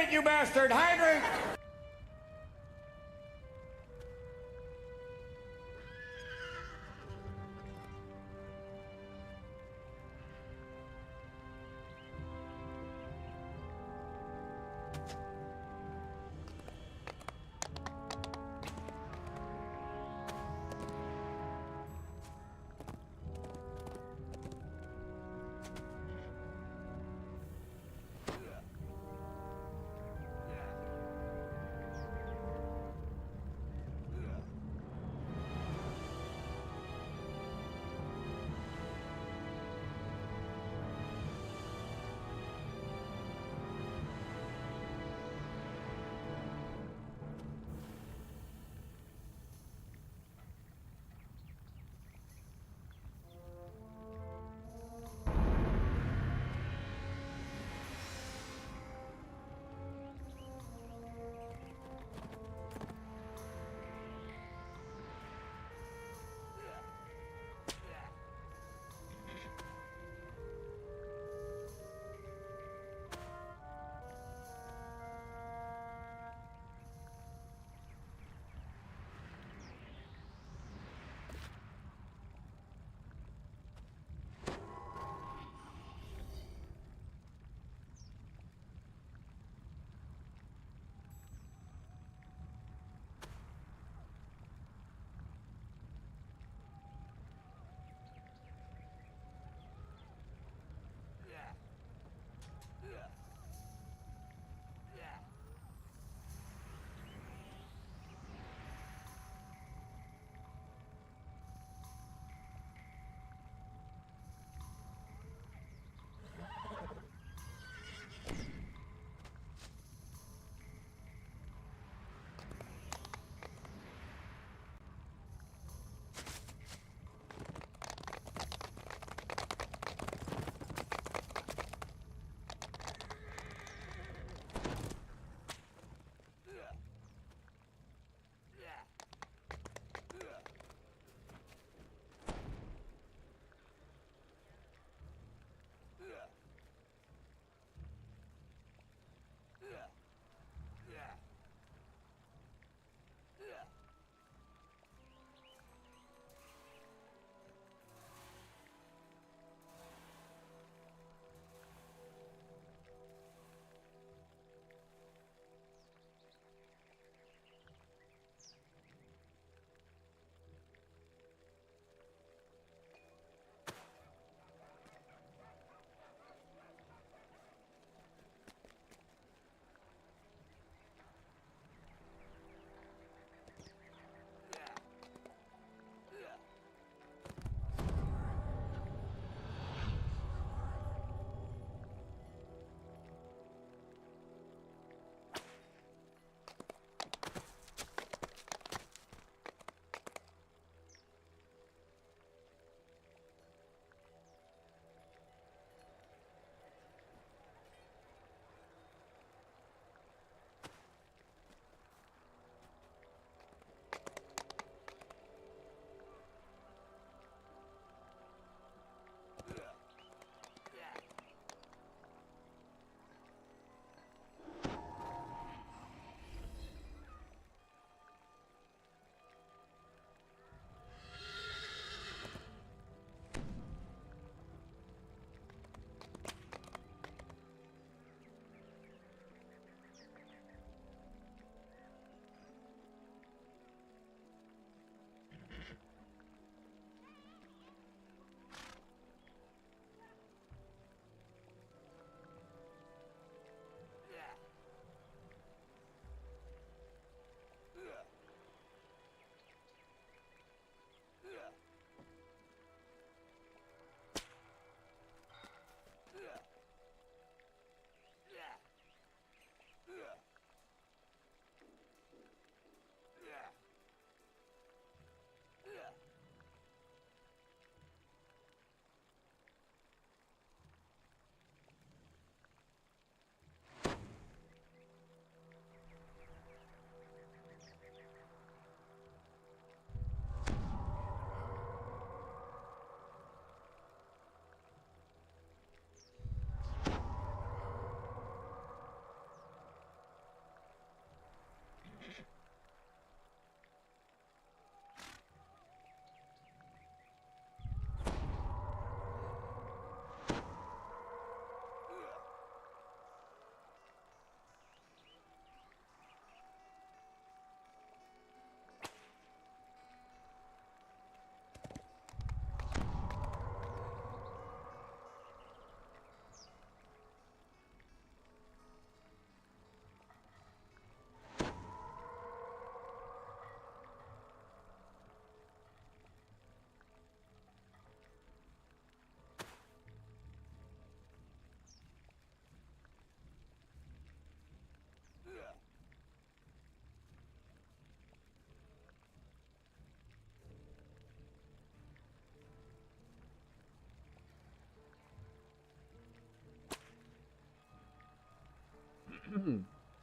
Hydrate, you bastard! Hydrate!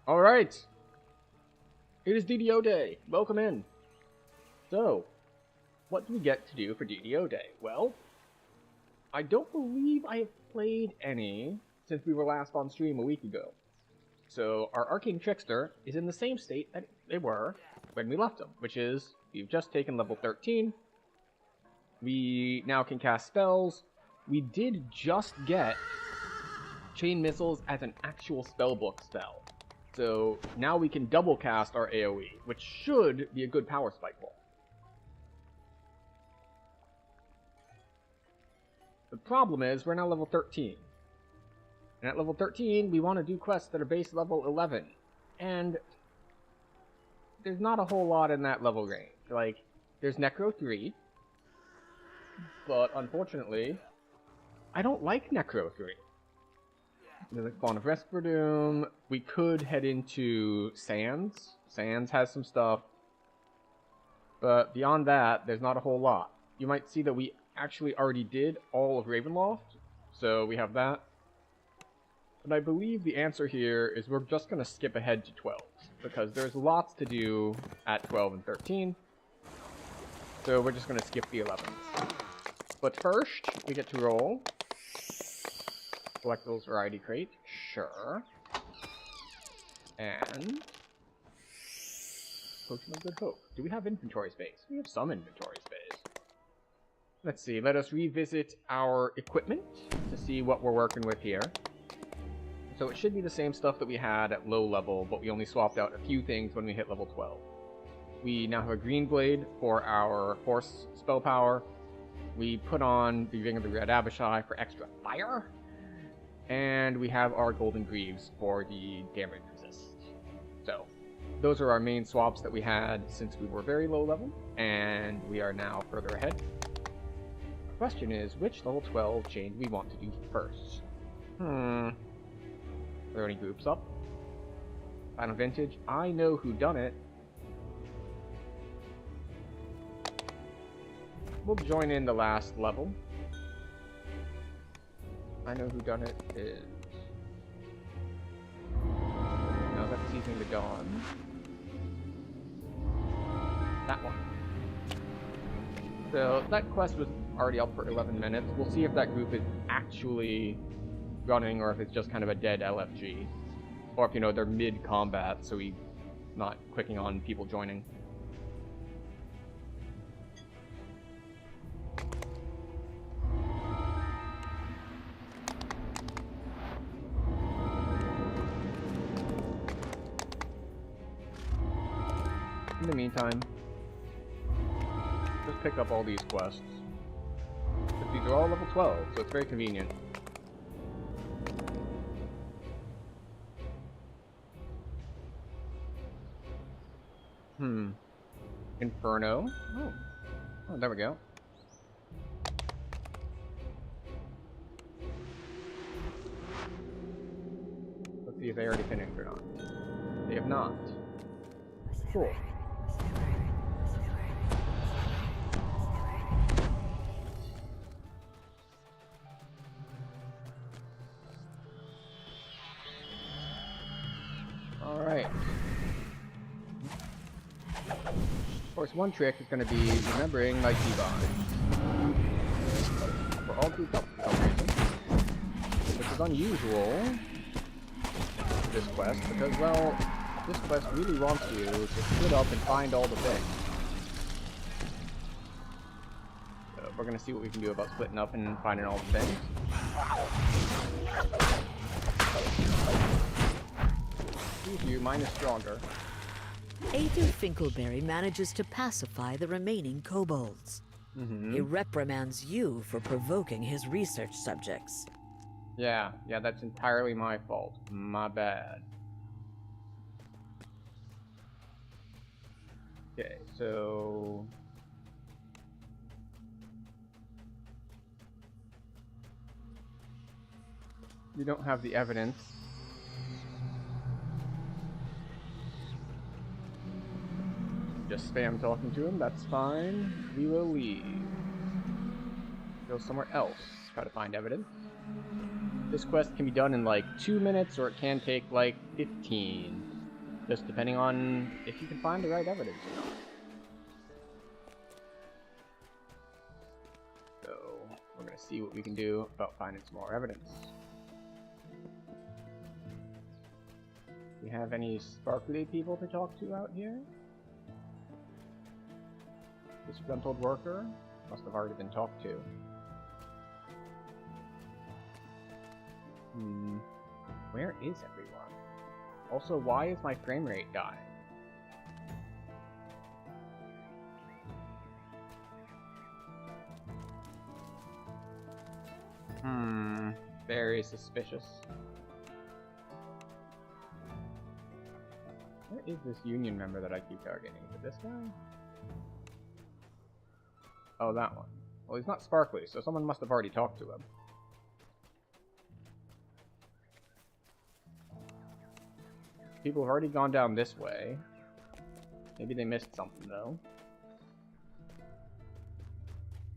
Alright. It is DDO Day. Welcome in. So, what do we get to do for DDO Day? Well, I don't believe I have played any since we were last on stream a week ago. So, our Arcane Trickster is in the same state that they were when we left them, which is, we've just taken level 13. We now can cast spells. We did just get Chain Missiles as an actual spellbook spell. So now we can double cast our AoE, which should be a good power spike roll. The problem is, we're now level 13. And at level 13, we want to do quests that are base level 11. And there's not a whole lot in that level range. Like, there's Necro 3. But unfortunately, I don't like Necro 3. There's like Fawn of Resperdoom. We could head into Sands. Sands has some stuff. But beyond that, there's not a whole lot. You might see that we actually already did all of Ravenloft. So we have that. But I believe the answer here is we're just going to skip ahead to 12. Because there's lots to do at 12 and 13. So we're just going to skip the 11s. But first, we get to roll. Collectibles Variety Crate, sure. And Potion of Good Hope. Do we have inventory space? We have some inventory space. Let's see, let us revisit our equipment to see what we're working with here. So it should be the same stuff that we had at low level, but we only swapped out a few things when we hit level 12. We now have a green blade for our horse spell power. We put on the Ring of the Red Abishai for extra fire. And we have our Golden Greaves for the damage resist. So, those are our main swaps that we had since we were very low level, and we are now further ahead. The question is, which level 12 chain we want to do first? Are there any groups up? Final Vintage, I know who done it. We'll join in the last level. I know who done it is. No, that's Seizing the Dawn. That one. So that quest was already up for 11 minutes. We'll see if that group is actually running or if it's just kind of a dead LFG. Or if, you know, they're mid-combat, so we're not clicking on people joining. In the meantime, just pick up all these quests. But these are all level 12, so it's very convenient. Inferno. Oh, there we go. Let's see if they already finished or not. They have not. Cool. Alright. Of course, one trick is going to be remembering my keybinds. We're all grouped up for some reason. Which is unusual for this quest, because, well, this quest really wants you to split up and find all the things. So we're going to see what we can do about splitting up and finding all the things. You, mine is stronger. Aether Finkelberry manages to pacify the remaining kobolds. He reprimands you for provoking his research subjects. Yeah, that's entirely my fault. My bad. Okay, so... you don't have the evidence. Just spam talking to him, that's fine. We will leave. Go somewhere else. Try to find evidence. This quest can be done in like 2 minutes, or it can take like 15. Just depending on if you can find the right evidence or not. So, we're gonna see what we can do about finding some more evidence. Do we have any sparkly people to talk to out here? Disgruntled worker? Must have already been talked to. Where is everyone? Also, why is my frame rate dying? Very suspicious. Where is this union member that I keep targeting? Is it this guy? Oh, that one. Well, he's not sparkly, so someone must have already talked to him. People have already gone down this way. Maybe they missed something, though.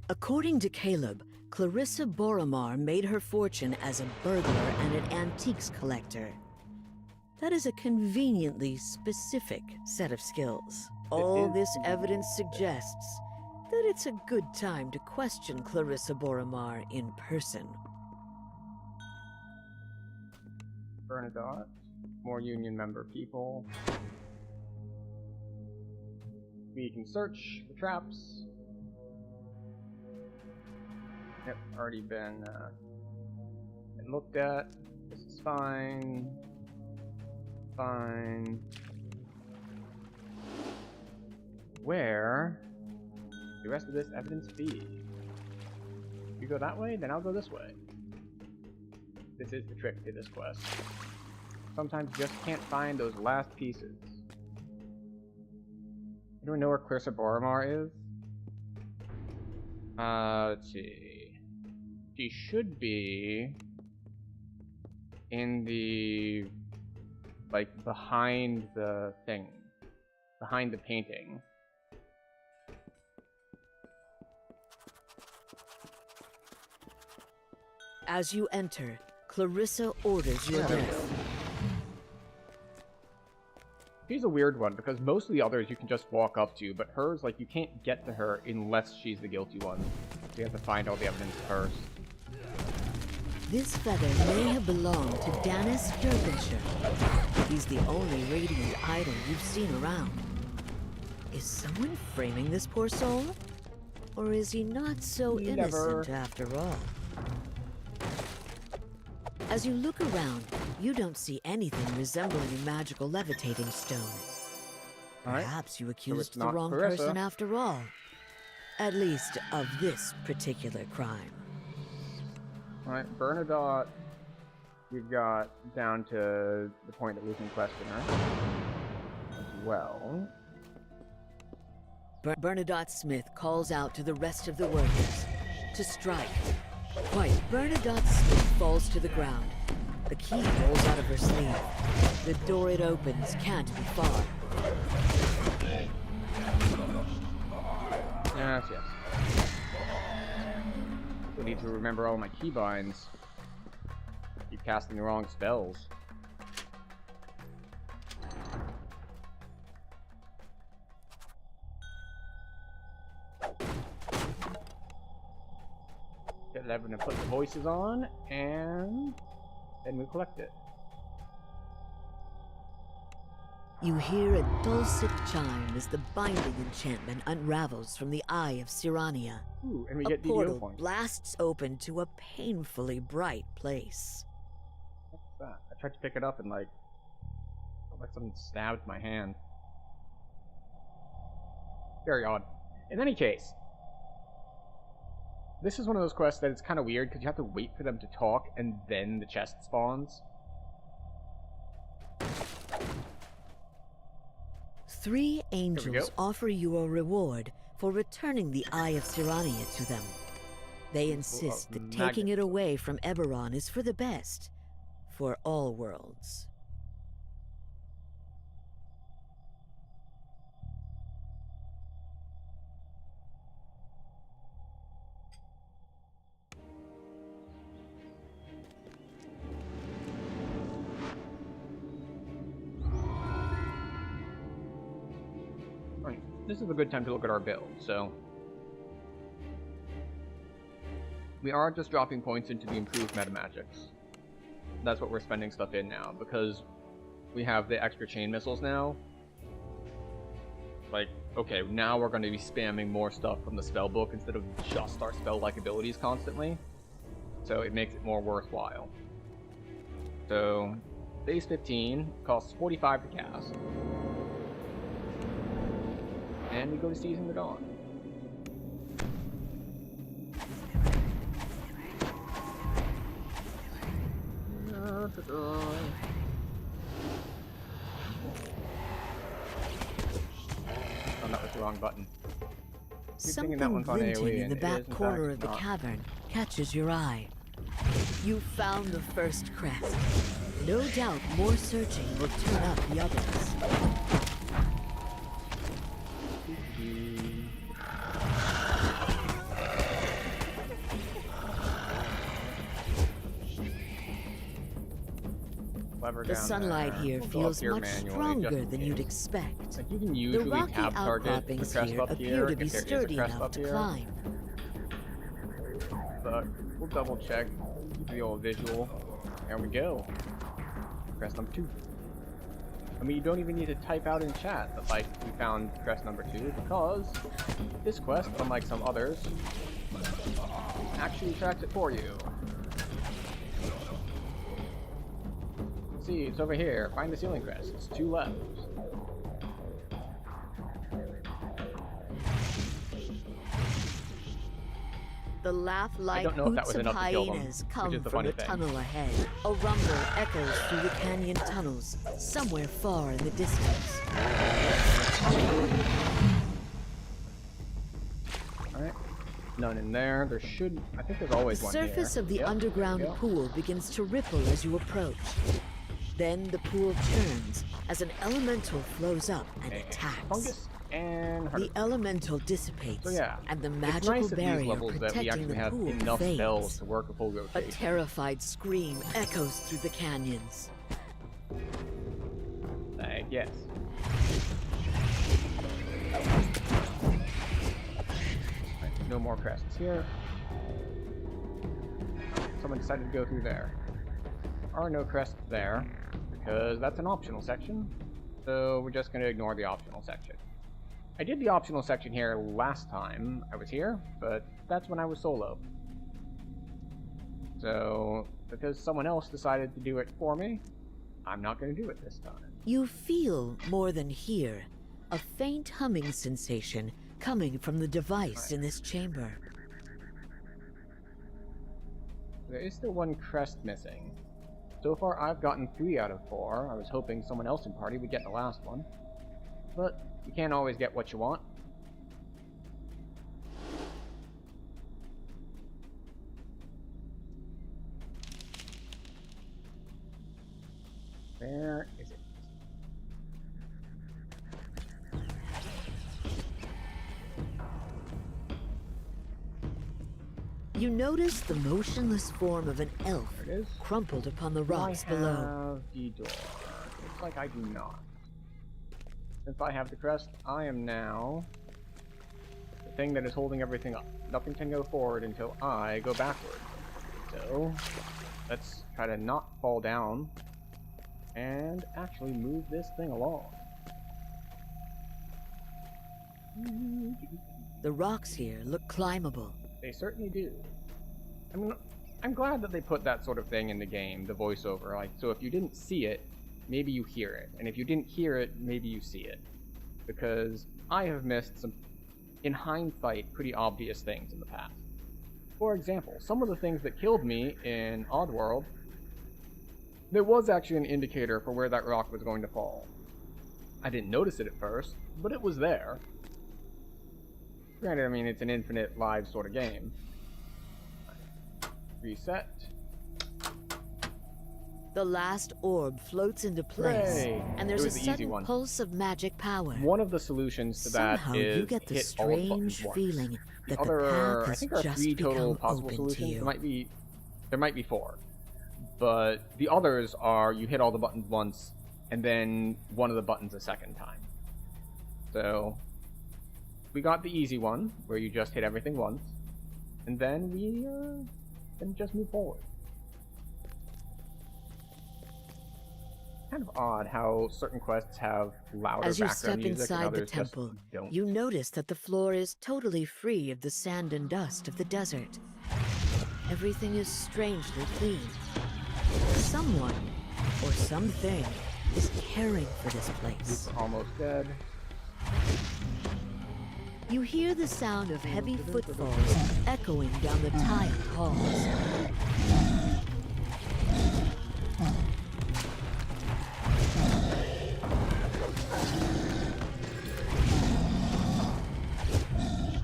According to Caleb, Clarissa Boromar made her fortune as a burglar and an antiques collector. That is a conveniently specific set of skills. All this evidence suggests that it's a good time to question Clarissa Boromar in person. Bernadotte. More union member people. We can search for traps. Yep, already been looked at. This is fine. Fine. Where the rest of this evidence be? If you go that way, then I'll go this way. This is the trick to this quest. Sometimes you just can't find those last pieces. Anyone know where Clarissa Boromar is? Let's see. She should be in the, like, behind the thing. Behind the painting. As you enter, Clarissa orders your death. She's a weird one, because most of the others you can just walk up to, but hers, like, you can't get to her unless she's the guilty one. So you have to find all the evidence first. This feather may have belonged to Danis Derbyshire. He's the only radiant idol you've seen around. Is someone framing this poor soul? Or is he not so innocent after all? As you look around, you don't see anything resembling a magical levitating stone. Perhaps you accused the wrong person after all. At least of this particular crime. Alright, Bernadotte, we've got down to the point that we can question her as well. Bernadotte Smith calls out to the rest of the workers to strike. Quite, Bernadotte Smith falls to the ground. The key rolls out of her sleeve. The door it opens can't be far. Yes, yes. I need to remember all my keybinds. Keep casting the wrong spells. Get 11 to put the voices on, and then we collect it. You hear a dulcet chime as the binding enchantment unravels from the Eye of Sirania. Ooh, and we A get DDO portal points. blasts open to a painfully bright place. What's that? I tried to pick it up and like something stabbed my hand. Very odd. In any case, this is one of those quests that it's kind of weird because you have to wait for them to talk and then the chest spawns. 3 angels offer you a reward for returning the Eye of Sirania to them. They insist that taking it away from Eberron is for the best, for all worlds. this is a good time to look at our build. So we are just dropping points into the improved meta magics. That's what we're spending stuff in now, because we have the extra chain missiles now. Like, okay, now we're going to be spamming more stuff from the spell book instead of just our spell-like abilities constantly. So it makes it more worthwhile. So, base 15 costs 45 to cast. And we go to Seizing the Dawn. Oh, that was the wrong button. Something that one's on AoE, glinting in and the it back is, in corner fact, of the not. cavern catches your eye. You found the first crest. No doubt more searching will turn up the others. The sunlight here feels much stronger than you'd expect. Like, you can The usually rocky tab target the outcroppings crest here up appear here to be if there is a sturdy crest enough up to here. climb. But we'll double check the old visual. There we go. Crest number 2. I mean, you don't even need to type out in chat that, like, we found crest number 2, because this quest, unlike some others, actually tracks it for you. See, it's over here. Find the ceiling crest. It's 2 left. The laugh-like don't know if that hoots was of enough to kill them, hyenas which come is the from funny the thing. tunnel ahead. A rumble echoes through the canyon tunnels, somewhere far in the distance. Alright. None in there. There should... I think there's always The one here. surface of the Yep, underground there we go. pool begins to ripple as you approach. Then the pool churns as an elemental flows up and attacks. Fungus and The heart. elemental dissipates, So yeah, and the it's magical nice at these barrier levels that we protecting actually the have pool enough fades. spells to work a full A rotation. terrified scream echoes through the canyons. I guess. Right, no more crests here. Someone decided to go through there. There are no crests there, because that's an optional section. So we're just going to ignore the optional section. I did the optional section here last time I was here, but that's when I was solo. So, because someone else decided to do it for me, I'm not going to do it this time. You feel more than hear a faint humming sensation coming from the device in this chamber. There is still one crest missing. So far, I've gotten 3 out of 4. I was hoping someone else in party would get the last one. But you can't always get what you want. Where is it? You notice the motionless form of an elf There it is. crumpled upon the Do rocks I below. have the door? Looks like I do not. Since I have the crest, I am now the thing that is holding everything up. Nothing can go forward until I go backward. So, let's try to not fall down and actually move this thing along. The rocks here look climbable. They certainly do. I mean, I'm glad that they put that sort of thing in the game, the voiceover. Like, so if you didn't see it, maybe you hear it. And if you didn't hear it, maybe you see it. Because I have missed some, in hindsight, pretty obvious things in the past. For example, some of the things that killed me in Oddworld, there was actually an indicator for where that rock was going to fall. I didn't notice it at first, but it was there. Granted, I mean, it's an infinite live sort of game. Reset. The last orb floats into place, Hooray! and there's It a was the easy sudden one. pulse of magic power. One of the solutions to that Somehow is you get the hit all the buttons strange once. feeling The that other, the path I has think there are just 3 total become possible open solutions. to you. There might be 4, but the others are you hit all the buttons once, and then one of the buttons a second time. So we got the easy one, where you just hit everything once, and then we can just move forward. Kind of odd how certain quests have louder As you background step music and inside the others temple, just don't. you notice that the floor is totally free of the sand and dust of the desert. Everything is strangely clean. Someone, or something, is caring for this place. We're almost dead. You hear the sound of heavy footfalls echoing down the tiled halls.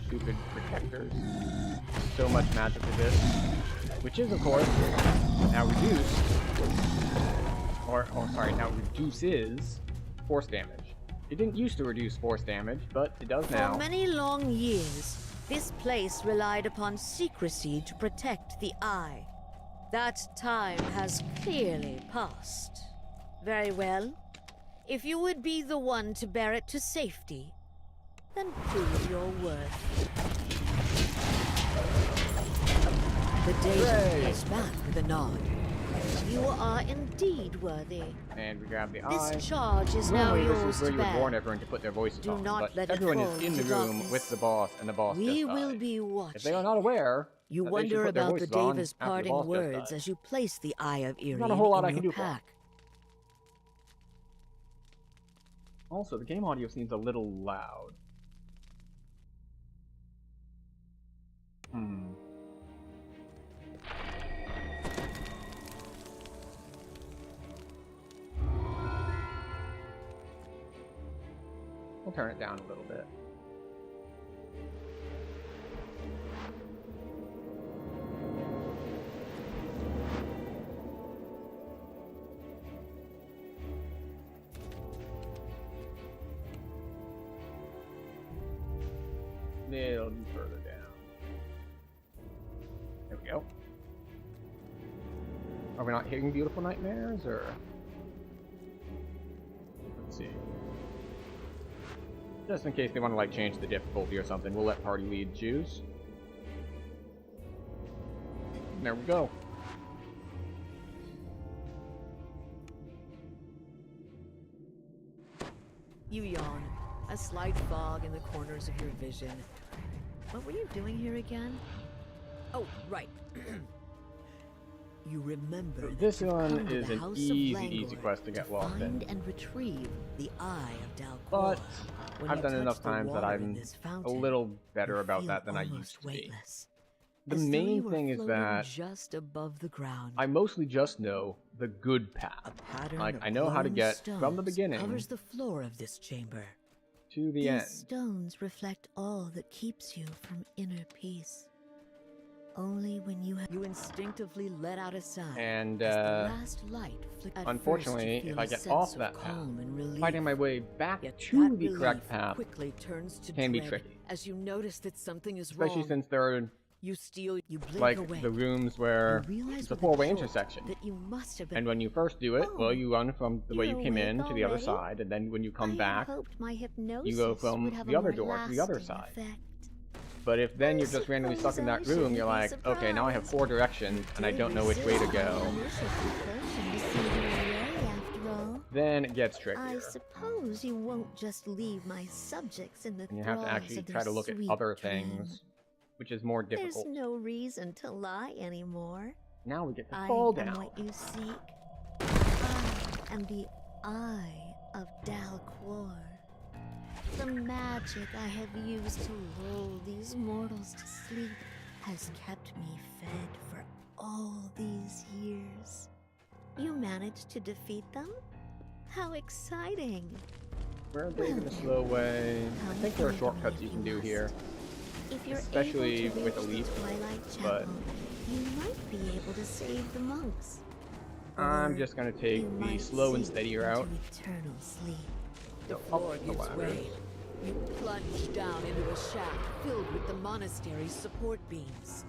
Stupid protectors. So much magic to this. Which is, of course, now reduced. Now reduces force damage. It didn't used to reduce force damage, but it does now. For many long years, this place relied upon secrecy to protect the Eye. That time has clearly passed. Very well. If you would be the one to bear it to safety, then prove your worth. The Daemon goes back with a nod. You are indeed worthy. And we grab the eye. This charge is now Normally, yours this is where to you would warn bear. everyone to put their voices Do on, not but let it everyone fall is in the into room darkness. with the boss, and the boss We just will died. be If they are watching. not aware, You that they should wonder put their about the voices on Davis after the parting boss just words died. as you place the Eye of Irene not a whole lot I in can your do for it. pack. Also, the game audio seems a little loud. We'll turn it down a little bit. It'll be further down. There we go. Are we not hitting Beautiful Nightmares, or? Let's see. Just in case they want to like change the difficulty or something, we'll let party lead choose. And there we go. You yawn, a slight fog in the corners of your vision. What were you doing here again? Oh, right. You remember that This you've one come to is the an House of easy Langor quest to get lost find in. and retrieve the Eye of Dalquois. But When I've you done touch enough the times that water in I'm this a fountain, little better you about feel that than I almost used to be. weightless, The as though main you were thing is floating that just above the ground. I mostly just know the good path. A pattern Like, of I know how to glowing get from the stones beginning covers the floor of this chamber. to the These end. stones reflect all that keeps you from inner peace. Only when you instinctively let out a sigh. And as the last light flickers. unfortunately, if I get off that path, finding my way back Yet to that the correct relief path quickly turns to can be dread tricky. as you notice that something is Especially wrong. since there are You blink like away. the rooms where You realize it's a with four-way jolt intersection. that you must have been. And when you first do it, well, you run from the way you you're came in awake to the other already? side, and then when you come I had back, hoped my hypnosis you go from would have the a other more door to the other lasting side. effect. But if then I you're just randomly stuck in that suppose I room, you're like, shouldn't be okay, now I have surprised. 4 directions, and I don't know which way to go. Then it gets I trickier. suppose you won't just leave my subjects in the And you have to thralls actually of their try to look at sweet other dream. things, which is more difficult. There's no reason to lie anymore. Now we get to I fall am down. what you seek. I am the Eye of Dalquois. The magic I have used to lull these mortals to sleep has kept me fed for all these years. You managed to defeat them? How exciting! We're taking the slow way. I think there are shortcuts you can do here. If you're Especially able to with reach Elite, the Twilight but- Chapel, you might be able to save the monks. I'm Or just gonna take you the might slow and sink steady into route. eternal sleep. Go up the ladder. You plunge down into a shaft filled with the monastery's support beams.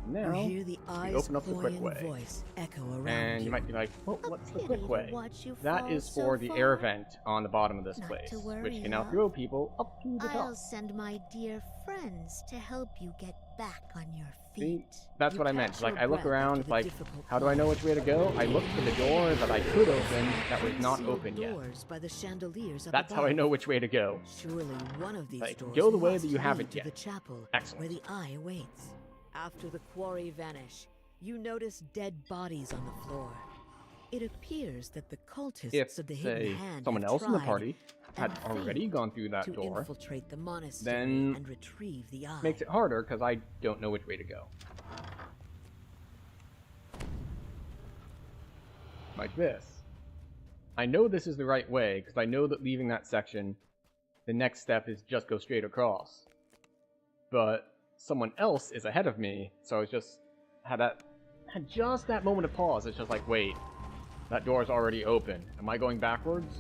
Now, You hear the eyes open up the quick cloying way. voice echo around And you might be like, well, A what's the pity quick to way? watch you That fall is so for the far. air vent on the bottom of this Not place, to worry, which can now love. throw people up to the I'll top. send my dear friends to help you get back on your See, feet. that's You what I meant. catch Like, your I look breath around, after the like, difficult how do I know which way to go? I look for the door that I could open that was not Unsealed open yet. doors by the chandeliers up That's how I above. know which way to go. Surely one of these Like, doors go the way must that you lead haven't to yet. the chapel, Excellent. where the eye awaits. After the quarry vanish, you notice dead bodies on the floor. It appears that the cultists If, of the Hidden say, Hand someone have else in the tried party had and already failed gone through that to door, infiltrate the monastery then and retrieve the eye. makes it harder because I don't know which way to go. Like this. I know this is the right way because I know that leaving that section, the next step is just go straight across. But someone else is ahead of me, so I was just had just that moment of pause. It's just like, wait, that door's already open. Am I going backwards?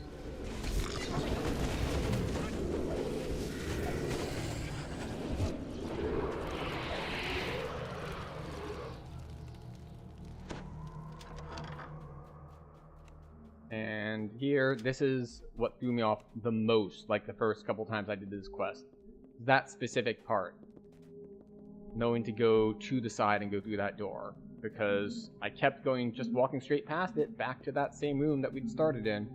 And here, this is what threw me off the most, like the first couple times I did this quest. That specific part. Knowing to go to the side and go through that door. Because I kept going, just walking straight past it, back to that same room that we'd started in.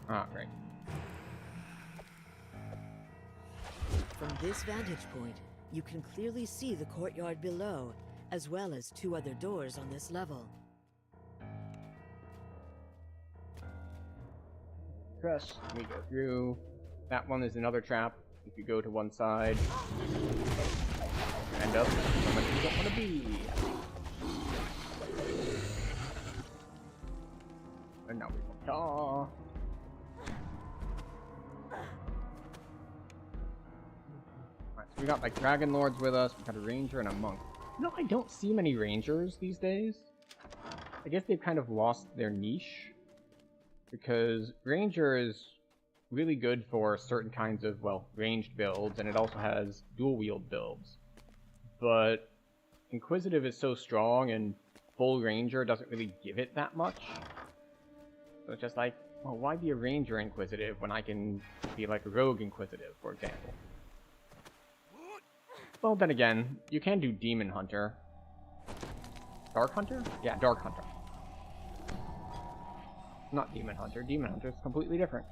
Ah, right. From this vantage point, you can clearly see the courtyard below, as well as two other doors on this level. Press, we go through. That one is another trap. If you go to one side, you end up somewhere you don't want to be. And now we go. Alright, so we got like dragon lords with us. We got a ranger and a monk. No, I don't see many rangers these days. I guess they've kind of lost their niche. Because Ranger is really good for certain kinds of, well, ranged builds, and it also has dual-wield builds. But Inquisitive is so strong, and full Ranger doesn't really give it that much. So it's just like, well, why be a Ranger Inquisitive when I can be like a Rogue Inquisitive, for example? Well, then again, you can do Demon Hunter. Dark Hunter? Yeah, Dark Hunter. Not Demon Hunter. Demon Hunter is completely different.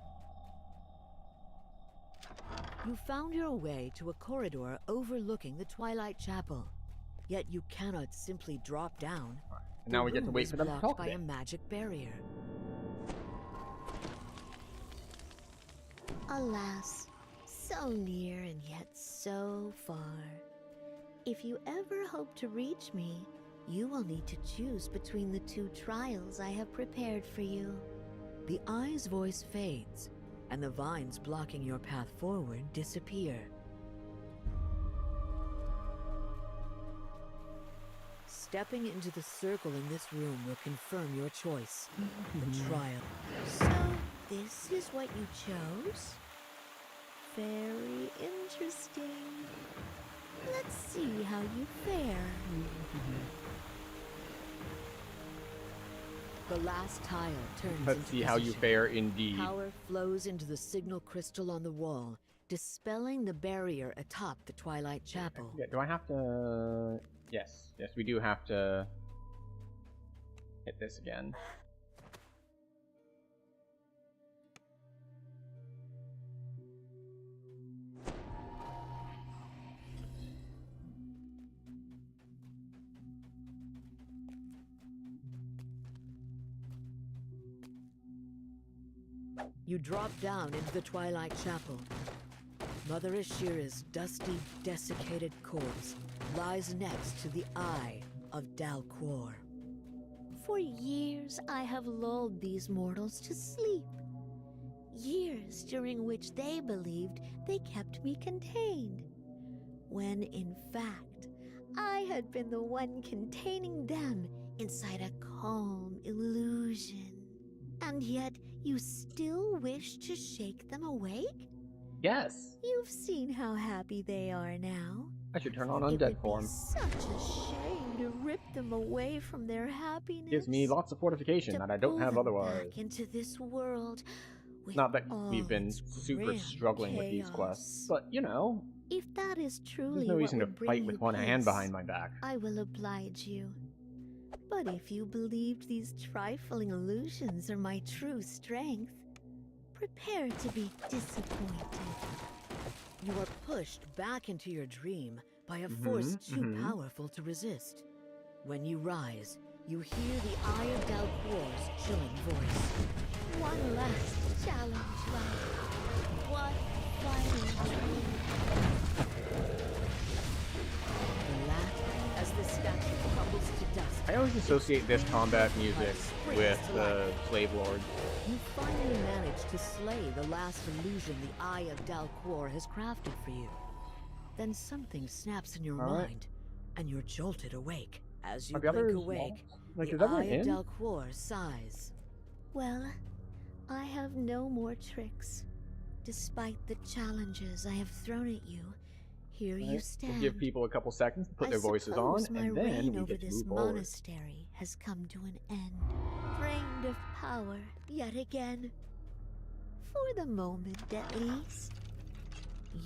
You found your way to a corridor overlooking the Twilight Chapel. Yet you cannot simply drop down. And now The we get to room wait is for them to blocked talk by a bit. a magic barrier. Alas, so near and yet so far. If you ever hope to reach me, you will need to choose between the two trials I have prepared for you. The eye's voice fades, and the vines blocking your path forward disappear. Stepping into the circle in this room will confirm your choice. The trial. So, this is what you chose? Very interesting. Let's see how you fare. The last tile turns Let's into see how you position. fare indeed. Power flows into the signal crystal on the wall, dispelling the barrier atop the Twilight Chapel. Yeah, do I have to... Yes, we do have to hit this again. You drop down into the Twilight Chapel. Mother Ashira's dusty, desiccated corpse lies next to the eye of Dalquor. For years I have lulled these mortals to sleep. Years during which they believed they kept me contained. When in fact, I had been the one containing them inside a calm illusion. And yet, You still wish to shake them awake? Yes. You've seen how happy they are now. I should turn on It undead would form. be such a shame to rip them away from their happiness. Gives me lots of fortification to that I don't pull have them otherwise. Back into this world with Not that all we've been its super grim struggling with these chaos. quests, but you know, If that is truly there's no reason to what would bring fight you with one hand peace, behind my back. I will oblige you. But if you believed these trifling illusions are my true strength, prepare to be disappointed. You are pushed back into your dream by a force too powerful to resist. When you rise, you hear the Eye of Dalcor's chilling voice. One last challenge left. One final dream. The laugh as the statue crumbles to dust. I always associate this combat music with the Slave Lords. You finally manage to slay the last illusion the Eye of Dalcor has crafted for you. Then something snaps in your mind, and you're jolted awake. As you Are the blink others awake, like, the is everyone Eye of in? Dalcor sighs. Well, I have no more tricks. Despite the challenges I have thrown at you, here you stand. We'll give people a couple seconds to put their voices on, suppose my and then reign we over get to this move forward. monastery has come to an end. Drained of power yet again. For the moment, at least.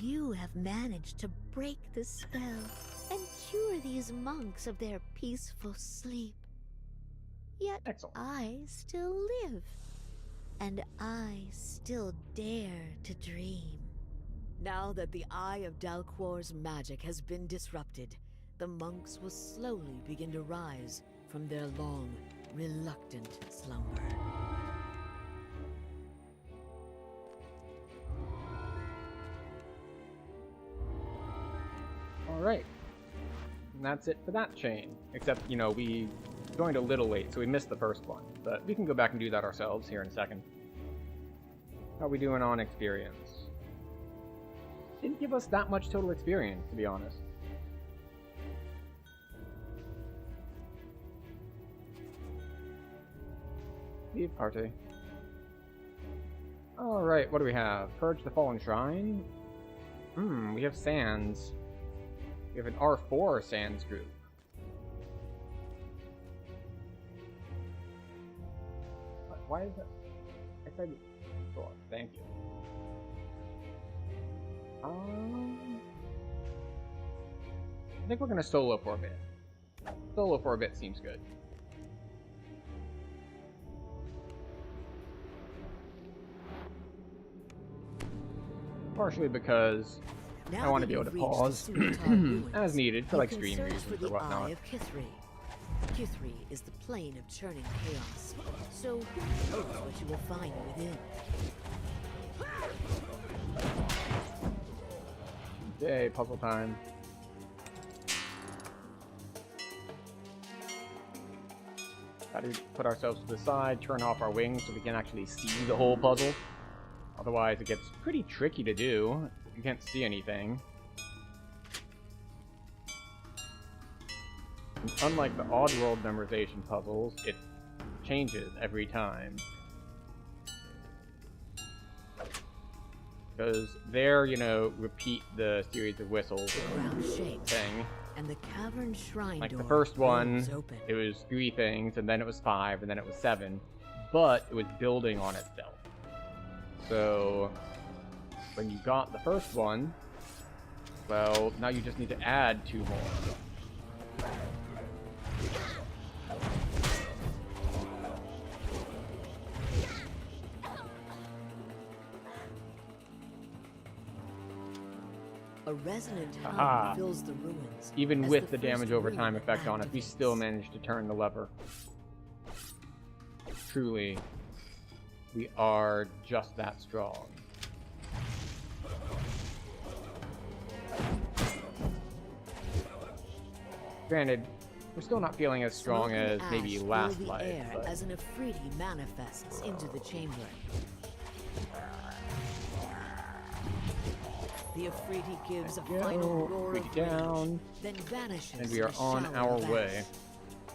You have managed to break the spell and cure these monks of their peaceful sleep. Yet Excellent. I still live, and I still dare to dream. Now that the Eye of Dalcor's magic has been disrupted, the monks will slowly begin to rise from their long, reluctant slumber. Alright. And that's it for that chain. Except, you know, we joined a little late, so we missed the first one. But we can go back and do that ourselves here in a second. How are we doing on experience? Didn't give us that much total experience, to be honest. Leave party. Alright, what do we have? Purge the Fallen Shrine? We have Sands. We have an R4 Sands group. Why is that? I said 4. Thank you. I think we're gonna solo for a bit. Solo for a bit seems good. Partially because I want to be able to pause as needed for like stream reasons or whatnot. Of Kithri. Kithri is the plane of churning chaos, so who knows what you will find within. Yay, puzzle time. Gotta put ourselves to the side, turn off our wings so we can actually see the whole puzzle. Otherwise it gets pretty tricky to do. You can't see anything. And unlike the Oddworld memorization puzzles, it changes every time. Because there, you know, repeat the series of whistles Ground shakes, thing. and the cavern shrine Like door the first one, blows open. it was 3 things, and then it was 5, and then it was 7. But it was building on itself. So, when you got the first one, well, now you just need to add 2 more. A resonant Aha. hum fills the ruins. Even as with the first damage over time rune effect on it, we activates. still managed to turn the lever. Truly, we are just that strong. Granted, we're still not feeling as strong Smoke as and maybe ash fill last the life, air but as an Afridi manifests into the chamber. The Afridi gives a Go, final roar Afridi of down, rage, then vanishes and we in are a on shower our of way. ash.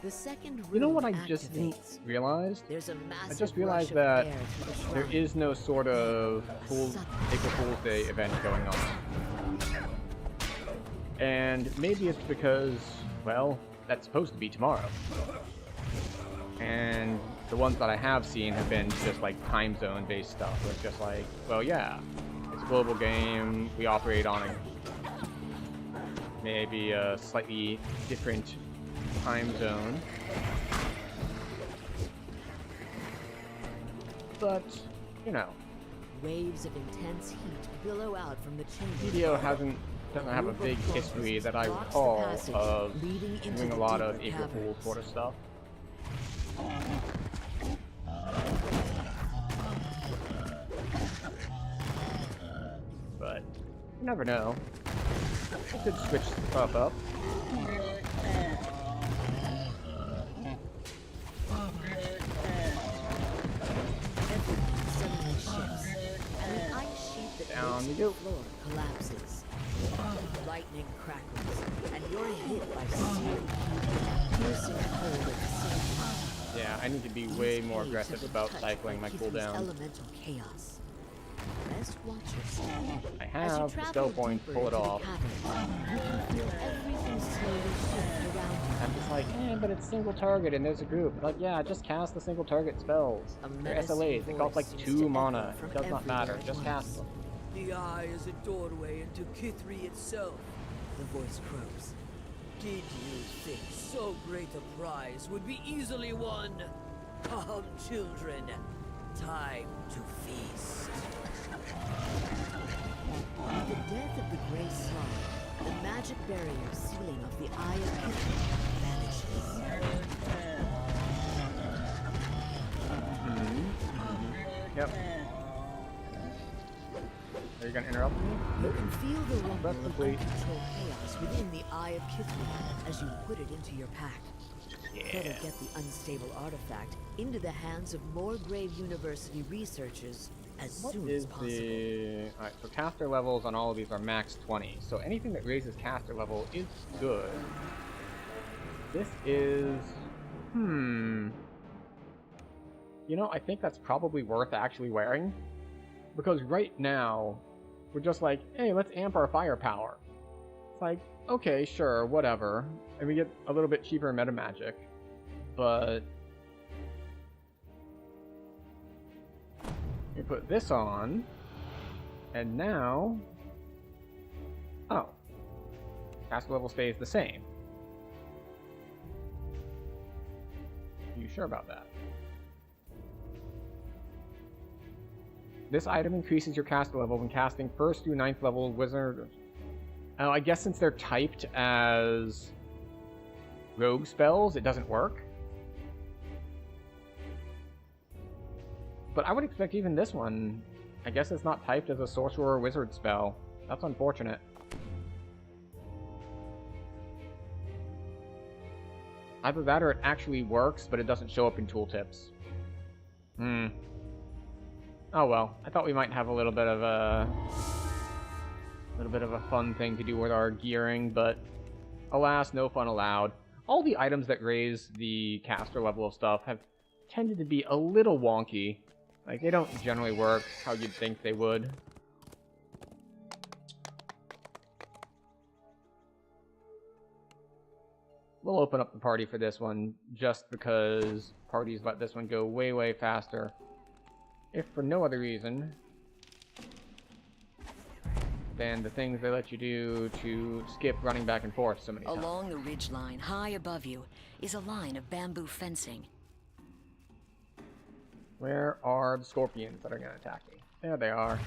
The second You know room what I just activates. realized? There's a massive I just rush realized of that air through the there shrine. is no sort of April Fool's Day event going on. And maybe it's because, well, that's supposed to be tomorrow. And the ones that I have seen have been just like time zone based stuff, where it's just like, well, yeah, it's a global game, we operate on a maybe a slightly different time zone. But, you know, Waves of intense heat billow out from the chamber. Video doesn't have a big history that I recall of doing a lot of April Fool's sort of stuff. But you never know. I could switch stuff up. Suddenly shifts, and the ice sheet that Down makes we the go. floor collapses. Lightning crackles, and you're hit by searing heat, piercing cold at the same time. Yeah, I need to be These way more caves aggressive have been about touched cycling by my Kithu's cooldown. elemental chaos. Best watch yourself. I As you have the travel skill point to deeper pull it into the off. cavern, you can feel everything slowly shift around you. I'm just like, but it's single target and there's a group. Like, yeah, just cast the single target spells. A They're menacing SLAs. They cost like voice seems 2 to mana. echo from It does not matter. everywhere Just at cast once. them. The eye is a doorway into Kithri itself. The voice croaks. Did you think so great a prize would be easily won? Come, children. Time to feast. With the death of the Grey Slug, the magic barrier sealing off the Eye of Kithri vanishes. Yep. Are you gonna interrupt me? You can feel the rumble Rest of complete. uncontrolled chaos within the Eye of Kithri as you put it into your pack. Better get the unstable artifact into the hands of more Grave University researchers as What soon is as possible. the... Alright, so caster levels on all of these are max 20. So anything that raises caster level is good. This is... You know, I think that's probably worth actually wearing. Because right now, we're just like, hey, let's amp our firepower. It's like, okay, sure, whatever. And we get a little bit cheaper meta magic. But... you put this on, and now... oh. Caster level stays the same. Are you sure about that? This item increases your caster level when casting 1st through 9th level wizard... oh, I guess since they're typed as rogue spells, it doesn't work. But I would expect even this one, I guess it's not typed as a sorcerer or wizard spell. That's unfortunate. Either that or it actually works, but it doesn't show up in tooltips. Oh well, I thought we might have a little bit of a fun thing to do with our gearing, but alas, no fun allowed. All the items that raise the caster level of stuff have tended to be a little wonky. Like, they don't generally work how you'd think they would. We'll open up the party for this one, just because parties let this one go way, way faster. If for no other reason than the things they let you do to skip running back and forth so many times. Along the ridgeline, high above you, is a line of bamboo fencing. Where are the scorpions that are going to attack me? There they are.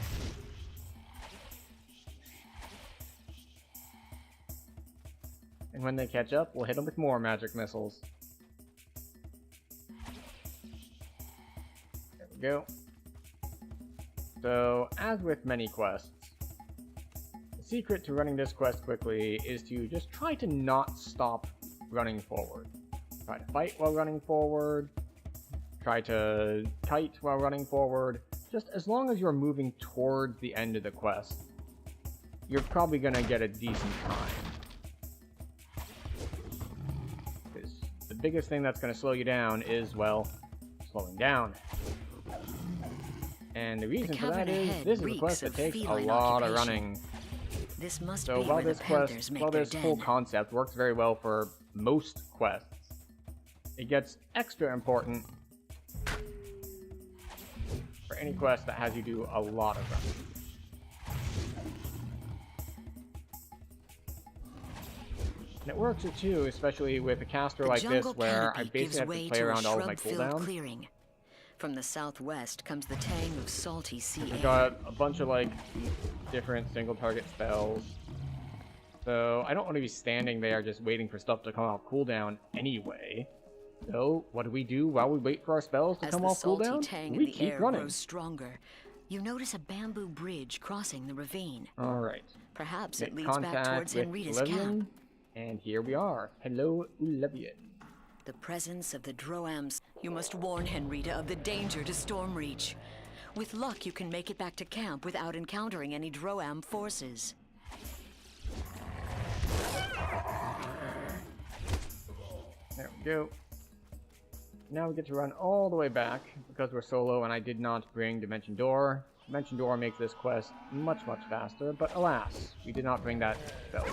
And when they catch up, we'll hit them with more magic missiles. There we go. So, as with many quests, the secret to running this quest quickly is to just try to not stop running forward. Try to fight while running forward. Try to kite while running forward. Just as long as you're moving towards the end of the quest, you're probably going to get a decent time. Because the biggest thing that's going to slow you down is, well, slowing down. And the reason for that is this is a quest that takes a lot of running. This must So be while where this the panthers quest, make while their this whole den. concept works very well for most quests, it gets extra important for any quest that has you do a lot of running. And it works too, especially with a caster The like this, jungle where I canopy gives basically have way to play to a around all of my shrub-filled cooldowns. clearing. From the southwest comes the tang of salty sea I've air. got a bunch of like different single target spells. So I don't want to be standing there just waiting for stuff to come off cooldown anyway. So what do while we wait for our spells to As come the off salty cooldown? tang in We the keep air running. grows stronger, you notice a bamboo bridge crossing the ravine. Alright. Perhaps it Make leads back contact towards with Henrita's Olevian, camp. and here we are. Hello, Olevian. The presence of the Droams. You must warn Henrita of the danger to Stormreach. With luck, you can make it back to camp without encountering any Droam forces. There we go. Now we get to run all the way back because we're solo and I did not bring Dimension Door. Dimension Door makes this quest much faster, but alas, we did not bring that spell.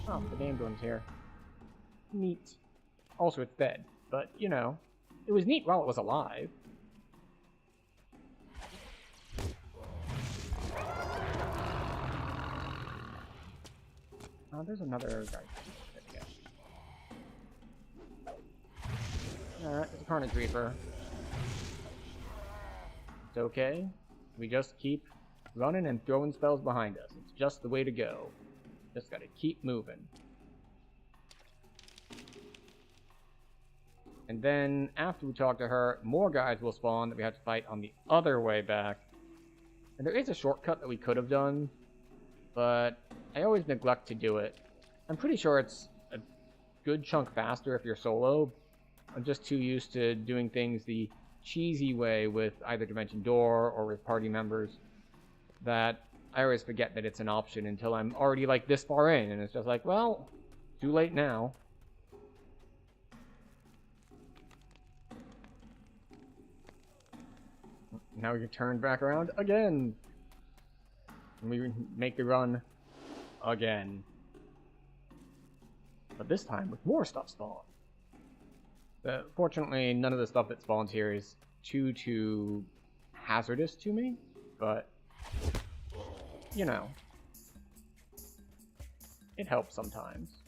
Oh, the damned one's here. Neat. Also, it's dead, but, you know, it was neat while it was alive. Oh, there's another guy. There we go. Alright, there's a Carnage Reaper. It's okay. We just keep running and throwing spells behind us. It's just the way to go. Just gotta keep moving. And then, after we talk to her, more guys will spawn that we have to fight on the other way back. And there is a shortcut that we could have done, but I always neglect to do it. I'm pretty sure it's a good chunk faster if you're solo. I'm just too used to doing things the cheesy way with either Dimension Door or with party members that I always forget that it's an option until I'm already like this far in, and it's just like, well, too late now. Now we can turn back around again. And we make the run again. But this time with more stuff spawned. Fortunately, none of the stuff that spawns here is too hazardous to me, but you know, it helps sometimes.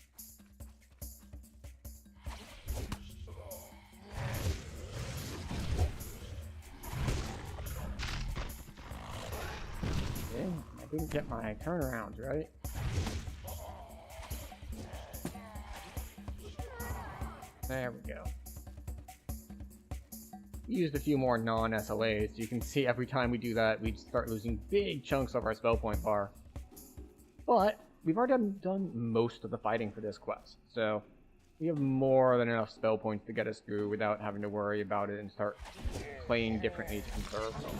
Okay, I didn't get my turnarounds right. There we go. Used a few more non-SLAs. You can see every time we do that, we start losing big chunks of our spell point bar. But we've already done most of the fighting for this quest, so we have more than enough spell points to get us through without having to worry about it and start playing differently to conserve them.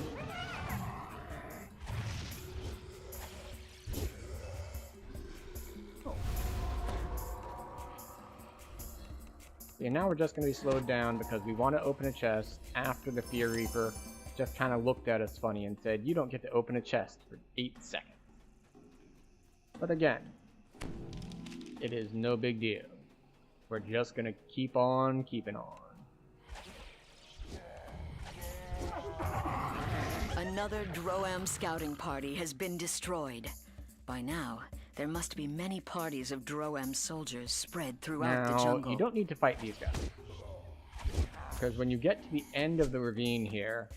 Yeah, now we're just going to be slowed down because we want to open a chest after the Fear Reaper just kind of looked at us funny and said, you don't get to open a chest for 8 seconds. But again, it is no big deal. We're just going to keep on keeping on. Another Droam scouting party has been destroyed. By now, there must be many parties of Droam soldiers spread throughout the jungle. You don't need to fight these guys. Because when you get to the end of the ravine here,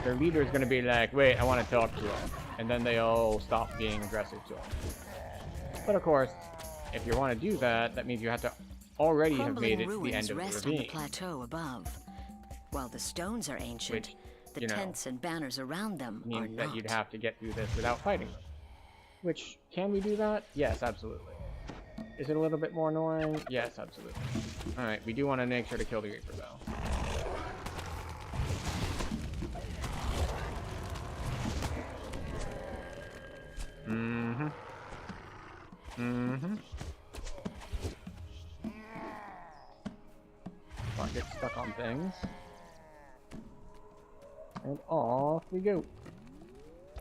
their leader is going to be like, wait, I want to talk to him. And then they all stop being aggressive to him. But of course, if you want to do that, that means you have to already have made it to the end of the rest on the ravine. plateau above. While the stones are ancient, Which, the you know, tents and banners around them are Means that not. you'd have to get through this without fighting them. Which, can we do that? Yes, absolutely. Is it a little bit more annoying? Yes, absolutely. Alright, we do want to make sure to kill the Reaper, though. Mm-hmm. Mm-hmm. Can't get stuck on things. And off we go.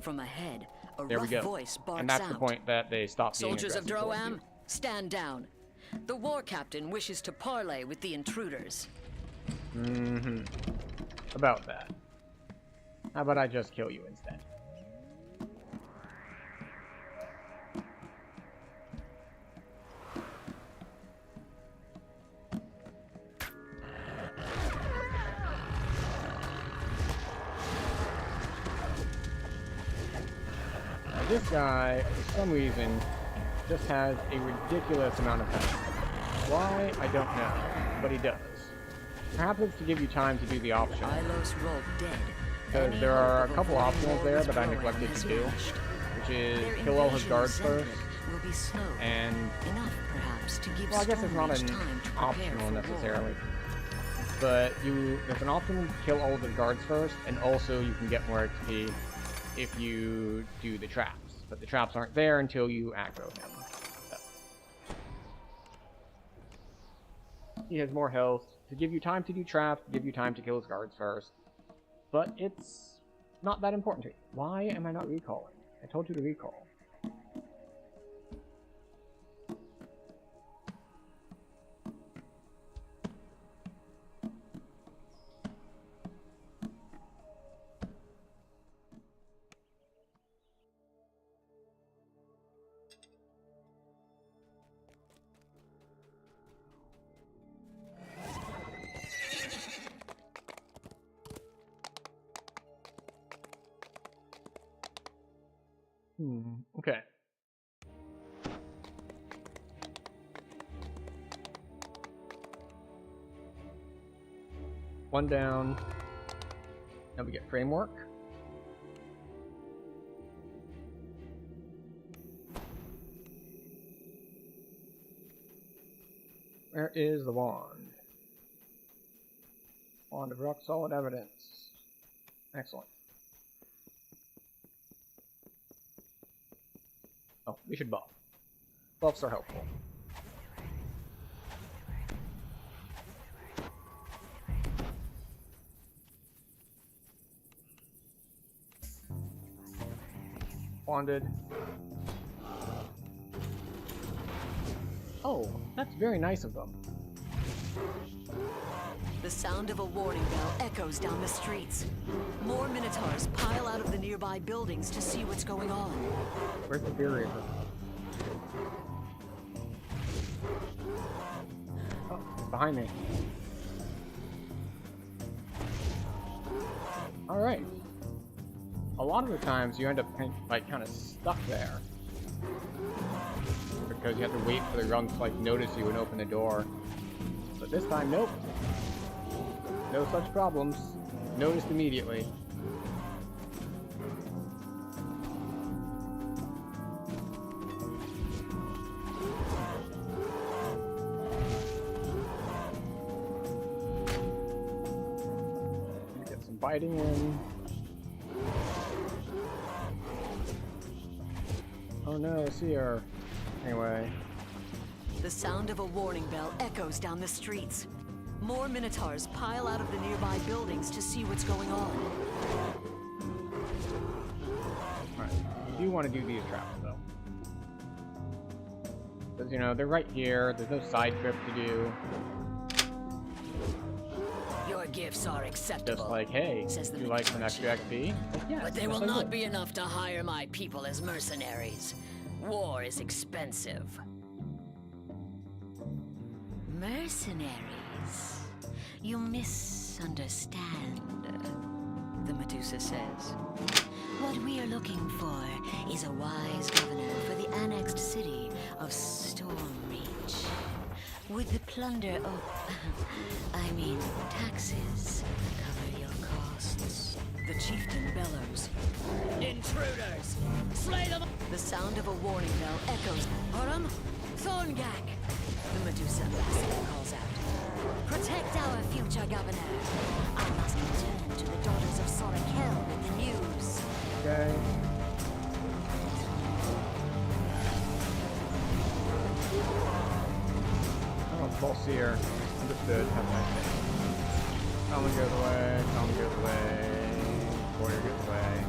From ahead, a There we rough go. voice barks And that's the out. point that they stop being Soldiers of aggressive towards Droam, you. stand down. The war captain wishes to parley with the intruders. Mm-hmm. About that. How about I just kill you instead? Now this guy, for some reason, just has a ridiculous amount of health. Why? I don't know. But he does. Perhaps it's to give you time to do the optional. Ilos rolled dead. Because Any there are a hope of couple avoiding optionals war there with that I Droam neglected has to do, vanished. which is Their kill all his invasion guards of first, Zendrik will be slow. and Enough, perhaps, to give well, I guess it's not Stormreach an time to prepare optional for necessarily, war. but there's an option to kill all of the guards first, and also you can get more XP if you do the traps. But the traps aren't there until you aggro him. So. He has more health to give you time to do traps, to give you time to kill his guards first. But it's not that important to you. Why am I not recalling? I told you to recall. Okay. One down. Now we get framework. Where is the wand? Wand of rock solid evidence. Excellent. Oh, we should buff. Buffs are helpful. Wanded. Oh, that's very nice of them. The sound of a warning bell echoes down the streets. More Minotaurs pile out of the nearby buildings to see what's going on. Where's the Beer Reaper? Oh, it's behind me. Alright. A lot of the times you end up kind of stuck there. Because you have to wait for the rung to notice you and open the door. But this time, nope. No such problems. Noticed immediately. Get some biting in. Oh no, see her. Anyway. The sound of a warning bell echoes down the streets. More Minotaurs pile out of the nearby buildings to see what's going on. Alright, you do want to do these traps, though. Because, you know, they're right here. There's no side trip to do. Your gifts are acceptable. Just like, hey, says the you like some extra XP? Like, yes, But they yes, will I not would. be enough to hire my people as mercenaries. War is expensive. Mercenaries? You misunderstand, the Medusa says. What we are looking for is a wise governor for the annexed city of Stormreach. Would the plunder of... I mean, taxes cover your costs? The chieftain bellows. Intruders! Slay them! The sound of a warning bell echoes. Autumn, Thorngak! The Medusa ambassador calls out. Protect our future governor. I must return to the daughters of Sorakel with the news. Okay. Oh, false seer. Understood. Have a nice day. Common goes away. Common goes away. Warrior goes away.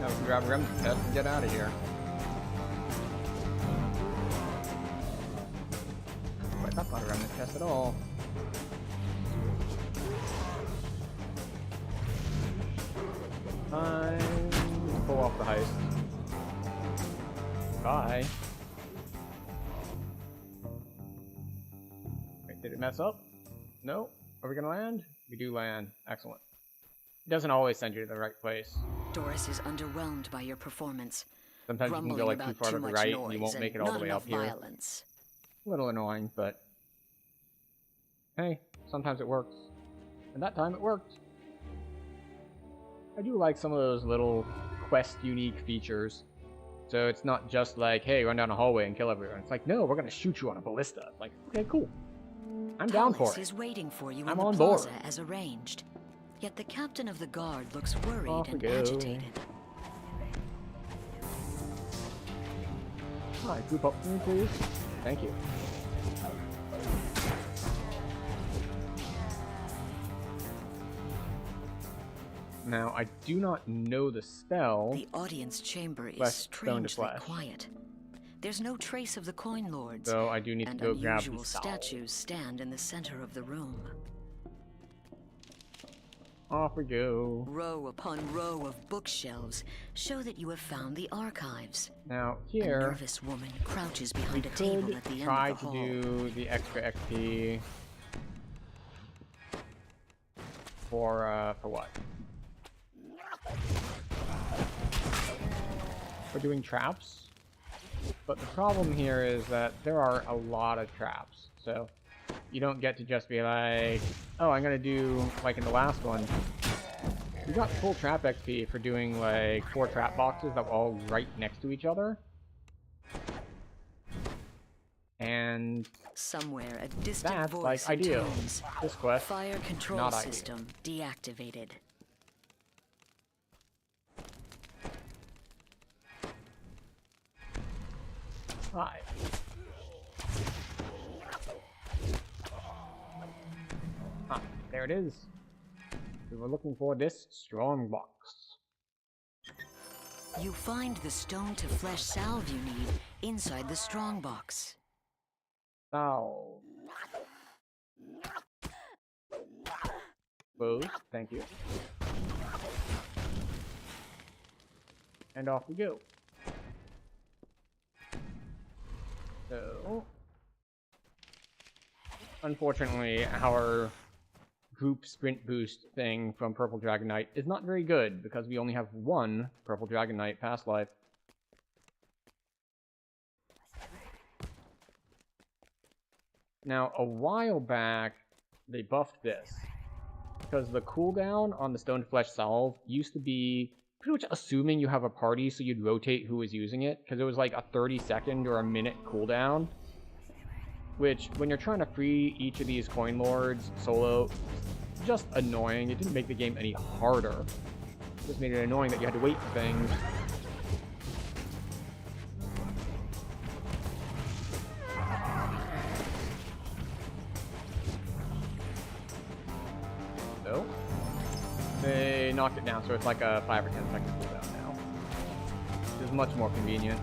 Now we can grab a remnant test and get out of here. Wait, that's not a remnant test at all. Time to pull off the heist. Bye. Wait, did it mess up? No? Are we gonna land? We do land. Excellent. It doesn't always send you to the right place. Doris is underwhelmed by your performance. Sometimes you can go like too far to the right and you won't make it all the way up here. Violence. A little annoying, but hey, sometimes it works. And that time it worked. I do like some of those little quest unique features. So it's not just like, hey, run down a hallway and kill everyone. It's like, no, we're gonna shoot you on a ballista. It's like, okay, cool. I'm down for it. Is waiting for you I'm in on the plaza board. as arranged. Yet the captain of the guard looks worried Off we and go. agitated. Hi, group up for me, please. Thank you. Now, I do not know the spell. The audience chamber is Flesh, stone to strangely flesh. quiet. There's no trace of the coin lords, So I do need to and go grab the unusual spell. statues stand in the center of the room. Off we go. Row upon row of bookshelves show that you have found the archives. Now A here, nervous woman crouches we behind a table could at the end try of the to hall. do the extra XP for what? We're doing traps, but the problem here is that there are a lot of traps, so you don't get to just be like, oh, I'm gonna do like in the last one. We got full trap XP for doing like 4 trap boxes that were all right next to each other. And Somewhere, a distant that's voice like ideal. intones. This quest, Fire control not ideal. system deactivated. hi. Ah, there it is. We were looking for this strong box. You find the stone to flesh salve you need inside the strong box. Salve. Close, thank you. And off we go. So, unfortunately, our group sprint boost thing from Purple Dragon Knight is not very good because we only have 1 Purple Dragon Knight past life. Now, a while back, they buffed this because the cooldown on the Stone Flesh Salve used to be pretty much assuming you have a party, so you'd rotate who was using it, because it was like a 30-second or a minute cooldown, which, when you're trying to free each of these coin lords solo, just annoying. It didn't make the game any harder. It just made it annoying that you had to wait for things. So, they knocked it down, so it's like a 5 or 10 second cooldown now, which is much more convenient.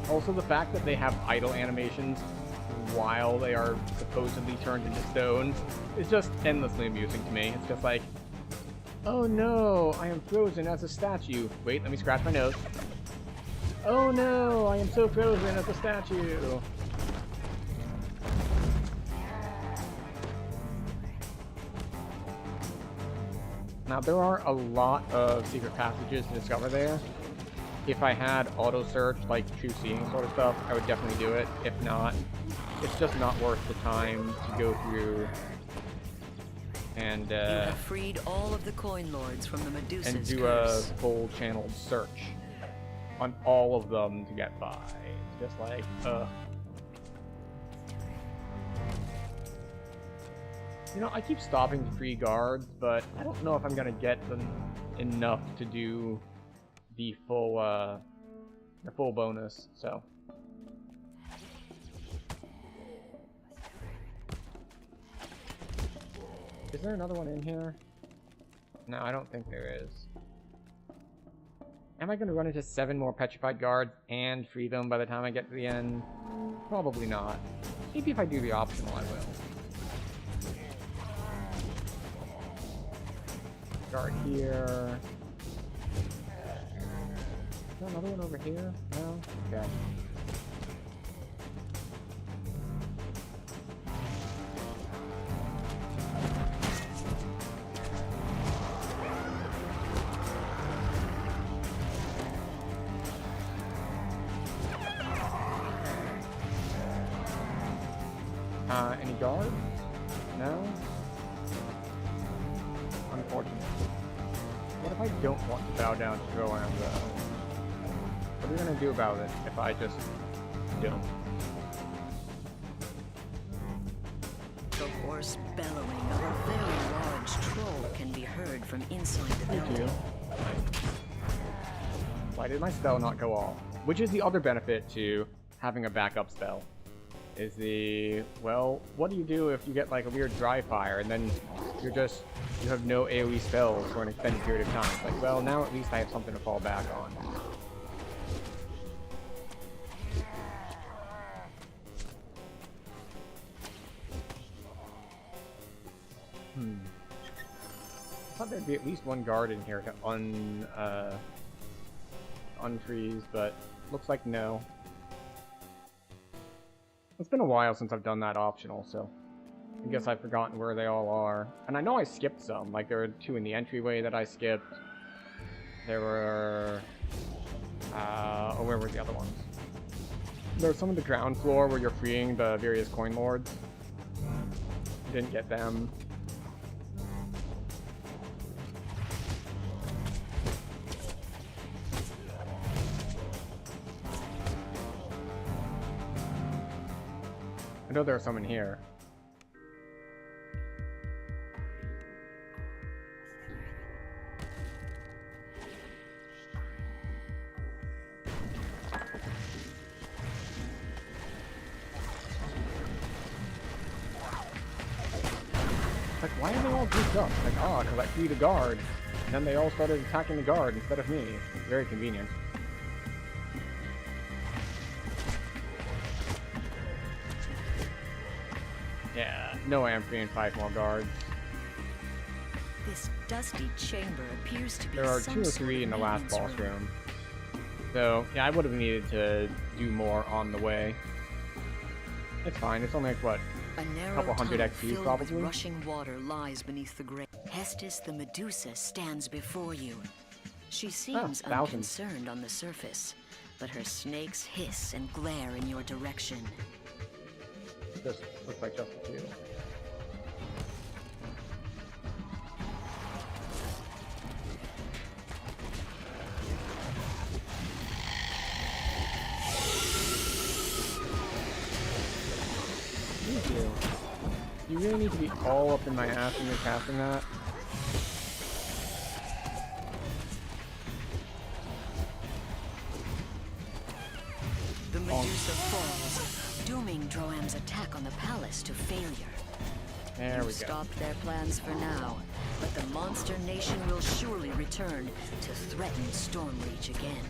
Also, the fact that they have idle animations while they are supposedly turned into stone is just endlessly amusing to me. It's just like, oh no, I am frozen as a statue. Wait, let me scratch my nose. Oh no, I am so frozen as a statue. Now, there are a lot of secret passages to discover there. If I had auto search, like true seeing sort of stuff, I would definitely do it. If not, it's just not worth the time to go through and You have freed all of the coin lords from the Medusa's and do curse. a full channeled search on all of them to get by. It's just like, You know, I keep stopping to free guards, but I don't know if I'm gonna get them enough to do the full bonus, so. Is there another one in here? No, I don't think there is. Am I going to run into 7 more petrified guards and free them by the time I get to the end? Probably not. Maybe if I do the optional, I will. Guard here. Is there another one over here? No? Okay. Any guards? No? Unfortunate. What if I don't want to bow down to Orion, though? What are we gonna do about it if I just don't? The hoarse bellowing of a very large troll can be heard from inside the Thank building. you. Why did my spell not go off? Which is the other benefit to having a backup spell. Is the, well, what do you do if you get like a weird dry fire and then you have no AoE spells for an extended period of time? It's like, well, now at least I have something to fall back on. I thought there'd be at least one guard in here to unfreeze, but looks like no. It's been a while since I've done that optional, so I guess I've forgotten where they all are. And I know I skipped some, like there were 2 in the entryway that I skipped. There were... oh, where were the other ones? There was some on the ground floor where you're freeing the various coin lords. Didn't get them. I know there are some in here. Like, why are they all grouped up? Like, oh, because I freed a guard. And then they all started attacking the guard instead of me. It's very convenient. Yeah, no way I'm freeing 5 more guards. This dusty chamber appears to be There are some 2 or sort 3 of in the last maintenance boss room. So, yeah, I would have needed to do more on the way. It's fine, it's only like, what, A narrow couple hundred tunnel XP filled probably? with rushing water lies beneath the grave. Hestis the Medusa stands before you. She seems thousands. unconcerned on the surface, but her snakes hiss and glare in your direction. Just looks like just a few. Thank you. You really need to be all up in my ass when you're casting that. The Medusa falls, dooming Droam's attack on the palace to failure. There we go. You've stopped their plans for now, but the monster nation will surely return to threaten Stormreach again.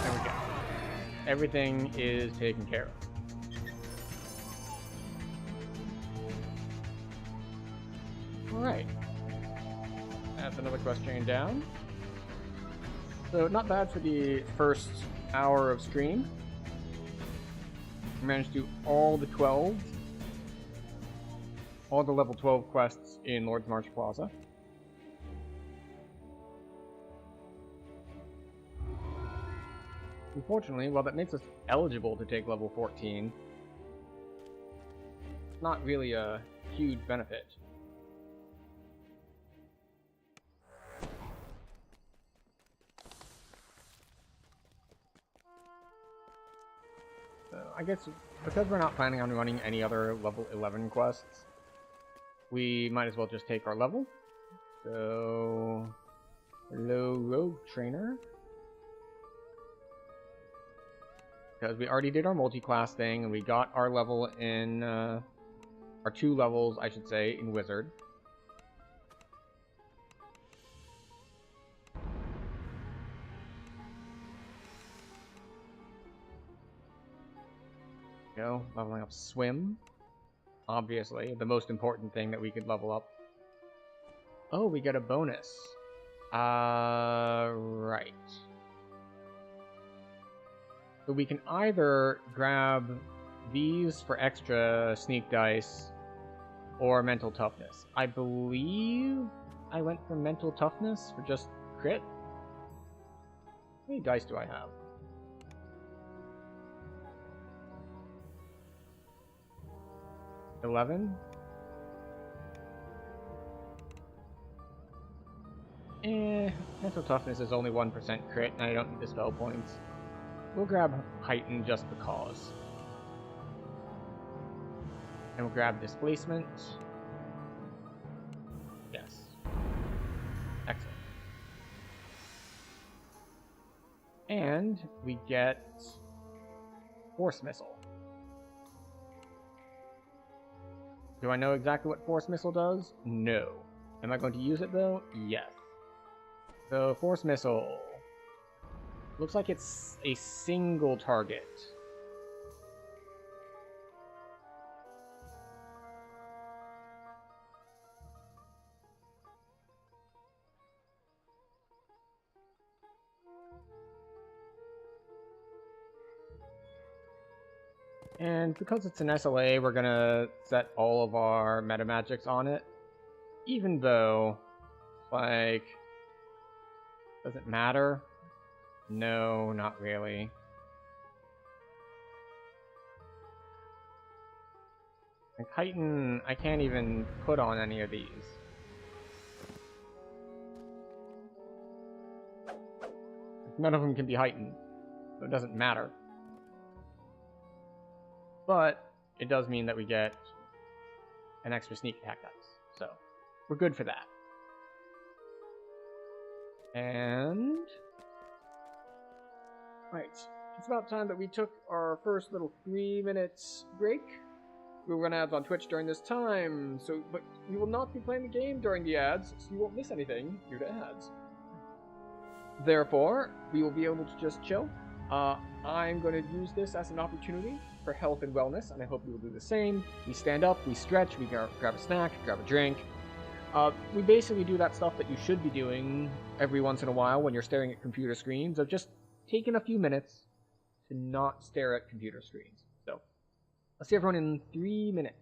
There we go. Everything is taken care of. Alright. That's another quest chain down. So, not bad for the first hour of stream. I managed to do all the 12. all the level 12 quests in Lord's March Plaza. Unfortunately, while that makes us eligible to take level 14, it's not really a huge benefit. So I guess because we're not planning on running any other level 11 quests, we might as well just take our level. So, hello Rogue Trainer. Because we already did our multi-class thing, and we got our level in, our 2 levels, I should say, in Wizard. Go, leveling up Swim. Obviously, the most important thing that we could level up. Oh, we get a bonus. Right. So we can either grab these for extra sneak dice or mental toughness. I believe I went for mental toughness for just crit. How many dice do I have? $11? Mental toughness is only 1% crit, and I don't need the spell points. We'll grab Heighten just because. And we'll grab Displacement. Yes. Excellent. And we get Force Missile. Do I know exactly what Force Missile does? No. Am I going to use it though? Yes. So, Force Missile. Looks like it's a single target. And because it's an SLA, we're gonna set all of our meta magics on it. Even though, like, does it matter? No, not really. Like, Heighten, I can't even put on any of these. None of them can be heightened, so it doesn't matter. But it does mean that we get an extra sneak attack dice, so we're good for that. And right, it's about time that we took our first little 3 minutes break. We will run ads on Twitch during this time, but we will not be playing the game during the ads, so you won't miss anything due to ads. Therefore, we will be able to just chill. I'm going to use this as an opportunity for health and wellness, and I hope you will do the same. We stand up, we stretch, we grab a snack, grab a drink. We basically do that stuff that you should be doing every once in a while when you're staring at computer screens, of just taking a few minutes to not stare at computer screens. So, I'll see everyone in 3 minutes.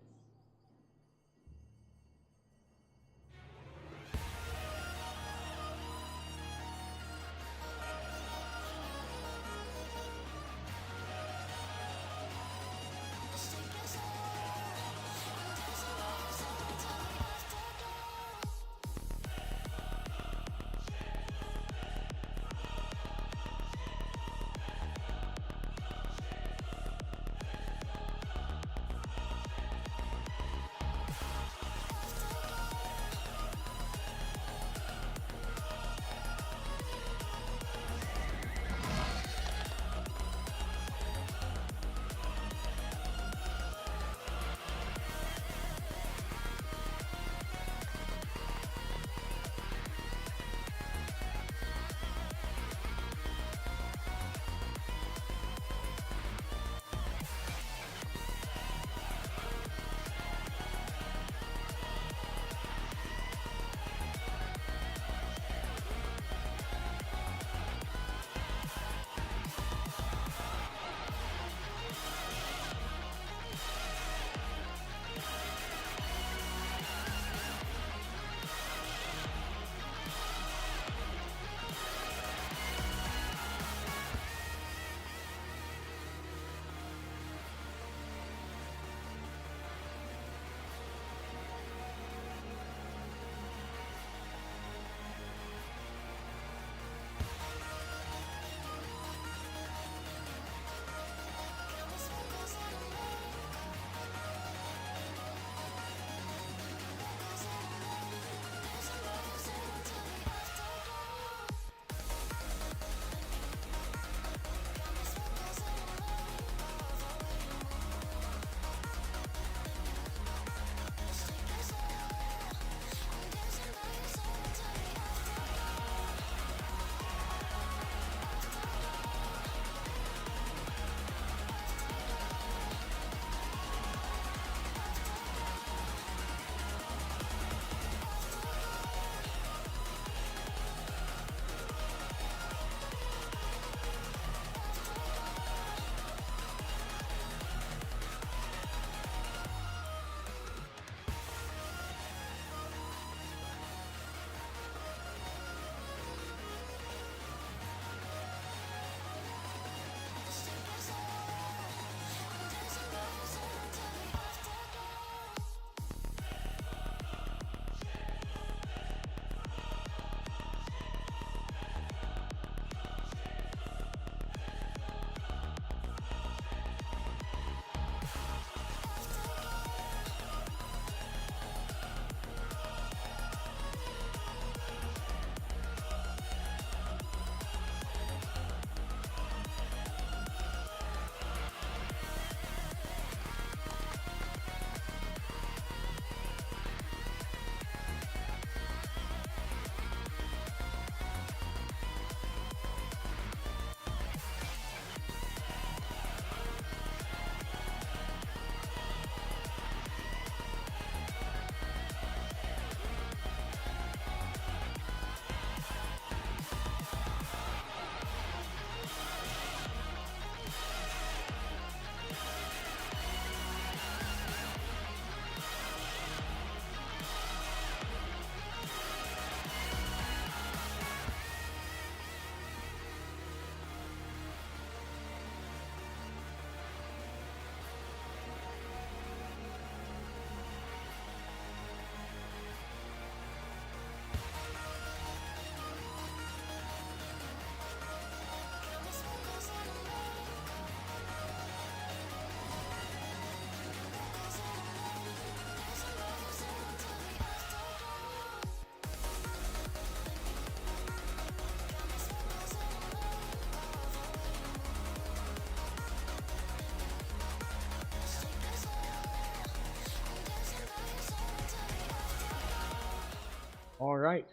Alright.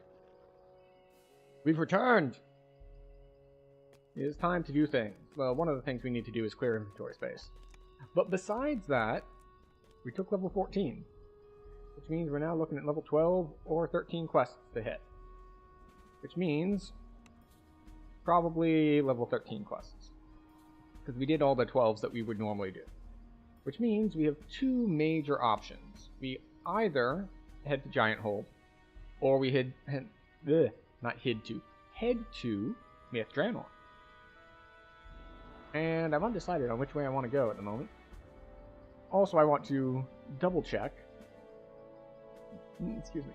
We've returned! It is time to do things. Well, one of the things we need to do is clear inventory space. But besides that, we took level 14. Which means we're now looking at level 12 or 13 quests to hit. Which means probably level 13 quests. Because we did all the 12s that we would normally do. Which means we have two major options. We either head to Giant Hold, or we head to Myth Draenor. And I'm undecided on which way I want to go at the moment. Also, I want to double check, excuse me,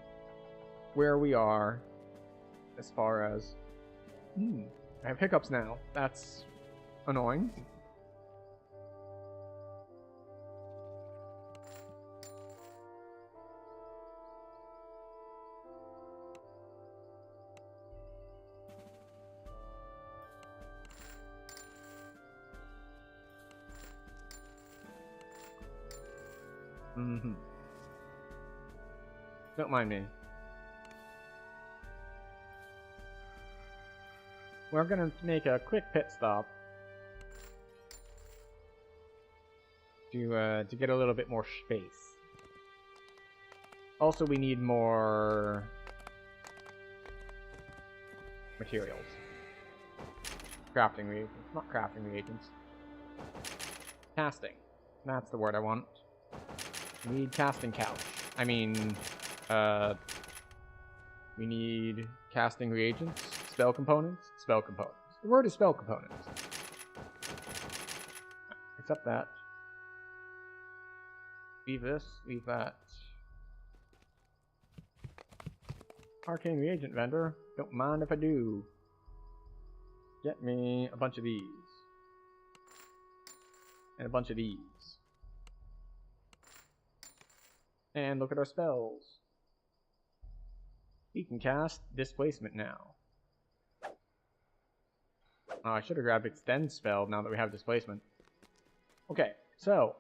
where we are as far as, I have hiccups now. That's annoying. Don't mind me. We're gonna make a quick pit stop to get a little bit more space. Also, we need more materials. Crafting reagents. Not crafting reagents. Casting. That's the word I want. We need casting couch. I mean, we need casting reagents, spell components, spell components. The word is spell components. Accept that. Leave this, leave that. Arcane reagent vendor, don't mind if I do. Get me a bunch of these. And a bunch of these. And look at our spells. We can cast Displacement now. Oh, I should have grabbed Extend spell now that we have Displacement. Okay, so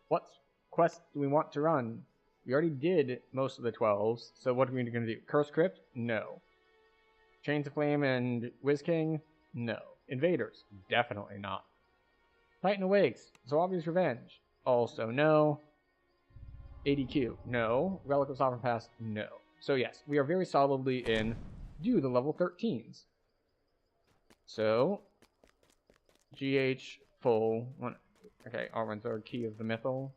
what quest do we want to run? We already did most of the 12s, so what are we going to do? Curse Crypt? No. Chains of Flame and Wiz King? No. Invaders? Definitely not. Titan Awakes? Zoabi's Revenge? Also no. ADQ? No. Relic of Sovereign Past? No. So yes, we are very solidly in do the level 13s. So, GH full. Okay, Arwen's our Key of the Mythal.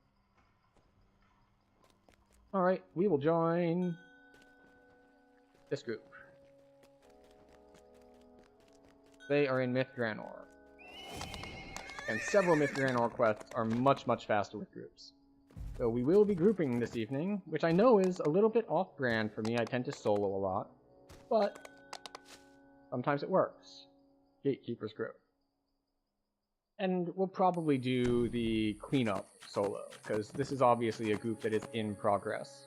Alright, we will join this group. They are in Myth Draenor. And several Myth Draenor quests are much, much faster with groups. So we will be grouping this evening, which I know is a little bit off-brand for me. I tend to solo a lot. But sometimes it works. Gatekeeper's group. And we'll probably do the cleanup solo, because this is obviously a group that is in progress.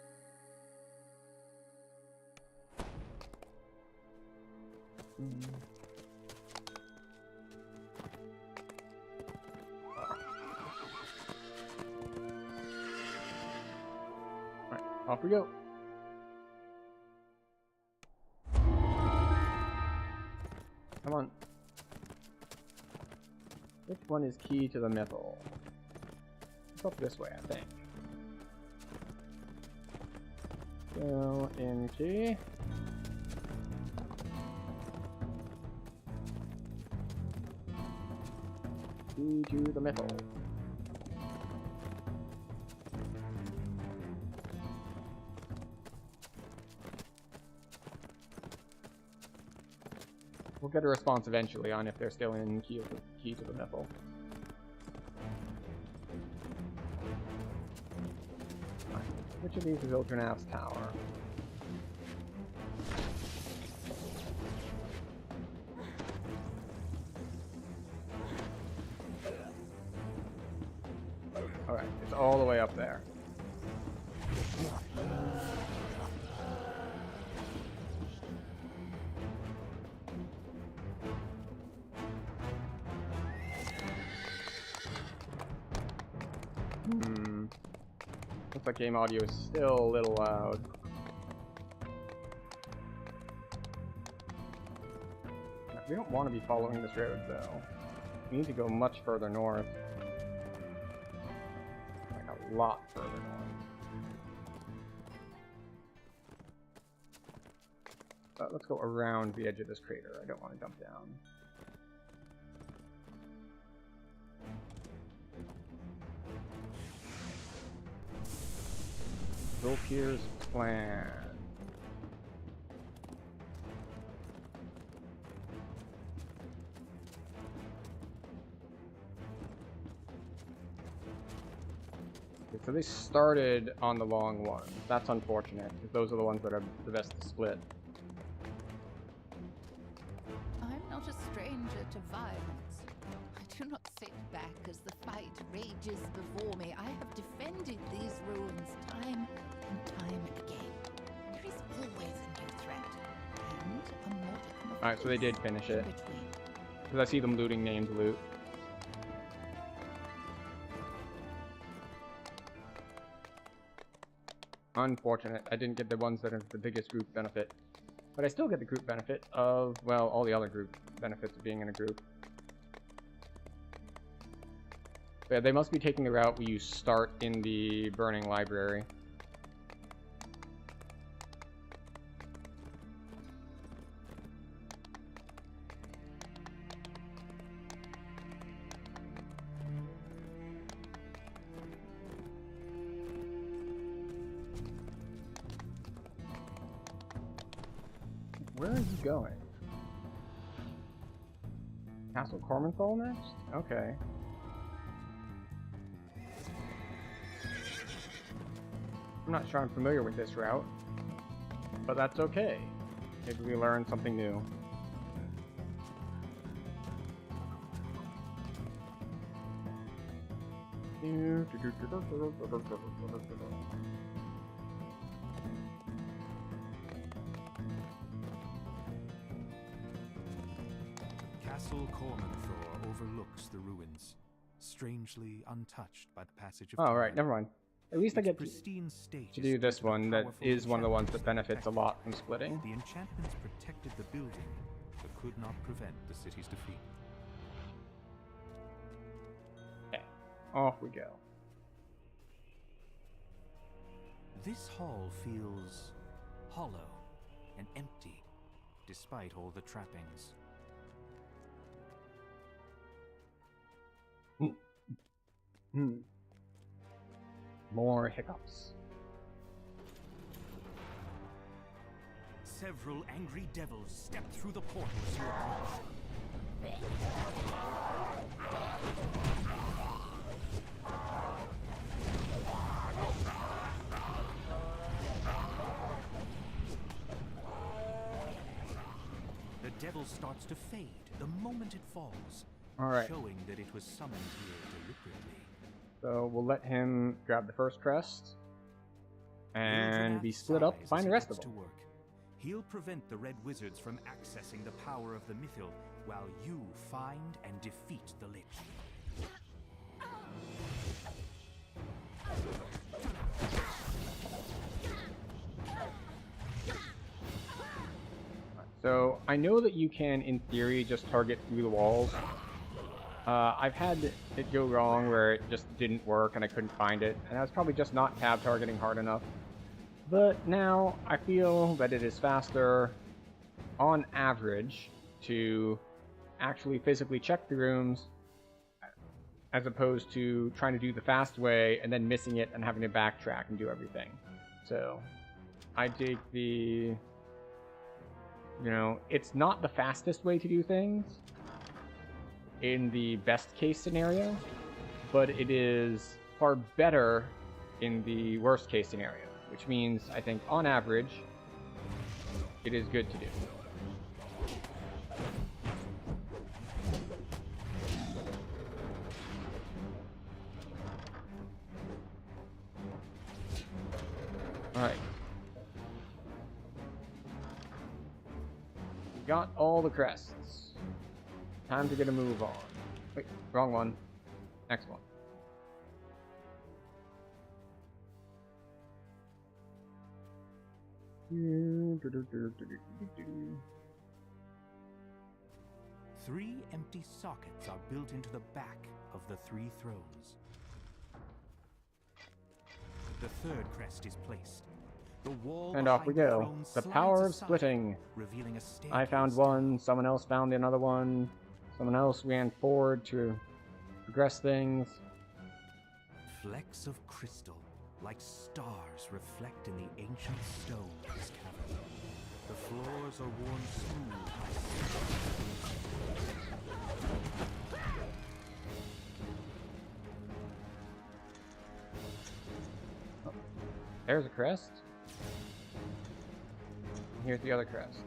Alright, off we go. Come on. Which one is key to the mythal? It's up this way, I think. Go in key. Key to the mythal. We'll get a response eventually on if they're still in key to the mythal. Which of these is Ultranav's tower? Alright, it's all the way up there. Looks like game audio is still a little loud. We don't want to be following this road, though. We need to go much further north. Like a lot further north. Let's go around the edge of this crater. I don't want to dump down. Volkir's plan. Okay, so they started on the long ones. That's unfortunate, because those are the ones that are the best to split. I'm not a stranger to violence. I do not sit back as the fight rages before me. I have defended these ruins time and time again. There is always a new threat, and a modicum of Alright, so they did peace finish in it. between. Because I see them looting named loot. Unfortunate. I didn't get the ones that are the biggest group benefit. But I still get the group benefit of, well, all the other group benefits of being in a group. But yeah, they must be taking the route where you start in the burning library. Where are you going? Castle Cormanthal next? Okay. I'm not sure I'm familiar with this route, but that's okay. Maybe we learn something new. Castle Cormanthor overlooks the ruins, strangely untouched by the passage of Oh, time. right, never mind. At least I Its get pristine state to is do this due to the one that powerful is one of the ones that enchantments benefits a protected. lot from splitting. The enchantments protected the building, but could not prevent the city's defeat. Okay, off we go. This hall feels hollow and empty, despite all the trappings. More hiccups. Several angry devils step through the portal as you approach. The devil starts to fade the moment it falls, Alright, showing that it was summoned here deliberately. so we'll let him grab the first crest and be Ildranath split up to sighs find as the he rest of gets them. to work. He'll prevent the Red Wizards from accessing the power of the Mythil, while you find and defeat the Lich. So I know that you can, in theory, just target through the walls. I've had it go wrong where it just didn't work and I couldn't find it, and I was probably just not tab targeting hard enough. But now I feel that it is faster, on average, to actually physically check the rooms as opposed to trying to do the fast way and then missing it and having to backtrack and do everything. So I take the... You know, it's not the fastest way to do things in the best case scenario, but it is far better in the worst case scenario, which means I think on average it is good to do. Alright. Got all the crests. Time to get a move on. Wait, wrong one. Next one. 3 empty sockets are built into the back of the 3 thrones. The third crest is placed. The wall And off we behind go. throne The slides power of aside, splitting. revealing a I found staircase. one, someone else found another one, someone else ran forward to progress things. Flecks of crystal, like stars, reflect in the ancient stone of this cavern. The floors are worn smooth by There's a crest. Here's the other crest.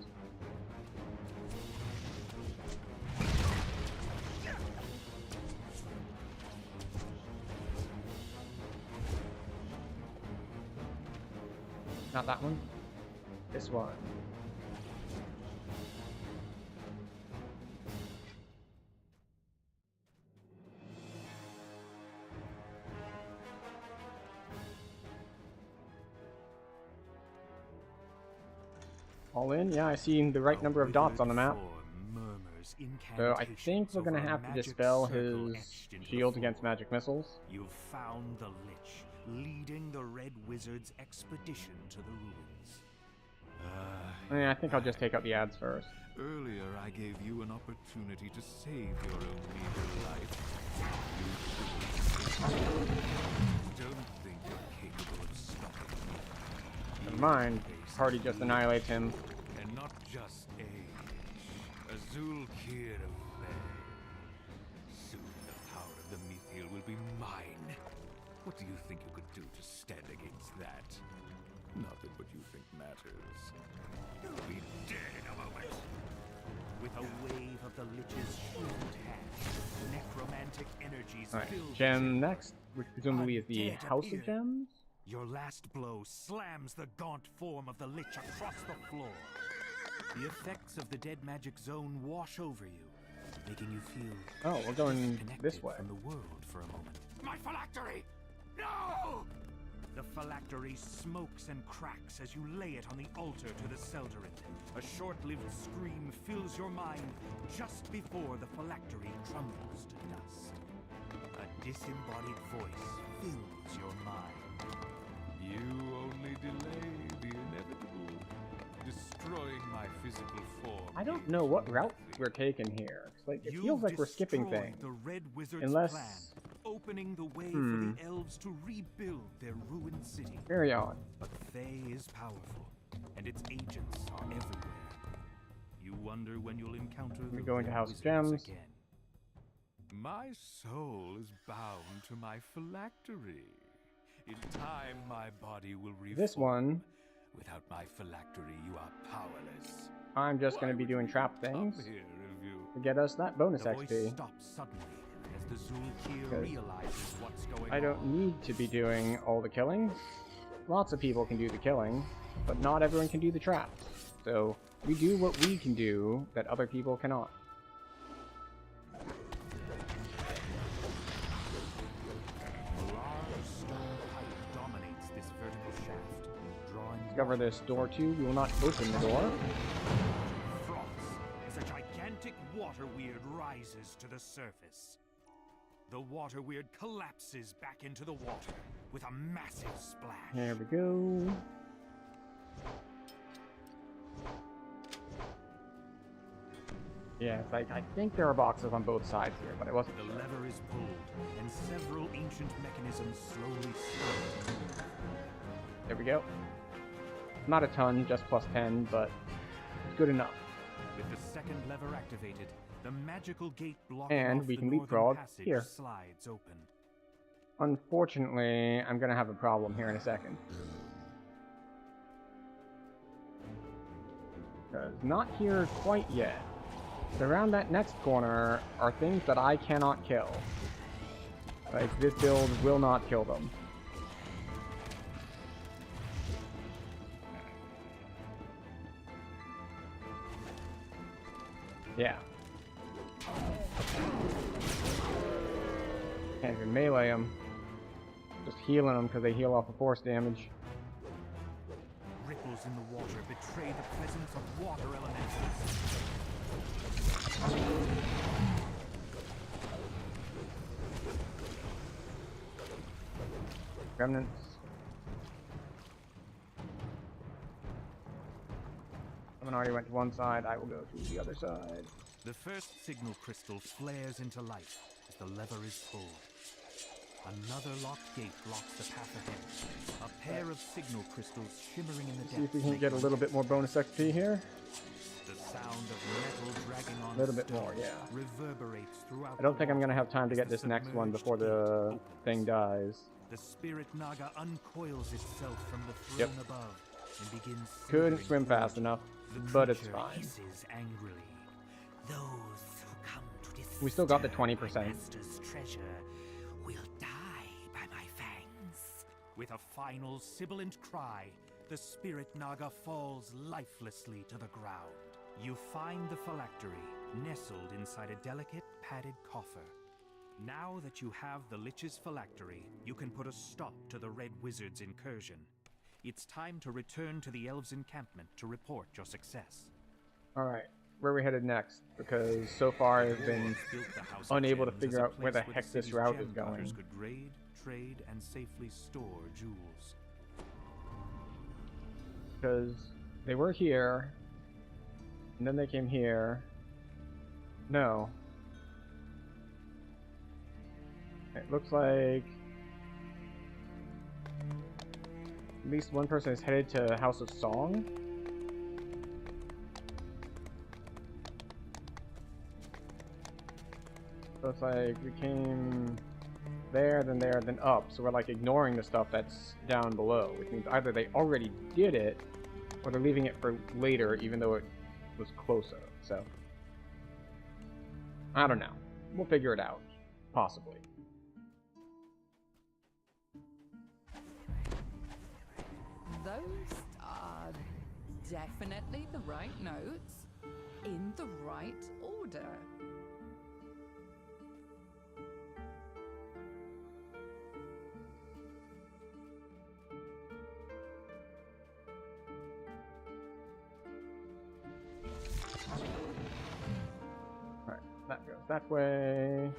Not that one. This one. All in? Yeah, I see the right number of dots on the map. So I think we're gonna have to dispel his shield against magic missiles. You've found the Lich, leading the Red Wizard's expedition to the ruins. I think I'll just take out the ads first. Earlier, I gave you an opportunity to save your own meager life. You don't think you're capable of stopping me. Never mind. Party just annihilates him. And not just age. Azul Kir of Fae. Soon the power of the Mithril will be mine. What do you think you could do to stand against that? Nothing what you think matters. You'll be dead in a moment. With a wave of the Lich's shriveled hand, necromantic energies Alright, fill the gem chamber. next, which presumably is the Undead House appear. of Gems? Your last blow slams the gaunt form of the Lich across the floor. The effects of the dead magic zone wash over you, making you feel Oh, we're going disconnected this way. from the world for a moment. My phylactery! No! The phylactery smokes and cracks as you lay it on the altar to the Seldarin. A short-lived scream fills your mind just before the phylactery crumbles to dust. A disembodied voice fills your mind. You only delay the inevitable, destroying my physical form. I don't know what route we're taking here. It's like, it feels like we're skipping destroyed things. the Red Wizard's Unless- plan, opening the way for the elves to rebuild their ruined city. Very odd. But Fae is powerful, and its agents are everywhere. You wonder when you'll encounter the go into Red House of Wizards Gems. again. My soul is bound to my phylactery. In time, my body will reform. This one, Without my phylactery, you are powerless. I'm just going to be Why doing would trap you come things here if you... to get us that bonus The voice XP. stops suddenly as the Zulkir Because realizes what's going I don't on. need to be doing all the killing. Lots of people can do the killing, but not everyone can do the traps. So we do what we can do that other people cannot. A large stone pipe dominates this vertical shaft, drawing Discover this door too. We will not open the door. froths as a gigantic water weird rises to the surface. The water weird collapses back into the water with a massive splash. There we go. Yeah, it's like, I think there are boxes on both sides here, but I wasn't The sure. lever is pulled, and several ancient mechanisms slowly start to move. There we go. Not a ton, just plus 10, but it's good enough. With the second lever activated, the magical gate blocking And off we the can northern leapfrog passage here. slides open. Unfortunately, I'm gonna have a problem here in a second. Because not here quite yet. But around that next corner are things that I cannot kill. Like, this build will not kill them. Yeah. Can't even melee them. Just healing them because they heal off of force damage. Ripples in the water betray the presence of water elementals. Remnants. Someone already went to one side. I will go to the other side. The first signal crystal flares into life as the lever is pulled. Another locked gate blocks the path ahead. A pair of signal crystals shimmering in the depths. See if we can get a little bit more bonus XP here. The sound of metal dragging on A little bit stone more, yeah. reverberates throughout. I don't think I'm gonna have time to get this next one before the thing dies. The spirit naga uncoils itself from the Yep. throne above and begins. Couldn't slithering swim fast forward. enough, The but it's creature fine. hisses angrily. Those who come to We still got the disturb my 20%. master's treasure will die by my fangs. With a final sibilant cry, the spirit naga falls lifelessly to the ground. You find the phylactery nestled inside a delicate padded coffer. Now that you have the Lich's phylactery, you can put a stop to the Red Wizard's incursion. It's time to return to the Elves' encampment to report your success. Alright, where are we headed next? Because so far I've been Built the House of unable to Gems figure as a out where the place heck the this city's route gem is going. cutters could grade, trade, and safely store jewels. Because they were here, and then they came here. No. It looks like at least one person is headed to House of Song. So it's like we came there, then up. So we're like ignoring the stuff that's down below, which means either they already did it, or they're leaving it for later, even though it was closer. So I don't know. We'll figure it out, possibly. Those are definitely the right notes in the right order. Alright, that goes that way.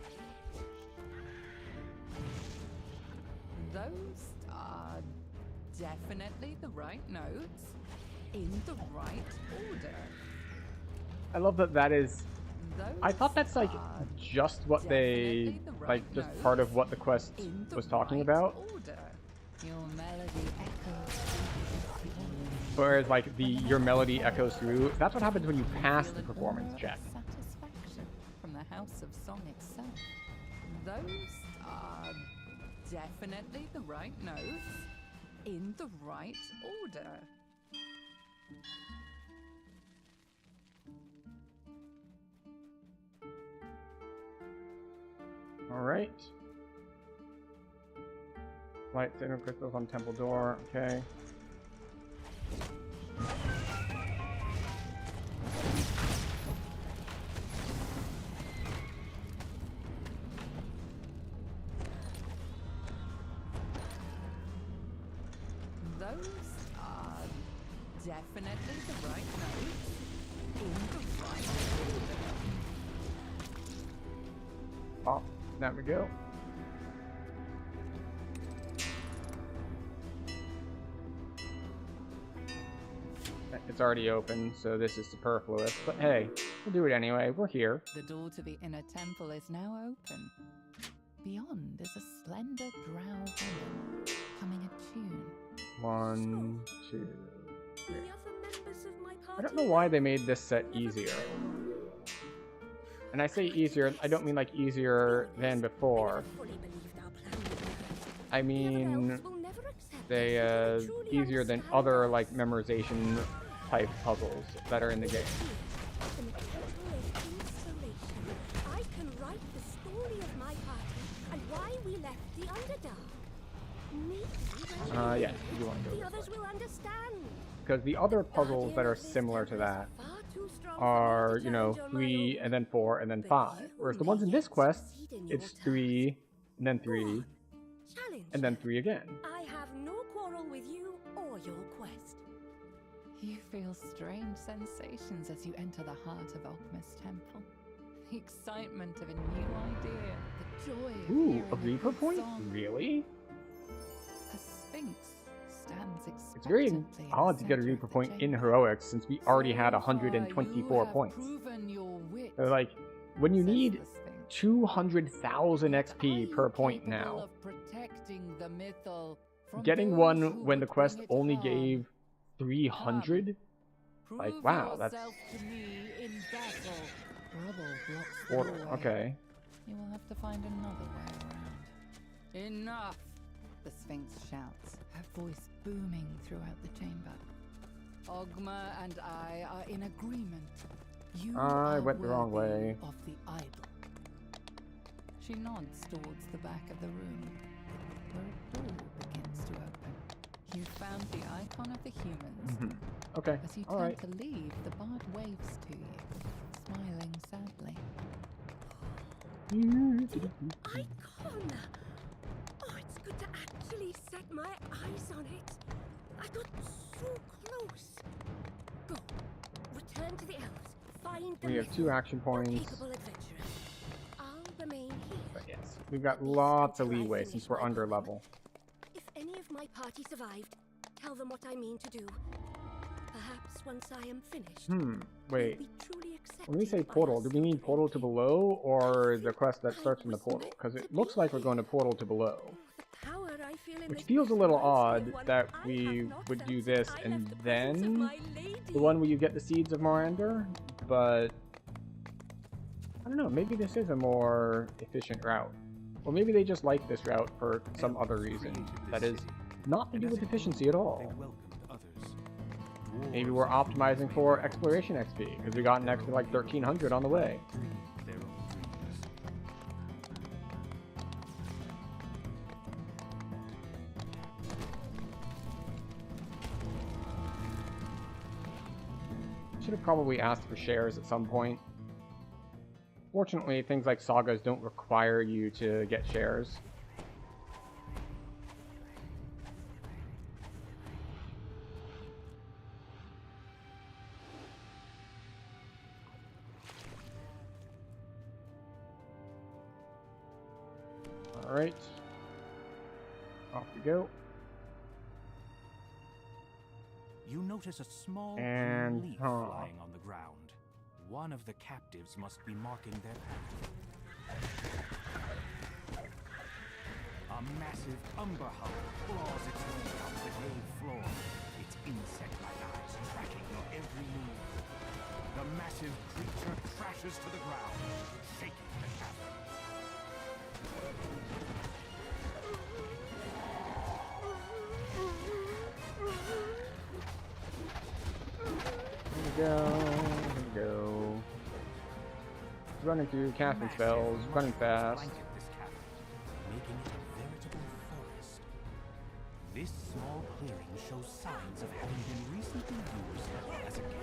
Those are definitely the right notes in the right order. I love that that is... Those I thought that's like are just what they... definitely the right like just notes part of what the quest in the was talking right about. Order. Your melody echoes. Whereas like your melody echoes through. That's what happens when you pass the performance check. Satisfaction from the House of Song itself. Those are definitely the right notes in the right order. Alright. Light signal crystals on temple door, okay. Those are definitely the right notes in the right order. Oh, there we go. It's already open, so this is superfluous. But hey, we'll do it anyway. We're here. The door to the inner temple is now open. Beyond is a slender drow woman humming a tune. 1, 2, 3. The other members of my party I don't know why they made this set easier. And I say easier, I don't mean like easier than before. I mean they easier than other like memorization type puzzles that are in the game. I can write the story of my party and why we left the Underdark. Maybe when Yeah, you want to go the this others way. will understand. Because the other puzzles that are similar to that are, you know, 3 and then 4 and then 5. Whereas the ones in this quest, it's 3 and then 3 and then 3 again. I have no quarrel with you or your quest. You feel strange sensations as you enter the heart of Ogma's temple. The excitement of a new idea, the joy of Ooh, hearing a Reaper good point? song. Really? A sphinx stands It's very expectantly in the odd to get a center Reaper of the point in chamber. heroics since we already had So far, 124 you have points. proven your wit, So like, when you says need the Sphinx. 200,000 Are XP you per point capable now, of protecting the mythal from getting those one who when the would quest bring it only harm? gave 300? Like, Prove wow, that's yourself to me in battle. Rubble blocks the Portal. doorway. Okay. You will have to find another way around. Enough! The Sphinx shouts, her voice booming throughout the chamber. Ogma and I are in agreement. You I are went the wrong worthy way. of the idol. She nods towards the back of the room, where a door begins to open. You found the icon of the humans. Okay. As you All turn right. to leave, the bard waves to you, smiling sadly. Icon! Oh, it's good to actually set my eyes on it. I got so close. Go. Return to the elves. Find the We have 2 action You're points. capable adventurers. I'll remain here. But yes, we've got lots of leeway since we're under level. If any of my party survived, tell them what I mean to do. Perhaps once I am finished, Wait. they'll be truly accepted When we say by portal, us do we mean portal to below or the quest that starts in the portal? Because it looks like we're going to portal to below. The power I feel in Which this feels a place little reminds me odd of one that I we have not would felt do since this I and left the presence of then my lady. the one where you get the seeds of Morander, but I don't know, maybe this is a more efficient route. Or maybe they just like this route for some other reason that is not to do with efficiency at all. Maybe we're optimizing for exploration XP, because we got an extra like 1300 on the way. Should have probably asked for shares at some point. Fortunately, things like sagas don't require you to get shares. Alright. Off we go. You notice a small And, green leaf flying on the ground. One of the captives must be marking their path. A massive umber hulk claws its way up the cave floor, its insect-like eyes tracking your every move. The massive creature crashes to the ground, shaking the cavern. Here we go. Running through, casting spells, running fast. Blanket this cavern, making it a veritable forest. This small clearing shows signs of having been recently used as a camp.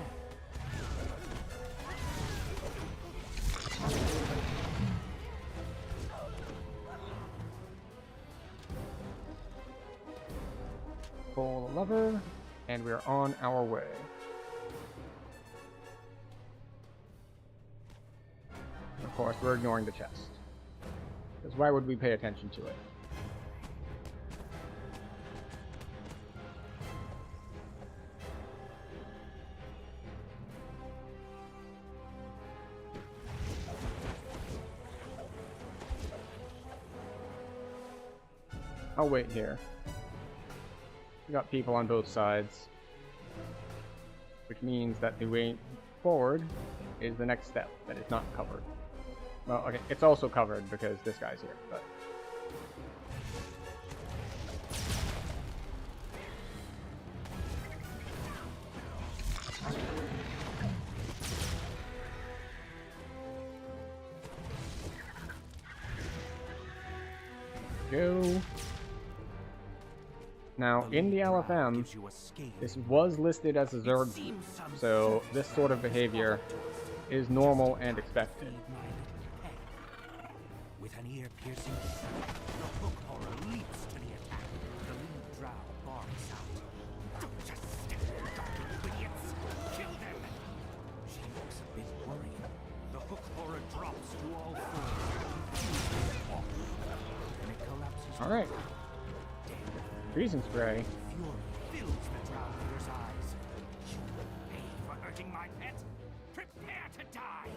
Pull the lever, and we're on our way. Of course, we're ignoring the chest. Because why would we pay attention to it? I'll wait here. We got people on both sides. Which means that the way forward is the next step that is not covered. Well, okay, it's also covered because this guy's here, but... Go. Now, in the LFM, this was listed as a Zerg, so this sort of behavior is normal and expected. With an ear-piercing sound, the hook horror leaps to the attack. The lead drow barks out. Don't just stand there, you idiot! Alright. Freezing spray. Fury fills the Drow Leader's eyes. You will pay for hurting my pet. Prepare to die.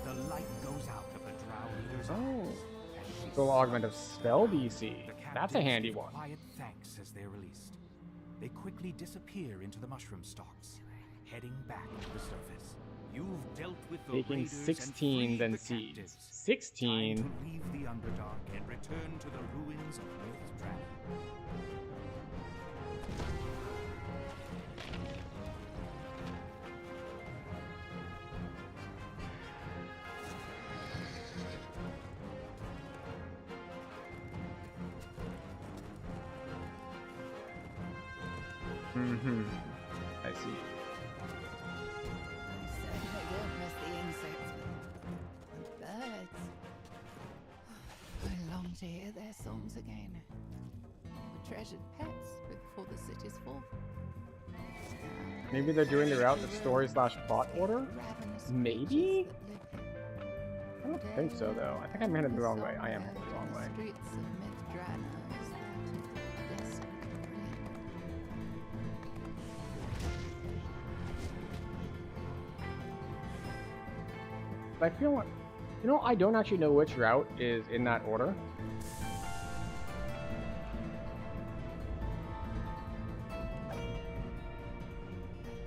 The light goes out of the Drow Leader's eyes. as she Full augment of spell DC. The That's a captives handy give one. Quiet thanks as they're released. They quickly disappear into the mushroom stalks, heading back to the surface. You've dealt with the Taking raiders 16 and freed then the seeds. captives. Time 16. to leave the Underdark and return to the ruins of Myth Dragon. Mm-hmm. I see. I certainly won't miss the insects and birds. I long to hear their songs again. They were treasured pets before the city's fall. Maybe they're doing the route of story/plot order? Ravenous Maybe? creatures that live here. I don't think so, though. I think I'm headed the wrong way. I am headed the wrong way. Streets of Mythdrana is that desolate ruin. I feel like... You know, I don't actually know which route is in that order.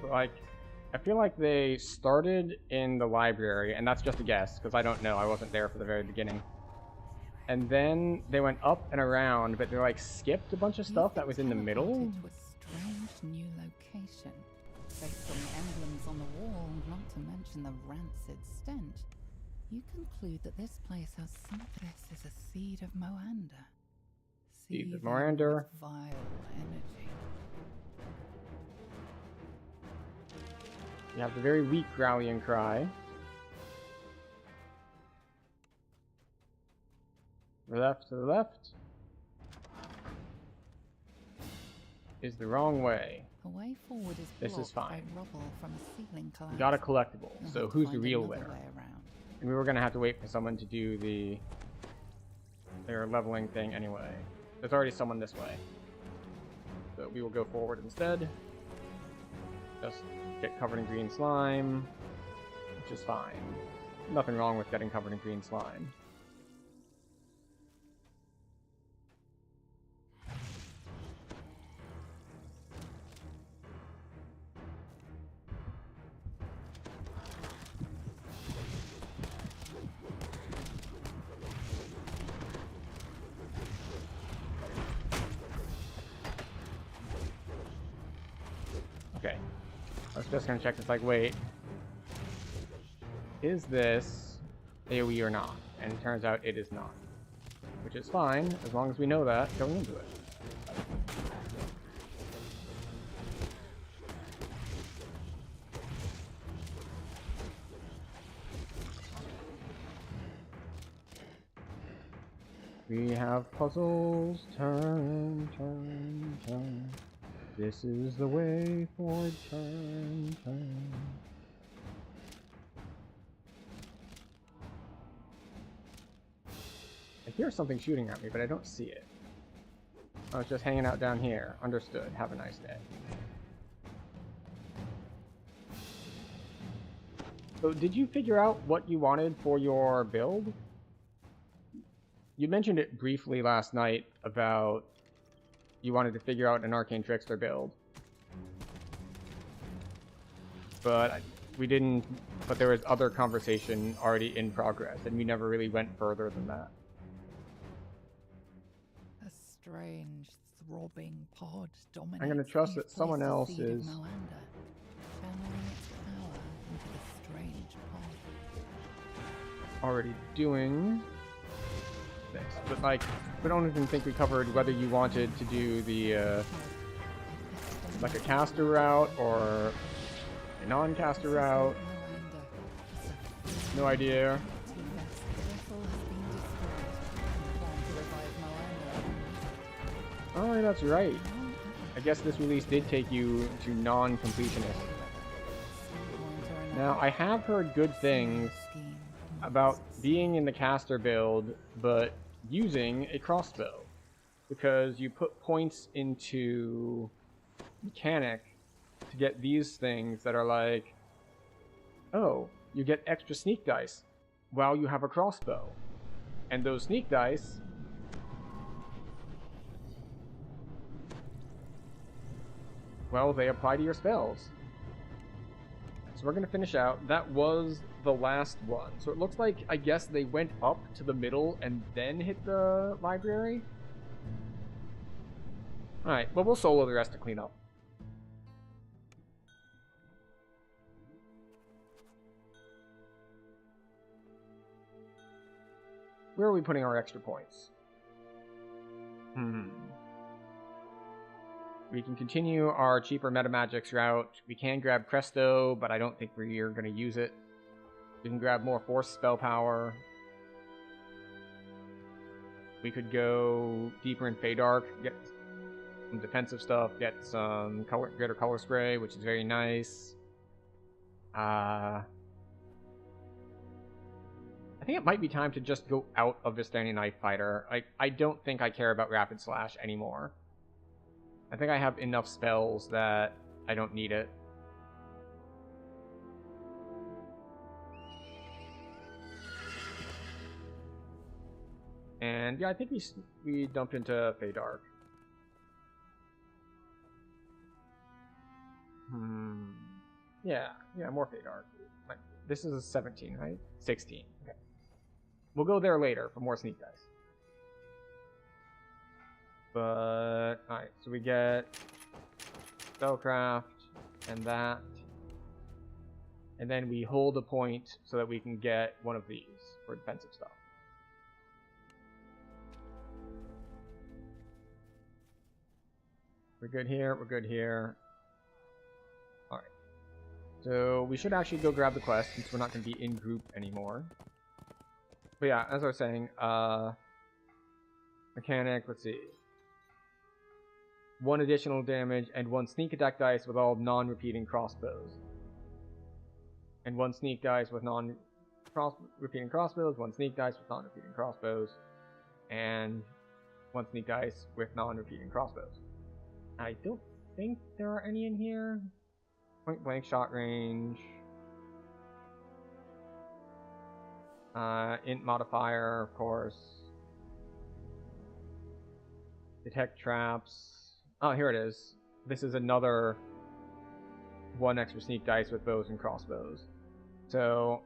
But, like, I feel like they started in the library, and that's just a guess, because I don't know. I wasn't there for the very beginning. And then they went up and around, but they, like, skipped a bunch of stuff that was in the middle. Teleported to a strange new location. Based on the emblems on the wall, not to mention the rancid stench, you conclude that this place has some. This is a seed of Moander. Seed of Seething Moander. with vile energy. You have the very weak rallying cry. Left to the left is the wrong way. The way forward is This is blocked by fine. rubble from a ceiling collapse. We got a collectible, You'll so have to who's the find real another winner? way around. And we were gonna have to wait for someone to do their leveling thing anyway. There's already someone this way. So we will go forward instead. Just get covered in green slime, which is fine. Nothing wrong with getting covered in green slime. Okay. I was just gonna check this, like, wait. Is this AoE or not? And it turns out it is not. Which is fine, as long as we know that going into it. We have puzzles. Turn, turn, turn. This is the way forward. Turn, turn. I hear something shooting at me, but I don't see it. I was just hanging out down here. Understood. Have a nice day. So, did you figure out what you wanted for your build? You mentioned it briefly last night about you wanted to figure out an Arcane Trickster build. But we didn't, but there was other conversation already in progress, and we never really went further than that. A strange, throbbing pod dominates. I'm gonna trust You've that someone placed the else seed of is- Moander, channeling its power into the strange pod. Already doing this, but like, we don't even think we covered whether you wanted to do the like a caster route or a non-caster route. No idea. Oh, yeah, that's right. I guess this release did take you to non-completionist. Now, I have heard good things about being in the caster build, but using a crossbow. because you put points into mechanic to get these things that are like, oh, you get extra sneak dice while you have a crossbow. And those sneak dice well, they apply to your spells. So we're going to finish out. That was the last one. So it looks like, I guess they went up to the middle and then hit the library. Alright, well, we'll solo the rest to clean up. Where are we putting our extra points? We can continue our cheaper metamagics route. We can grab Presto, but I don't think we're going to use it. We can grab more Force spell power. We could go deeper in Feydark, get some defensive stuff, get some greater color spray, which is very nice. I think it might be time to just go out of Vistani Knife Fighter. I don't think I care about Rapid Slash anymore. I think I have enough spells that I don't need it. And yeah, I think we dumped into Feydark. Yeah, more Feydark. This is a 17, right? 16. Okay. We'll go there later for more sneak dice. But, alright, so we get Spellcraft and that. And then we hold a point so that we can get one of these for defensive stuff. We're good here, we're good here. Alright. So we should actually go grab the quest since we're not going to be in group anymore. But yeah, as I was saying, mechanic, let's see. 1 additional damage, and 1 sneak attack dice with all non-repeating crossbows. And 1 sneak dice with non-repeating crossbows, 1 sneak dice with non-repeating crossbows, and 1 sneak dice with non-repeating crossbows. I don't think there are any in here. Point blank shot range. Int modifier, of course. Detect traps. Oh, here it is. This is another 1 extra sneak dice with bows and crossbows. So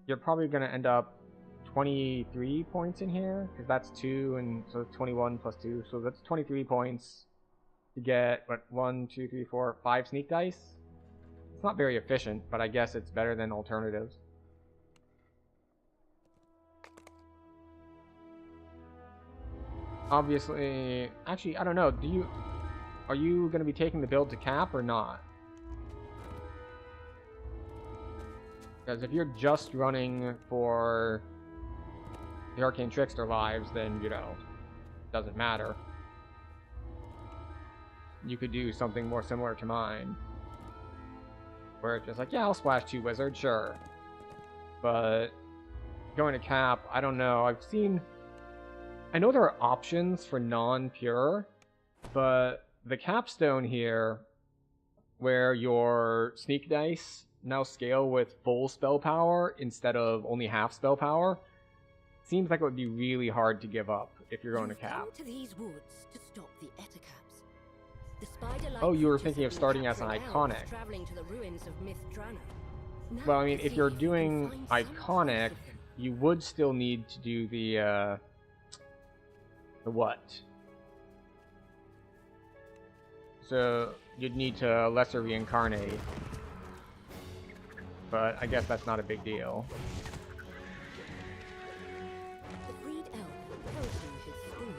you're probably going to end up 23 points in here, because that's 2, and so 21 plus 2. So that's 23 points to get, what, 1, 2, 3, 4, 5 sneak dice? It's not very efficient, but I guess it's better than alternatives. Obviously, actually, I don't know. Are you going to be taking the build to cap or not? Because if you're just running for the Arcane Trickster lives, then, it doesn't matter. You could do something more similar to mine. Where it's just like, yeah, I'll splash 2 wizards, sure. But going to cap, I don't know. I know there are options for non-pure, but the capstone here, where your sneak dice now scale with full spell power instead of only half spell power, seems like it would be really hard to give up if you're going to cap. To these woods to stop the Etacaps. The spider-like Oh, you were creatures thinking of have been starting as an capturing iconic. elves traveling to the ruins of Mythdrana. Now Well, I mean, to if see you're you can doing find some iconic, trace of him. you would still need to do the what? So you'd need to lesser reincarnate, but I guess that's not a big deal. The freed elf tells you his story.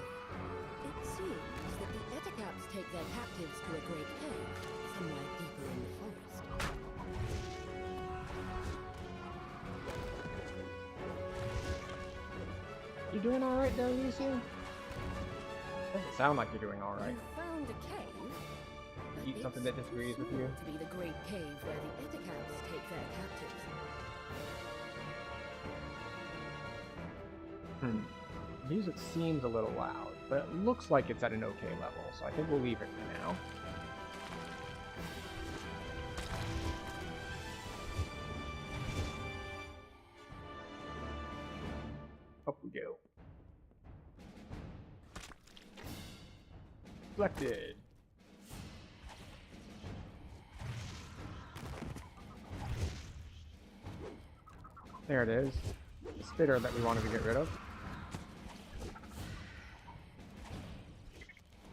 It seems that the Etacaps take their captives to a great cave, somewhere deeper in the forest. You doing all right there, Lucy? Doesn't sound like you're doing all right. You found a cave. but Eat something it's that disagrees too with you? small to be the great cave where the Etacaps take their captives. Music seems a little loud. but it looks like it's at an okay level, so I think we'll leave it for now. Up we go. Reflected. There it is. The spitter that we wanted to get rid of.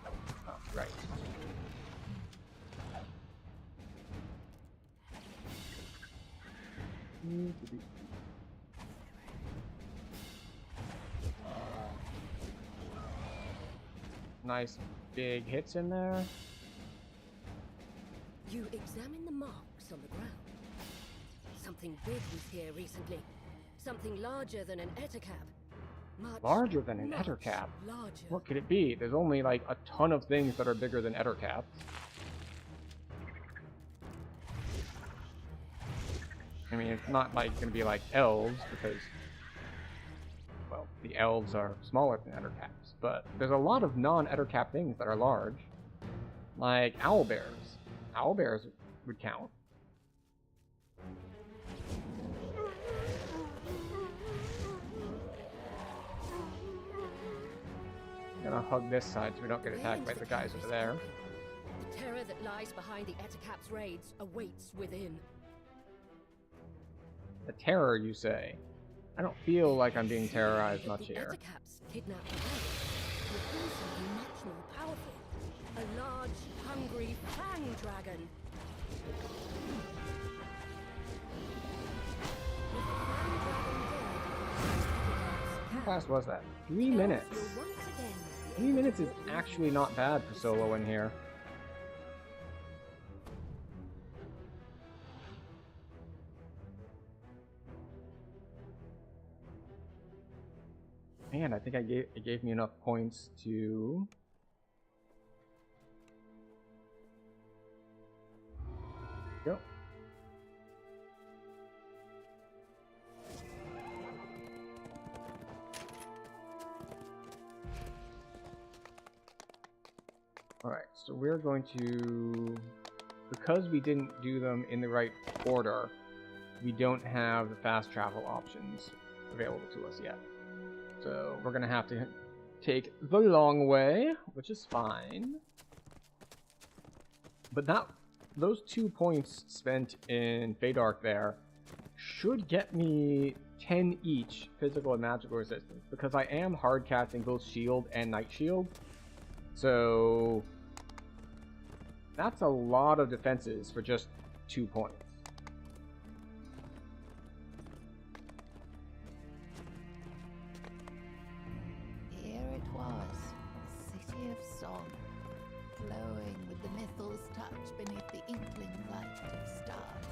Oh, right. Nice big hits in there. You examine the marks on the ground. Something big was here recently. Something larger than an ettercap. Much, Larger than an much ettercap? larger. What could it be? There's only like a ton of things that are bigger than ettercaps. I mean, it's not like going to be like elves, because, well, the elves are smaller than ettercaps. But there's a lot of non-ettercap things that are large. Like owlbears. Owlbears would count. I'm gonna hug this side so we don't get attacked by the guys over there. The terror that lies behind the ettercap's raids awaits within. The terror, you say? I don't feel like I'm being terrorized much The here. ettercaps kidnapped the raid within something much more powerful. A large, hungry fang dragon. With the fang dragon dead, How fast was that? 3 minutes. elves will once again be 3 able to minutes is walk the actually not bad for solo in here. Man, I think it gave me enough points to... Go. Alright, so we're going to... Because we didn't do them in the right order, we don't have the fast travel options available to us yet. So we're gonna have to take the long way, which is fine. But those 2 points spent in Fadark there should get me 10 each physical and magical resistance, because I am hard casting both shield and night shield. So that's a lot of defenses for just 2 points. Here it was, the city of song, glowing with the mythos touch beneath the inkling light of stars.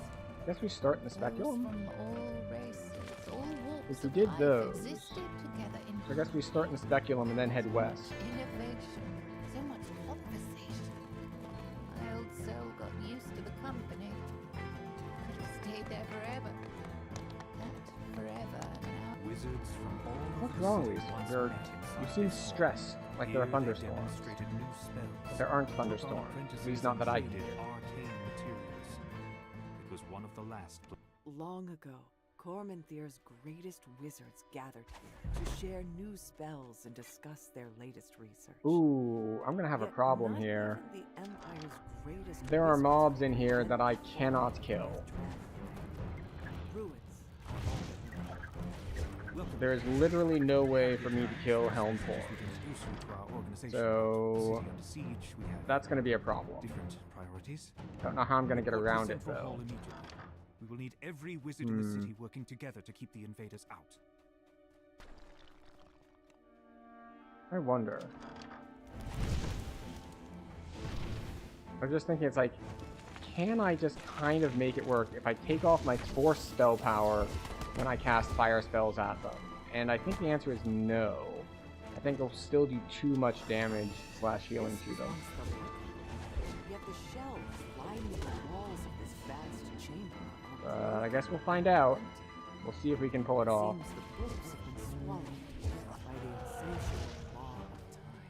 I guess we start in the Those speculum. from all races, all walks If we of did life those, existed together in So I guess we start in the speculum and then head west. innovation, so much conversation. My old soul got used to the company. Could have stayed there forever. Not forever now. Wizards from all What's over the wrong, city Lisa? once You met seem inside this stressed, hall. like there are Here they thunderstorms. demonstrated new spells, But there aren't taught on thunderstorms. At apprentices least not that I can and do. traded arcane materials. It was one of the last. Long ago, Cormanthir's greatest wizards gathered here to share new spells and discuss their latest research. Ooh, I'm gonna have a Yet problem not here. even the Empire's greatest There are wizards mobs in here that I cannot kill. Ruins. There is literally no way for me to kill Helmform. So that's gonna be a problem. Different priorities. Don't know how I'm gonna get Report to around it Central Hall though. immediately. We will need every wizard in the city working together to keep the invaders out. I wonder. I'm just thinking, it's like, can I just kind of make it work if I take off my force spell power when I cast fire spells at them? And I think the answer is no. I think it'll still do too much damage / healing to them. Yet the shelves lining the walls of this vast chamber. I guess we'll find out. We'll see if we can pull it off. Seems the books have been swallowed by the insatiable law of time.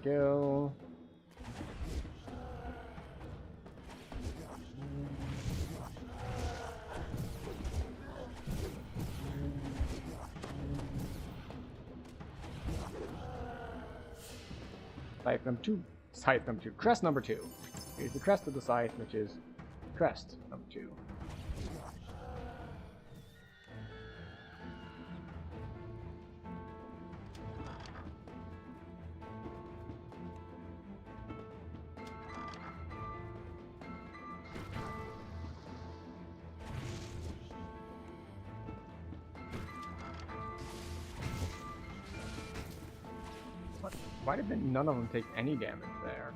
go. Scythe number 2. Scythe number 2. Crest number 2. Here's the crest of the scythe, which is crest number 2. Why did none of them take any damage there?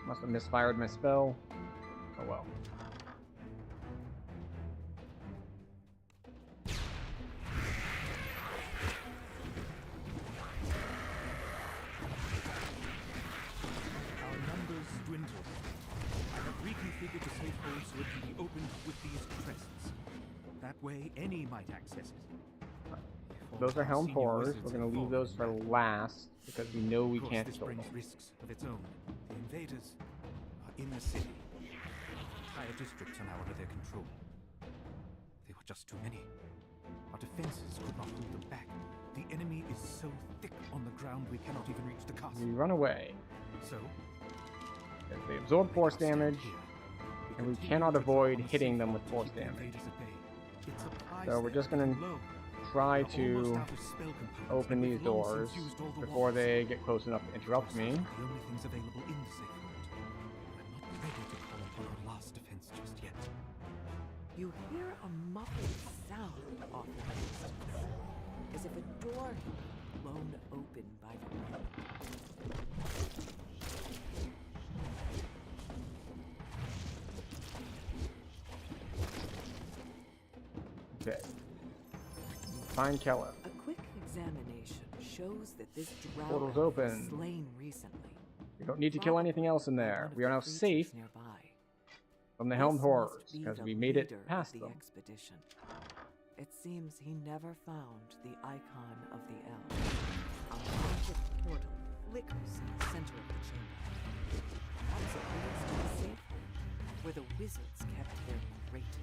Must have misfired my spell. Oh well. Our numbers dwindle. I have reconfigured the safe hole so it can be opened with these crests. That way, any might access it. Those are helmed horrors. We're going to leave those for last because we know we can't this kill them. brings risks of its own. The invaders are in the city. Entire districts are now under their control. They were just too many. Our defenses could not hold them back. The enemy is so thick on the ground we cannot even reach the castle. We run away. So, They absorb force damage, and we cannot avoid hitting them with force damage. So we're just going to try to open these doors before they get close enough to interrupt me. The only things available in the safe hold. I'm not ready to call upon our last defense just yet. You hear a muffled sound off the distance, as if a door had been blown open by the wind. Okay. Find Keller. A quick examination shows that this drow Portal's elf was open. slain recently. We don't need to kill anything else in there. We are now safe Nearby. from the helmed This horrors must be because the we made leader it past of the them. expedition. It seems he never found the icon of the elf. A magic portal flickers in the center of the chamber. Perhaps it leads to the safe room, where the wizards kept their greatest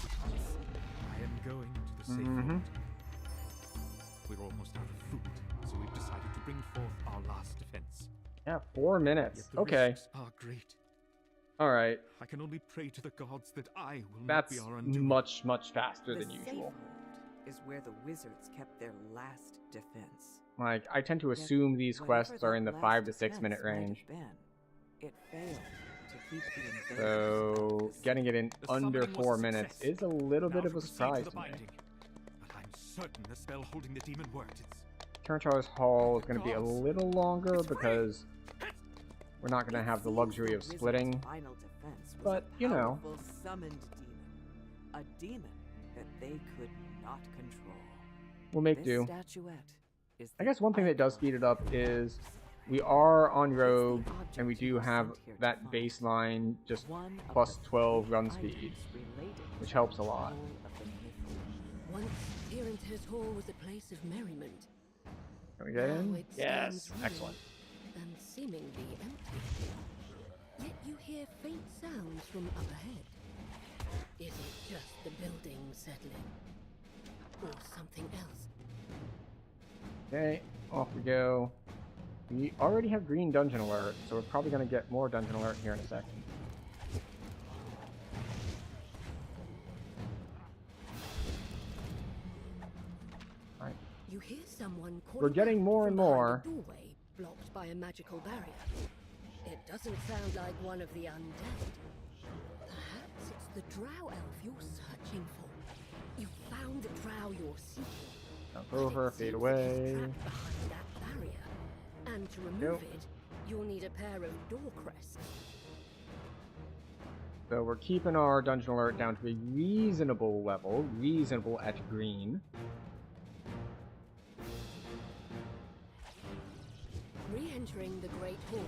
secrets. I am going to the safe hold. We're almost out of food, so we've decided to bring forth our last defense. Yeah, 4 minutes. Yet the Okay. risks are great. Alright. I can only pray to the gods that I will not That's be our undoing. much, much faster The than safe usual. hold is where the wizards kept their last defense. Like, I tend to Yet assume these whatever quests are in the that 5 to last 6 minute defense might have range. been, it failed to keep the invaders So, at the getting it in The under summoning was 4 a minutes success. is a little bit Now of a to proceed surprise the to me. binding. But I'm certain the spell holding the demon worked. Turnchar's Hall is going to be a little longer because we're not going to have the luxury of splitting. Final defense was But, a you know. powerful summoned demon, a demon that they could not control. We'll make This do. statuette is I the guess one thing that does icon speed it up of the is elves. we are on It's the Rogue object and we you do were have sent here to that find. baseline just One of plus the 12 few run items speed, related which to helps a the lot. whole of the myth. Once Peerinter's Hall was a place of merriment. Can we get Now in? it Yes, stands excellent. ruined and seemingly empty. Yet you hear faint sounds from up ahead. Is it just the building settling? Or something else? Okay, off we go. We already have green dungeon alert, so we're probably going to get more dungeon alert here in a second. Alright, You hear someone calling we're getting out more from and behind more. a doorway blocked by a magical barrier. It doesn't sound like one of the undead. Perhaps it's the drow elf you're searching for. You found the drow you're seeking. Jump but over, it fade seems away. it's trapped behind that barrier. And to remove it, you'll need a pair of door crests. So we're keeping our dungeon alert down to a reasonable level, reasonable at green. Re-entering the Great Hall,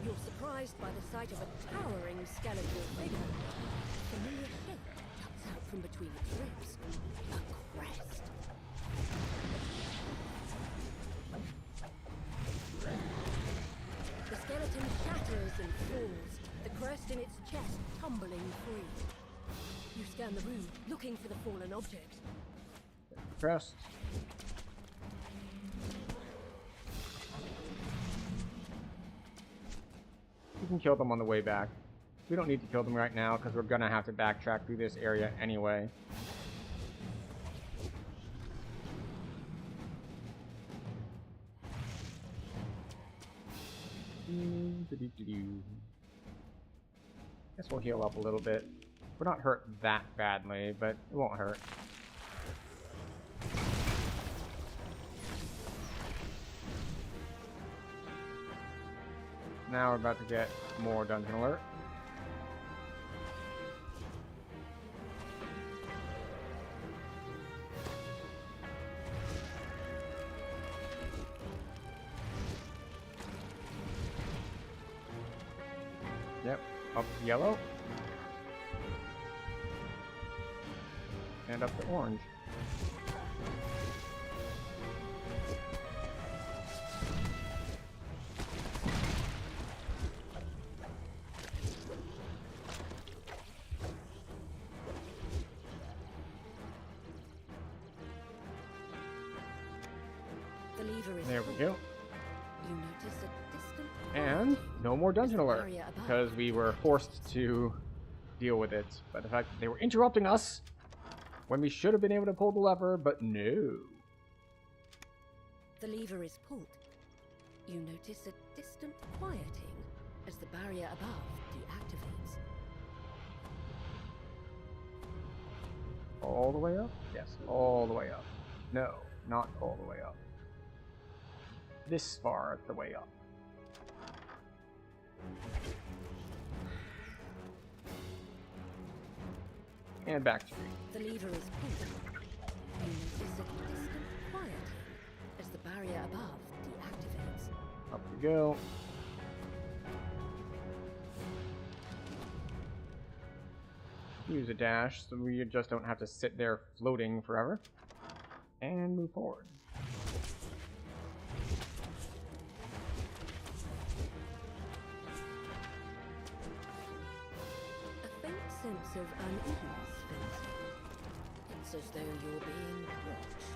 you're surprised by the sight of a towering skeletal figure. A familiar shape juts out from between its ribs. A crest. skeleton shatters and falls, the crest in its chest tumbling free. You scan the room, looking for the fallen object. Crest. We can kill them on the way back. We don't need to kill them right now because we're gonna have to backtrack through this area anyway. Guess we'll heal up a little bit. We're not hurt that badly, but it won't hurt. Now we're about to get more dungeon alert. Yep, up to yellow. And up to orange. The lever is There we pulled. go. You notice a distant And no more dungeon the alert area above. because we were forced to deal with it by the fact that they were interrupting us when we should have been able to pull the lever, but no. The lever is pulled. You notice a distant quieting as the barrier above deactivates. All the way up? Yes, all the way up. No, not all the way up. This far the way up. And back to green. The lever is pulled. You notice a distant quieting as the barrier above deactivates. Up we go. Use a dash so we just don't have to sit there floating forever. And move forward. A faint sense of unease fills you. It's as though you're being watched.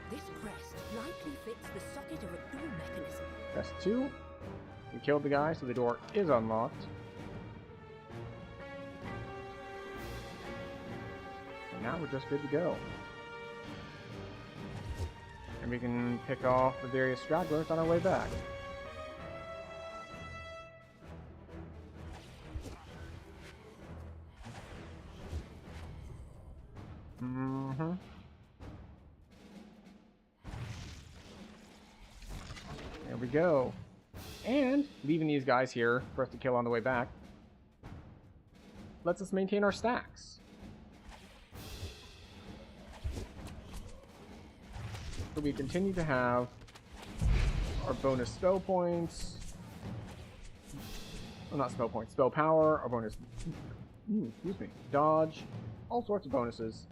This crest likely fits the socket of a door mechanism. Press 2. We killed the guy, so the door is unlocked. And now we're just good to go. And we can pick off the various stragglers on our way back. There we go. And leaving these guys here for us to kill on the way back lets us maintain our stacks. So we continue to have our bonus spell points. Well, not spell points, spell power, our bonus, excuse me, dodge, all sorts of bonuses.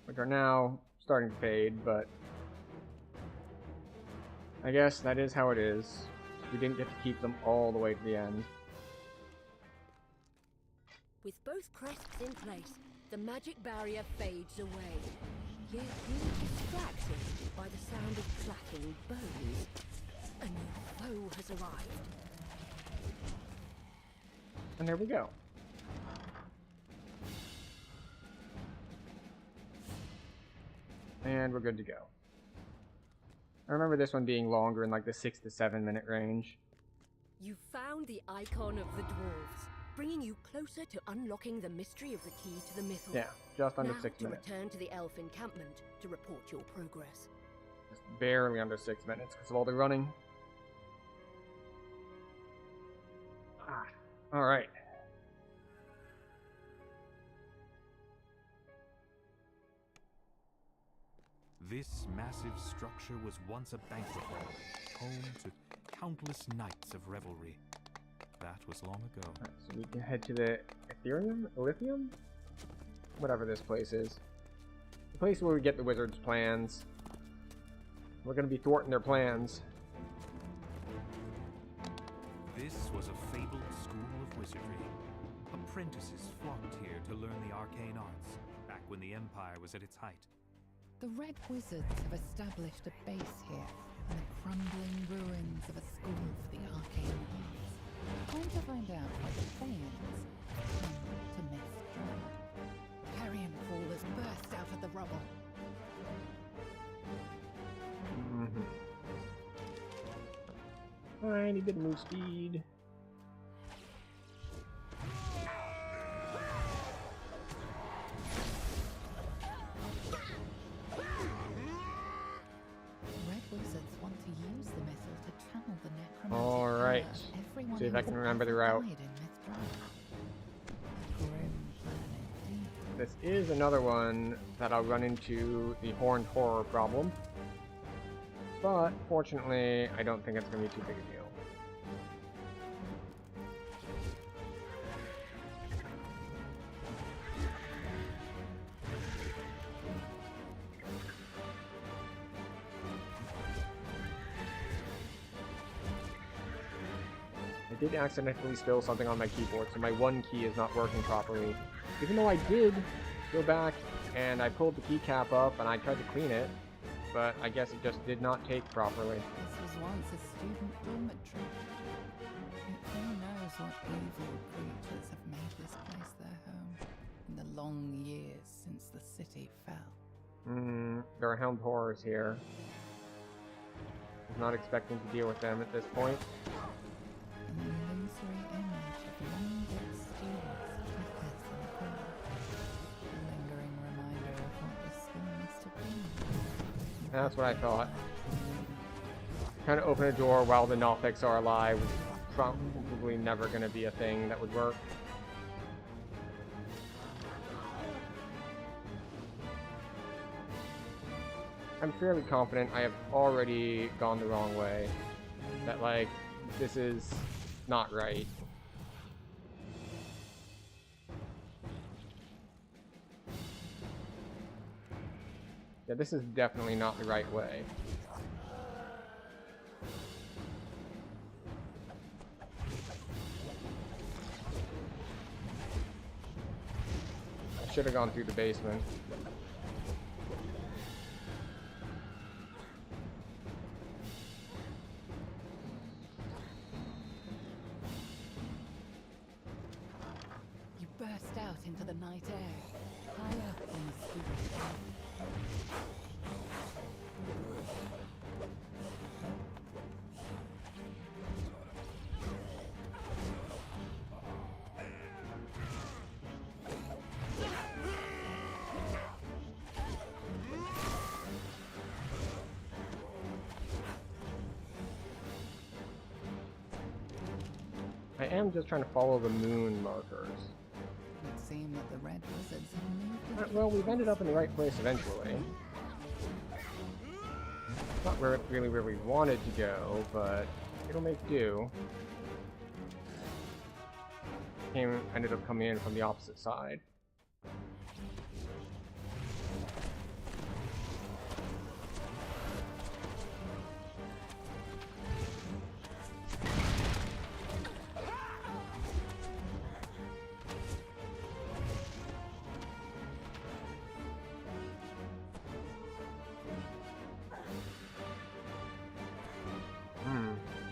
Which are now starting to fade, but I guess that is how it is. We didn't get to keep them all the way to the end. With both crests in place, the magic barrier fades away. You're distracted by the sound of clacking bones. A new foe has arrived. And there we go. And we're good to go. I remember this one being longer in like the 6 to 7 minute range. You found the icon of the dwarves, bringing you closer to unlocking the mystery of the key to the mythal. Yeah, just under now 6 to minutes. return to the elf encampment to report your progress. Just barely under 6 minutes because of all the running. Alright. This massive structure was once a banquet hall, home to countless nights of revelry. That was long ago. Alright, so we can head to the Ethereum? Lithium? whatever this place is. The place where we get the wizard's plans. We're gonna be thwarting their plans. This was a fabled school of wizardry. Apprentices flocked here to learn the arcane arts, back when the Empire was at its height. The Red Wizards have established a base here in the crumbling ruins of a school for the arcane arts. Trying to find out what the Thanes come to Mithra. Carrion Hall has burst out of the rubble. Tiny bit of move speed. Red Wizards want to use the missile to channel the necromantic Alright. power of everyone See if I who can has remember the ever route. died in Mithra. A grim plan indeed. This is another one that I'll run into the horned horror problem. But fortunately, I don't think it's going to be too big a deal. I did accidentally spill something on my keyboard, so my one key is not working properly. Even though I did go back and I pulled the keycap up and I tried to clean it, but I guess it just did not take properly. This was once a student dormitory. Who knows what evil creatures have made this place their home in the long years since the city fell. There are helmed horrors here. I'm not expecting to deal with them at this point. An illusory image of long-dead students flickers in the corner. A lingering reminder of what the school must have been. That's what I thought. Trying to open a door while the Nothics are alive was probably never going to be a thing that would work. I'm fairly confident I have already gone the wrong way. That, like, this is not right. Yeah, this is definitely not the right way. I should have gone through the basement. You burst out into the night air, high up in the student. I am just trying to follow the moon markers. It would seem that the Red Wizards have moved. Well, we've ended up in the right place eventually. Not really where we wanted to go, but it'll make do. Ended up coming in from the opposite side.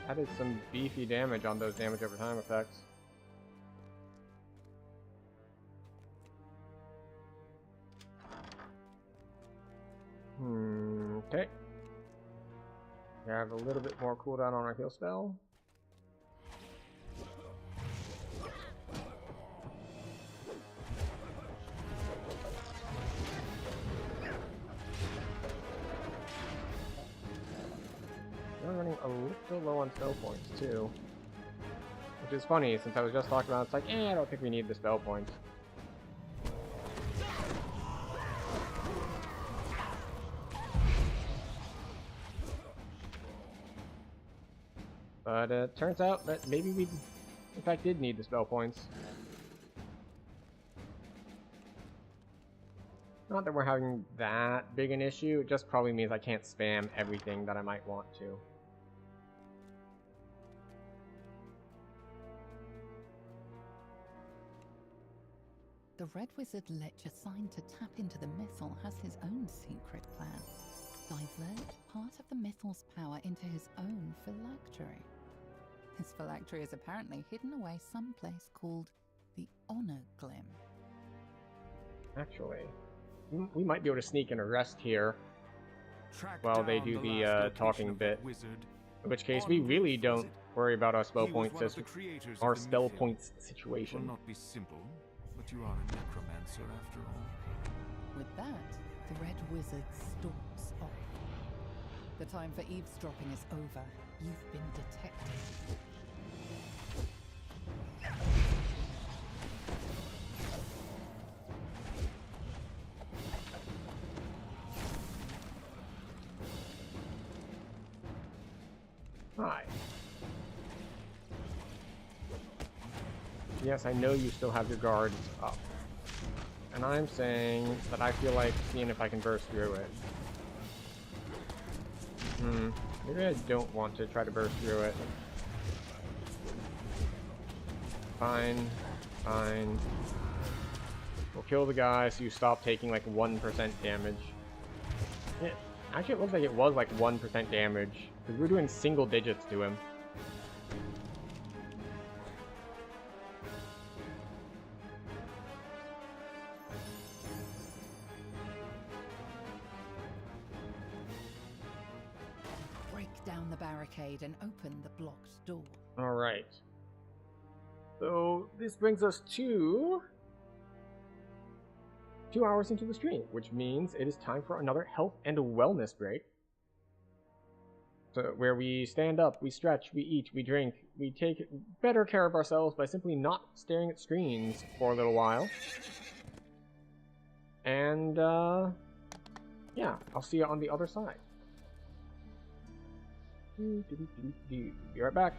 That is some beefy damage on those damage over time effects. Okay. We have a little bit more cooldown on our heal spell. We're running a little low on spell points too. Which is funny, since I was just talking about it's like, I don't think we need the spell points. But it turns out that maybe we, in fact, did need the spell points. Not that we're having that big an issue, it just probably means I can't spam everything that I might want to. The Red Wizard Lich assigned to tap into the Mythal has his own secret plan. Divert part of the Mythal's power into his own phylactery. His phylactery is apparently hidden away someplace called the Honor Glim. Actually, we might be able to sneak in a rest here Track while they down do the the last location talking of bit. that wizard. In which case, On we with really it, don't was it? worry about our spell He was points one of as the creators our of the spell Mythial. points It will situation. not be simple, but you are a necromancer after all. With that, the Red Wizard stalks off. The time for eavesdropping is over. You've been detected. Hi. Yes, I know you still have your guards up. And I'm saying that I feel like seeing if I can burst through it. Maybe I don't want to try to burst through it. Fine. Fine. We'll kill the guy so you stop taking like 1% damage. Actually, it looks like it was like 1% damage, because we're doing single digits to him. Break down the barricade and open the blocked door. Alright. So, this brings us to 2 hours into the stream, which means it is time for another health and wellness break. So, where we stand up, we stretch, we eat, we drink, we take better care of ourselves by simply not staring at screens for a little while. And, yeah, I'll see you on the other side. Be right back.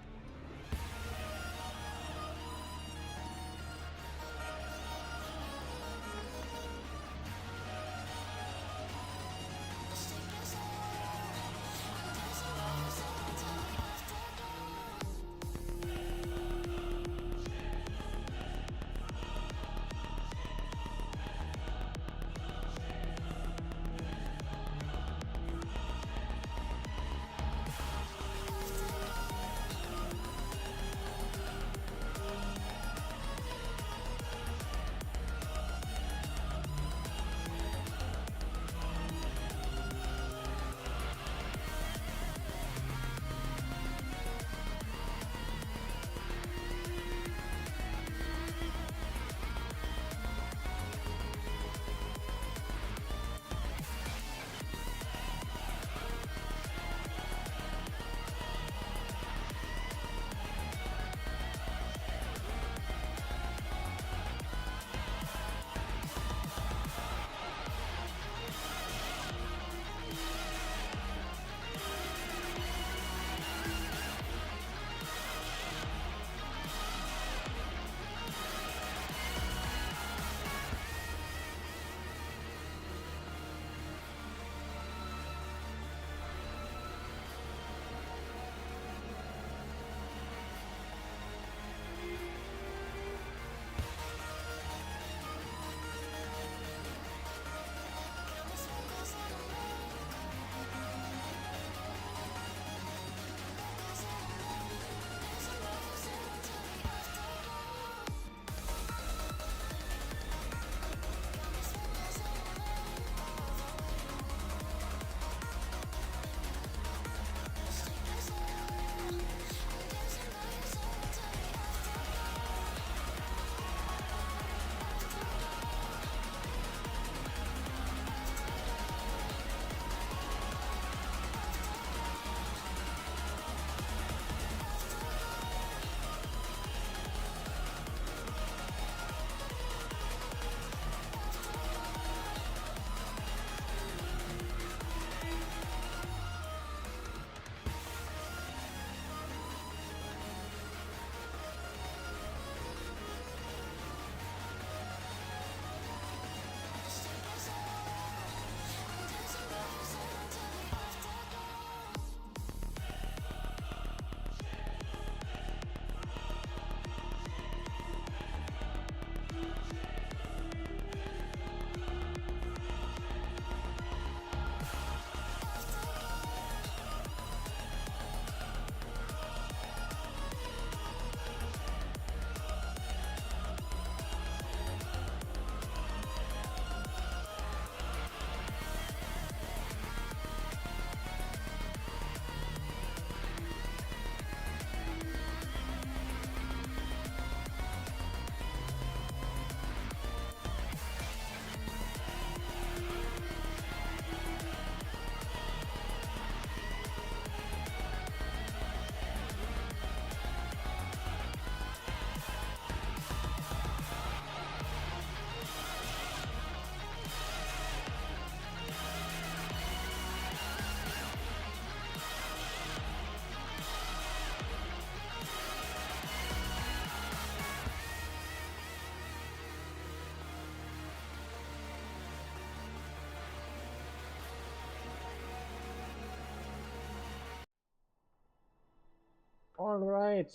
Alright.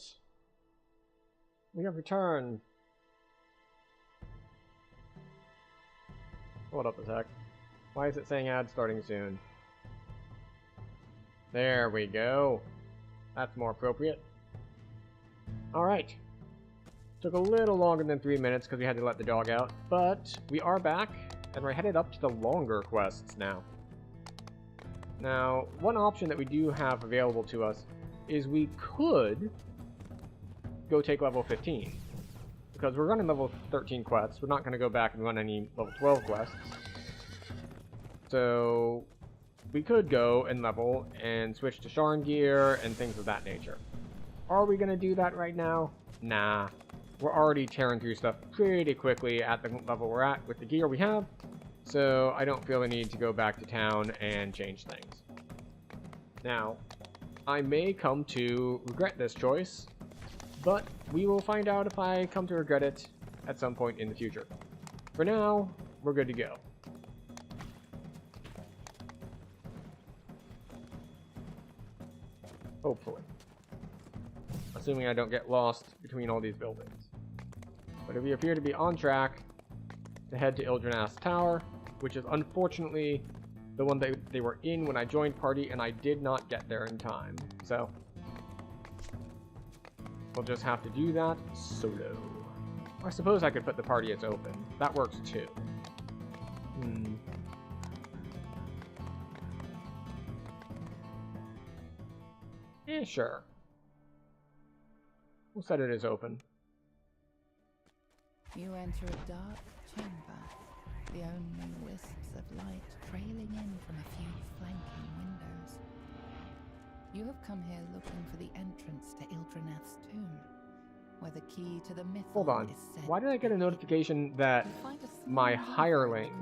We have returned. Hold up a sec. Why is it saying ad starting soon? There we go. That's more appropriate. Alright. Took a little longer than 3 minutes because we had to let the dog out, but we are back, and we're headed up to the longer quests now. Now, one option that we do have available to us is we could go take level 15. Because we're running level 13 quests, we're not going to go back and run any level 12 quests. So, we could go and level and switch to Sharn gear and things of that nature. Are we going to do that right now? Nah. We're already tearing through stuff pretty quickly at the level we're at with the gear we have. So, I don't feel the need to go back to town and change things. Now, I may come to regret this choice, but we will find out if I come to regret it at some point in the future. For now, we're good to go. Hopefully. Assuming I don't get lost between all these buildings. But we appear to be on track to head to Ildrenast Tower, which is unfortunately the one that they were in when I joined party, and I did not get there in time. So, we'll just have to do that solo. I suppose I could put the party as open. That works too. Yeah, sure. We'll set it as open. You enter a dark chamber, the only wisps of light trailing in from a few flanking windows. You have come here looking for the entrance to Ildreneth's tomb, where the key to the myth Hold on. is said. Why did I get a notification that my hireling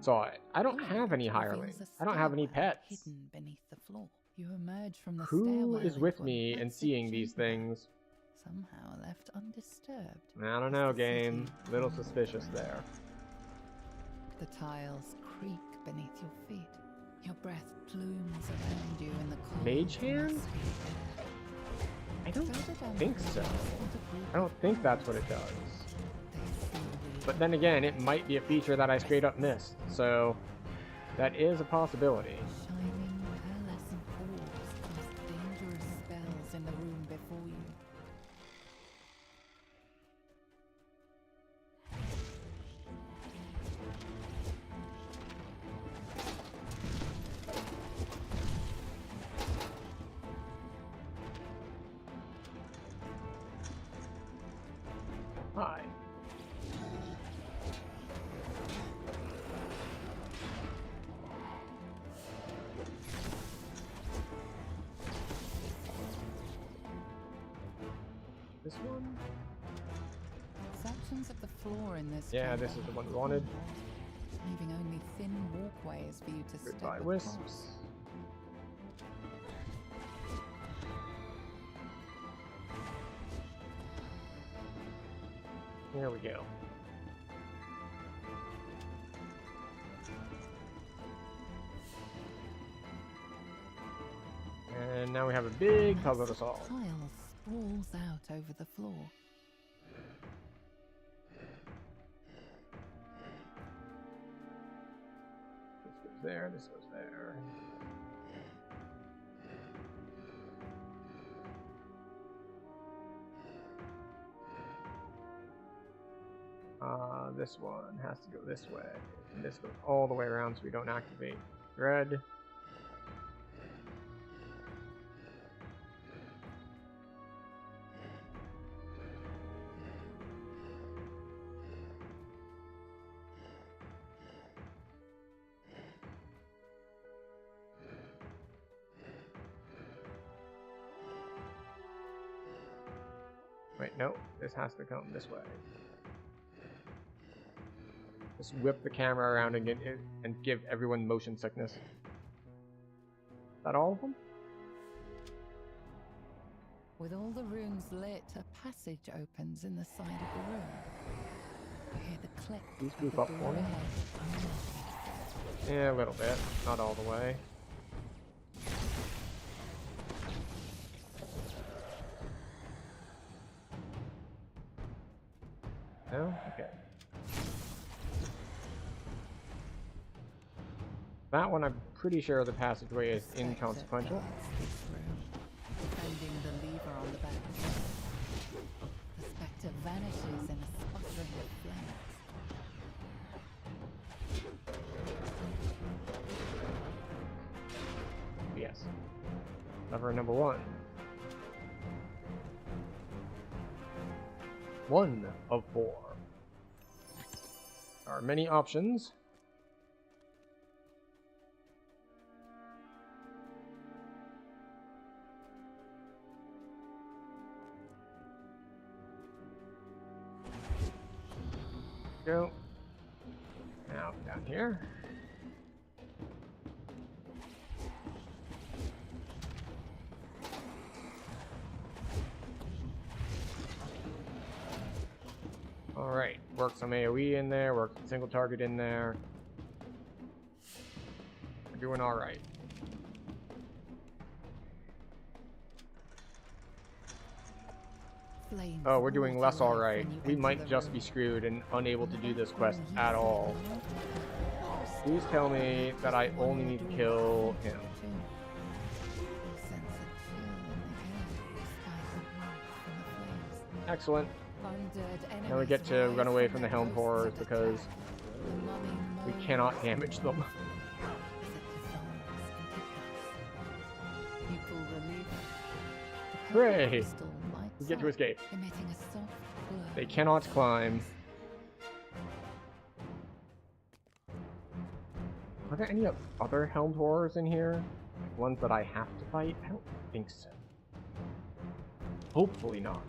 saw it? I don't have any hirelings. I don't have any pets. Hidden beneath the floor. You emerge from the Who stairwell is with into a me and massive seeing these chamber, things? somehow left undisturbed. I don't know, game. Little suspicious there. The tiles creak beneath your feet. Your breath plumes around you in the cold, Mage hand? musty air. I don't Further down the think room, so. you spot a group I don't think that's what it does. They slowly But then again, it might be a feature that I straight up missed. So, that is a possibility. shining pearlescent orbs cast dangerous spells in the room before you. Hi. This one? Sections of the floor in this Yeah, chamber this is the one we wanted. leaving only thin walkways for you to step Goodbye, across. wisps. There we go. And now we have a big puzzle to solve. Tile sprawls out over the floor. This goes there, this goes there. This one has to go this way. And this goes all the way around so we don't activate thread. Wait, no, this has to come this way. Just whip the camera around and give everyone motion sickness. Is that all of them? With all the rooms lit, a passage opens in the side of the room. You hear the click These of move the up door for me? ahead. Yeah, a little bit. Not all the way. Okay. That one, I'm pretty sure the passageway is inconsequential. Defending the lever on the back. The spectre vanishes in a sputtering of flames. Yes. Lever number 1. 1 of 4. There are many options. Go. Now down here. Alright, work some AoE in there, work some single target in there. We're doing alright. Flames Oh, we're doing roar less to life alright. when you We enter might the just room. be screwed and unable to do this quest When at he's all. alone, Please tell me that I only need to kill him. you sense a chill in the air despite the warmth from the flames. Excellent. Thundered Now we get to enemies run away rise from the their helm ghosts horrors and because attack. The mummy we moans cannot damage them. as it dissolves into dust. You pull the lever. The Hooray! crystal lights We get to up, escape. emitting a soft glow. They cannot climb. Are there any other helmed horrors in here? Ones that I have to fight? I don't think so. Hopefully not.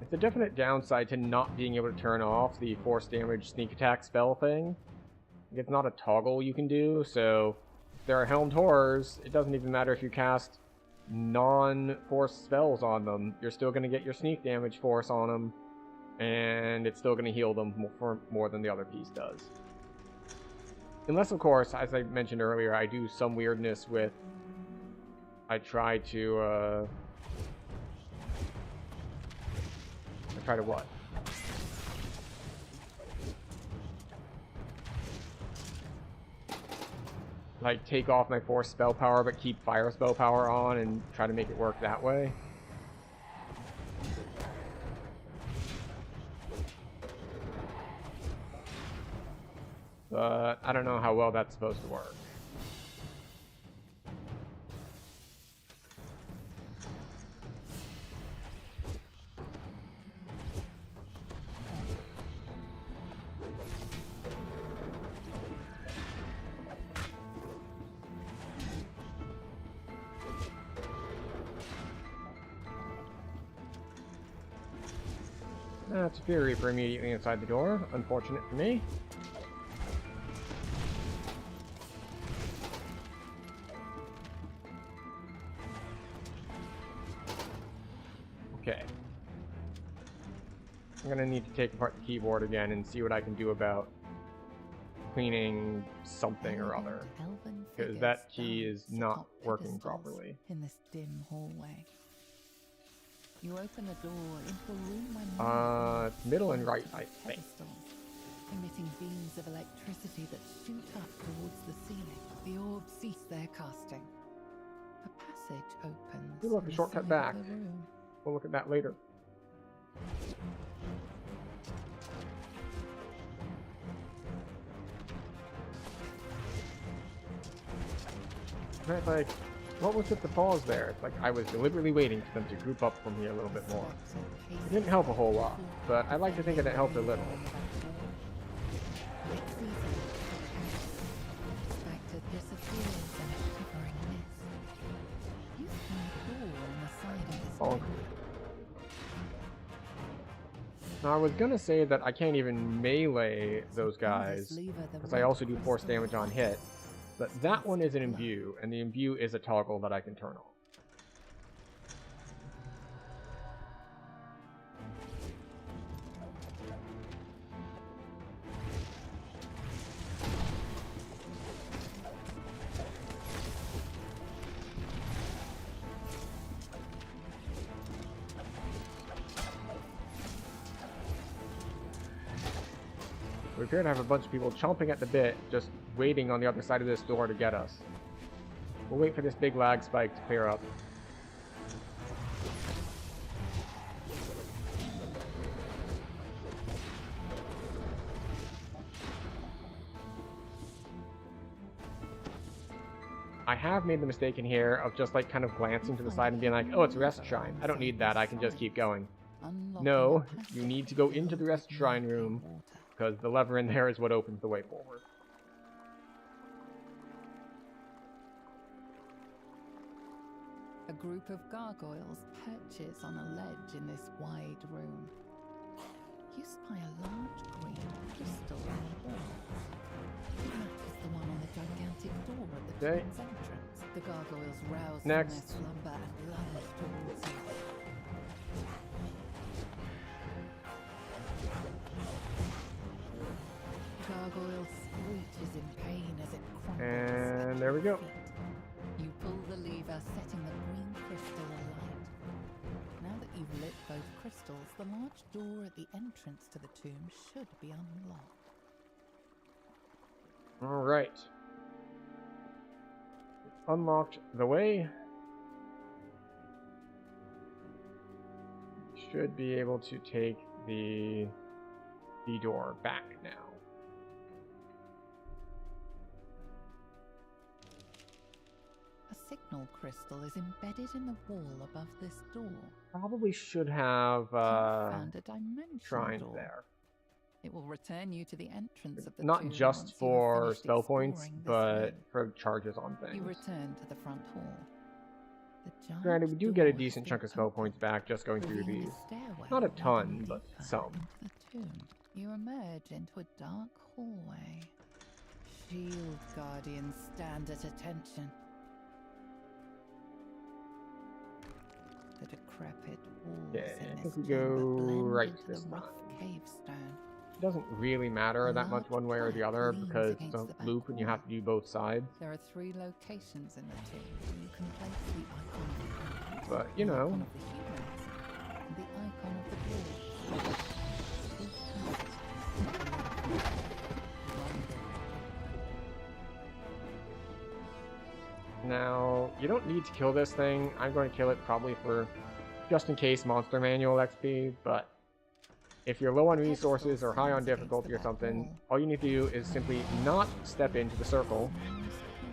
It's a definite downside to not being able to turn off the force damage sneak attack spell thing. It's not a toggle you can do, so if there are helmed horrors, it doesn't even matter if you cast non-force spells on them. You're still going to get your sneak damage force on them, and it's still going to heal them for more than the other piece does. Unless, of course, as I mentioned earlier, I do some weirdness with... I try to what? Like, take off my force spell power, but keep fire spell power on, and try to make it work that way. But I don't know how well that's supposed to work. That's a Fury Reaper immediately inside the door. Unfortunate for me. Okay. I'm gonna need to take apart the keyboard again and see what I can do about cleaning something or other. Elven Because figures that key is dance not atop working pedestals properly. in this dim hallway. You open a door into a room where It's middle and right, I think. pedestals, emitting beams of electricity that shoot up towards the ceiling. The orbs cease their casting. A passage opens. Ooh, look, in a the shortcut side back. of the room. We'll look at that later. Right, like, what was with the pause there? It's like I was deliberately waiting for them to group up from here a little bit more. It didn't help a whole lot, but I'd like to think that it helped a little. Spectre disappears in a shivering mist. You see a door in the side of this Bonk. room. Now, I was gonna say that I can't even melee those guys, because I also do force damage on hit, but that one is an imbue, and the imbue is a toggle that I can turn on. We appear to have a bunch of people chomping at the bit, just waiting on the other side of this door to get us. We'll wait for this big lag spike to clear up. I have made the mistake in here of just like kind of glancing to the side and being like, oh, it's a rest shrine. I don't need that, I can just keep going. No, you need to go into the rest shrine room, because the lever in there is what opens the way forward. A group of gargoyles perches on a ledge in this wide room. You spy a large green crystal on the wall. That is the one on the gigantic door at the tomb's entrance. The gargoyles rouse Next. from their slumber and lunge towards you. The gargoyle screeches in pain as it crumbles. And there we go. You pull the lever, setting the green crystal alight. Now that you've lit both crystals, the large door at the entrance to the tomb should be unlocked. Alright. Unlocked the way. Should be able to take the door back now. A signal crystal is embedded in the wall above this door. Probably should have Found a dimensional shrines door. there. It will return you to the entrance of the Not tomb once just you have for finished spell points, exploring this but room. for charges on things. You return to the front hall. The giant Granted, we do get a door decent has chunk been of spell opened, points back just going through revealing these. a stairwell Not a leading ton, but deeper some. into the tomb. You emerge into a dark hallway. Shield guardians stand at attention. The decrepit walls Okay, I in think this we chamber go blend right into this the rough time. cave stone. It doesn't really matter that much one way or the other Leans because it's against a the back loop and you wall. have to do both sides. There are 3 locations in the tomb. You can place the icon of the animals, But, you the know. icon of the humans, and the icon of the dwarves. Two passages. Now, you don't need to kill this thing. I'm going to kill it probably for just in case monster manual XP, but if you're low on resources or high on difficulty or something, all you need to do is simply not step into the circle,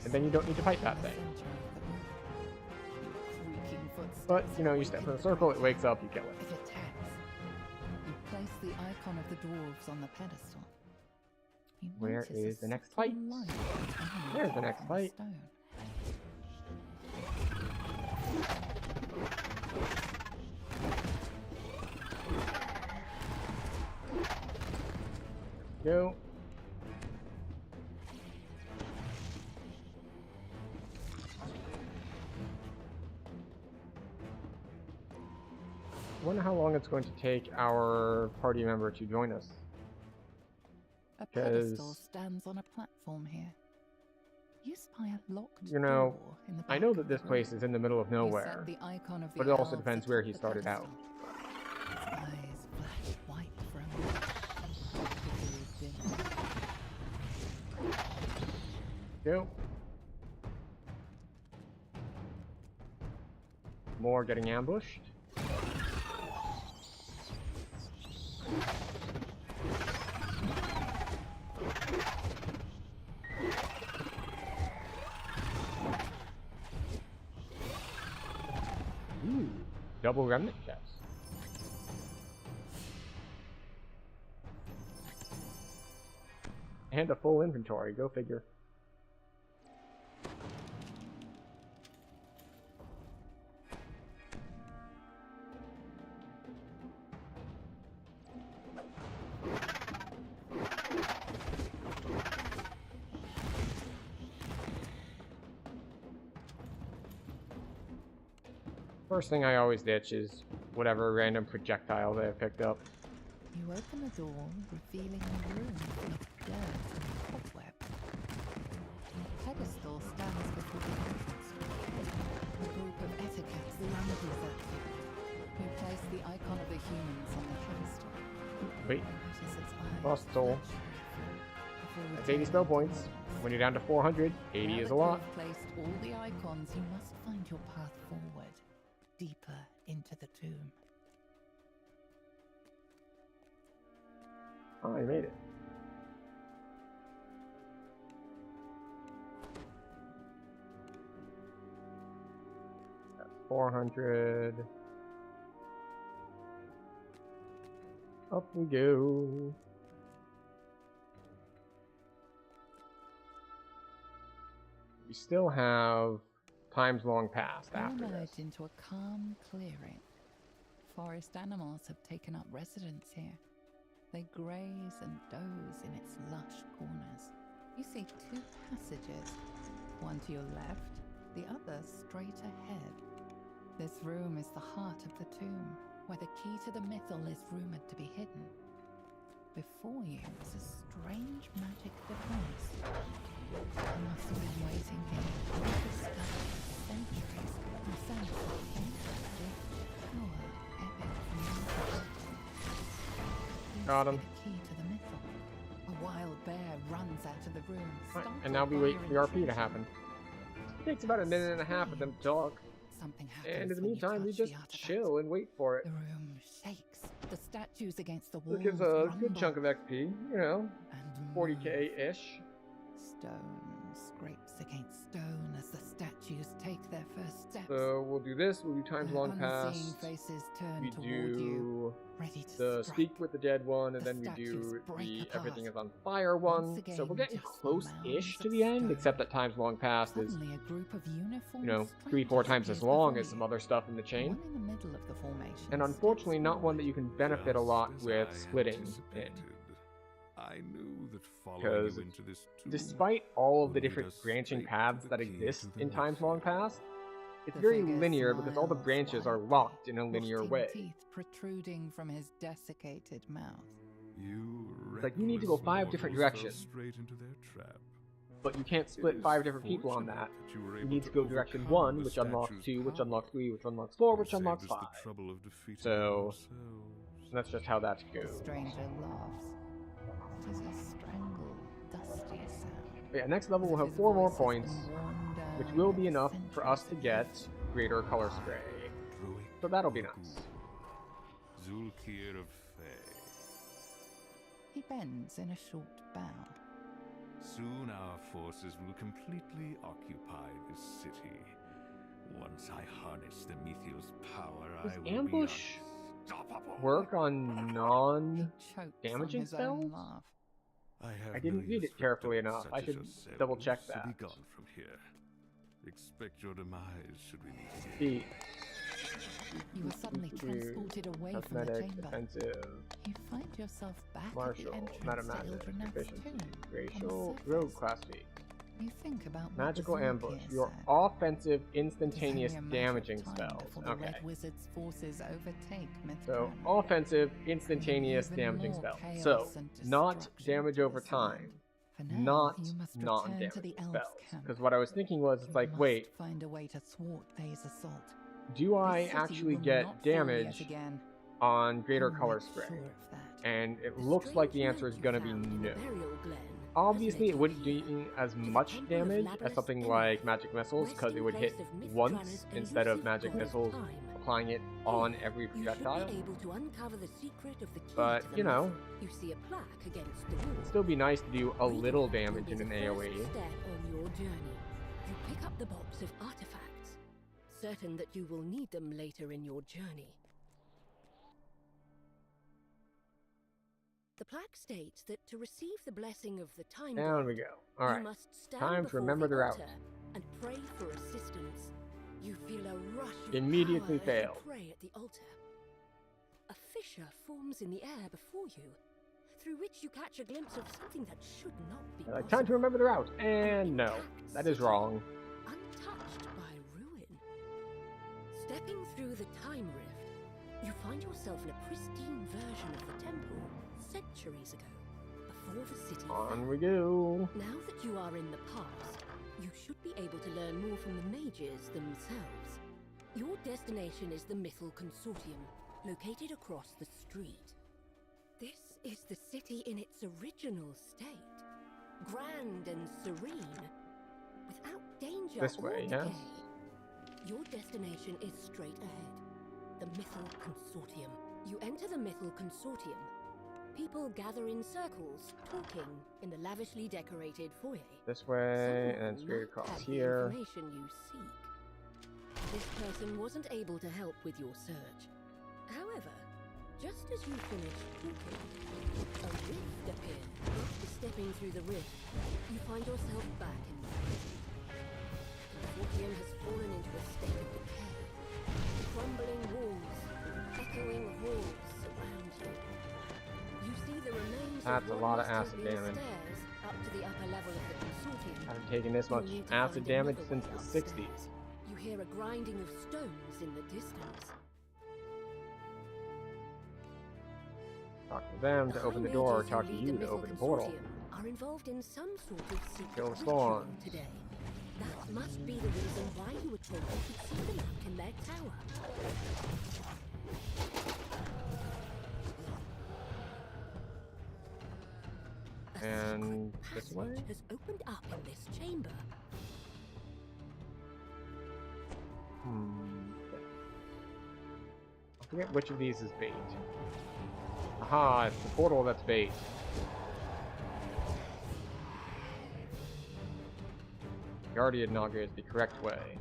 and then you don't need to fight that thing. But, you know, you step in the circle, it wakes up, you kill it. It attacks. You place the icon of the dwarves on the pedestal. You Where notice is a the next small fight? light There's the next on fight. stone. Go. I wonder how long it's going to take our party member to join us. A 'Cause, pedestal stands on a platform here. You spy a locked you know, door in the I back know of that the this place room. is in the middle of You nowhere, set the icon of the but it also elves depends atop where he the started out. pedestal. Its eyes flash white for a moment. Go. More getting ambushed. Ooh, double remnant chest. And a full inventory, go figure. First thing I always ditch is whatever random projectile they have picked up. You open the door, revealing a room full of dirt and cobweb. A pedestal stands before the entrance. A group of etiquettes lunges at you. You place the icon of the humans on the pedestal. Wait. Notice its eyes Lost soul. flash That's 80 spell points. When you're down to 400, 80 Now is that a lot. you've placed all the icons, you must find your path forward, deeper into the tomb. Oh, you made it. That's 400. Up we go. We still have times long past after Emerge this. into a calm clearing. Forest animals have taken up residence here. They graze and doze in its lush corners. You see two passages, one to your left, the other straight ahead. This room is the heart of the tomb, where the key to the mythal is rumored to be hidden. Before you is a strange magic device. You must have been waiting here, undiscovered for centuries, and sense the ancient gift, power, epic from the Got him. The key to the mythal. A wild bear runs out of the room, Right, startled and now we by wait your for the RP to intrusion. happen. It takes about a minute and a half for them to talk. Something happens And in the when you meantime, we touch the just artifact. chill and wait for it. The room shakes. The statues against the walls It gives a good rumble, chunk of XP, you know, and 40k-ish. Stone scrapes against stone as the statues take their first steps. So we'll do this, we'll do times long Their unseen past. faces turn We toward you, do ready to the strike. speak with the dead one, and The then we do statues break the apart. everything is on fire one. Once So we're again, getting just close-ish mounds to of the end, stone. except that times long past is, Suddenly, a group of uniformed you know, 3-4 strangers times as appears long before as some you. other stuff in the chain. One in the middle of the formation And steps unfortunately not one that forward. you can benefit a lot Just as with I splitting in. anticipated. I knew that following Because you into this tomb despite all of would the lead different us branching straight to paths the that key exist to the in times long mythal. past, it's The very figure linear because all the smiles branches are widely, locked in a linear rotting way. teeth protruding from his desiccated mouth. You It's like you need to go reckless 5 different mortals fell directions. straight into their trap. But you can't It split is 5 different people on fortunate that. you were You able need to to go direction overcome 1, the which unlocks statue's 2, which power. unlocks 3, which unlocks 4, which It saved unlocks us 5. the trouble of defeating So, ourselves. And that's just how that The goes. stranger laughs. It is a strangled, dusty sound. But yeah, next level as we'll if have his 4 more voice has been points, worn down which will by be enough for us to centuries of get use. greater color spray. Druid So that'll be Orgul, nice. Zulkir of Fae. He bends in a short bow. Soon our forces will completely occupy this city. Once I harness the Methiel's power, Does I will ambush be unstoppable. work on He non-damaging chokes on his own spells? laugh. I I didn't read it carefully enough. I should double check that. So be gone from here. Expect your demise should we meet again. See, You are suddenly transported away from the cosmetic, chamber. defensive, You find yourself back martial, at the entrance to metamagic, Ildreneth's efficiency, tomb. racial, On the rogue surface, class feat. You think about what Magical the ambush. Zulkir Your said. offensive, It is instantaneous only a matter of damaging time spells. before the Okay. Red Wizard's forces overtake So, Mithran. offensive, instantaneous Even damaging more spells. chaos So, and not destruction damage to over this land. time. For now, Not you must return to non-damaging the elves' spells. camp. Because what I was thinking was, it's You like, must wait, find a way to thwart Thay's assault. do I This city actually will get not fall yet damage again. on greater I'll color make spray? sure of that. And it looks like the answer is going to be no. Obviously, it wouldn't do as much damage as something like magic missiles, because it would hit once instead of magic missiles applying it on every projectile. But, you know, You see a plaque against the it'd wall. still be nice to do a little damage in an AoE. Step on your journey. You pick up the box of artifacts, certain that you will need them later in your journey. The plaque states that to receive the blessing of the time Down god, we go. you Alright, must stand time to before remember the route. altar and pray for assistance. You feel a rush of Immediately power as you failed. pray at the altar. A fissure forms in the air before you, through which you catch a glimpse of something that should not be Time to possible. remember the route. And no, that is wrong. Untouched by ruin. Stepping through the time rift, you find yourself in a pristine version of the temple centuries ago, before the city On fell. we go. Now that you are in the past, you should be able to learn more from the mages themselves. Your destination is the Mythal Consortium, located across the street. This is the city in its original state. grand and serene, without danger This or way, decay. yes. Your destination is straight ahead. The Mythal Consortium. You enter the Mythal Consortium. People gather in circles, talking in the lavishly decorated foyer. This way, Someone and then straight might across have the here. information you seek. This person wasn't able to help with your search. However, just as you finished talking, a rift appeared. After stepping through the rift, you find yourself back in the prison. The Consortium has fallen into a state of decay. Crumbling walls, echoing halls surround you. You see the remains That's of a what lot of must have acid been damage. stairs up to the upper level of the Consortium. I haven't taken this much You'll need to acid find damage another since way the upstairs. 60s. You hear a grinding of stones in the distance. Talk to them to open the door, or talk to you to open the portal. Are involved in some sort of secret Kill the ritual spawns. today. That must be the reason why you were told you could see them out in their tower. A And secret this way? passage has opened up in this chamber. I forget which of these is bait. Aha, it's the portal that's bait. Guardian Naga is the correct way.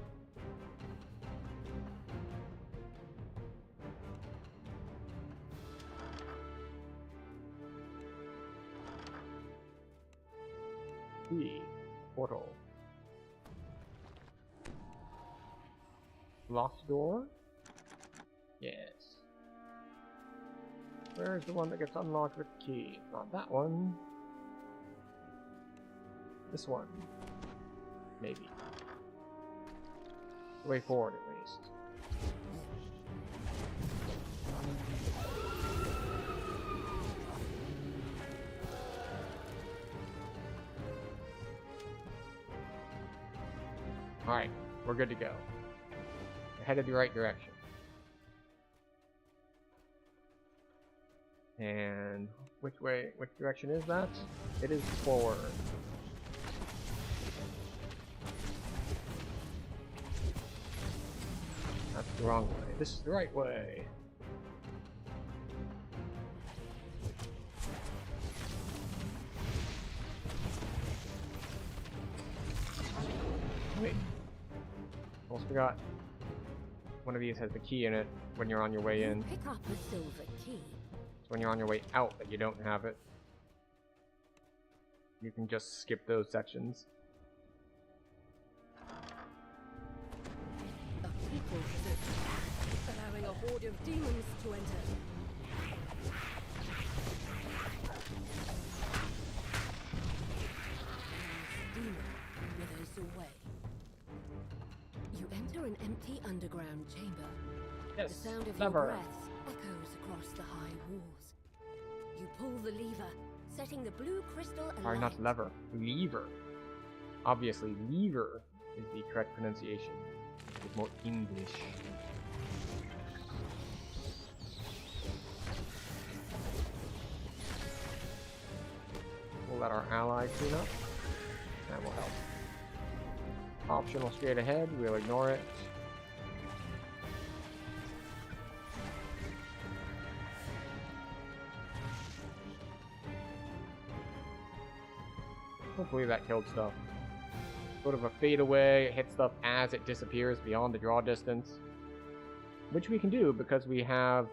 Key. Portal. Locked door? Yes. Where's the one that gets unlocked with the key? Not that one. This one. Maybe. The way forward, at least. Alright, we're good to go. We're headed the right direction. And which direction is that? It is forward. That's the wrong way. This is the right way. Wait. Almost forgot. One of these has the key in it when you're on your way in. Pick up a silver key. So when you're on your way out that you don't have it, you can just skip those sections. A people prison, allowing a horde of demons to enter. Demon withers away. You enter an empty underground chamber. Yes, The sound of lever. your breaths echoes across the high walls. You pull the lever, setting the blue crystal alight. Sorry, not lever. Lever. Obviously, lever is the correct pronunciation. It's more English. We'll let our ally clean up. That will help. Optional straight ahead. We'll ignore it. Hopefully that killed stuff. Sort of a fade away, it hits stuff as it disappears beyond the draw distance. Which we can do because we have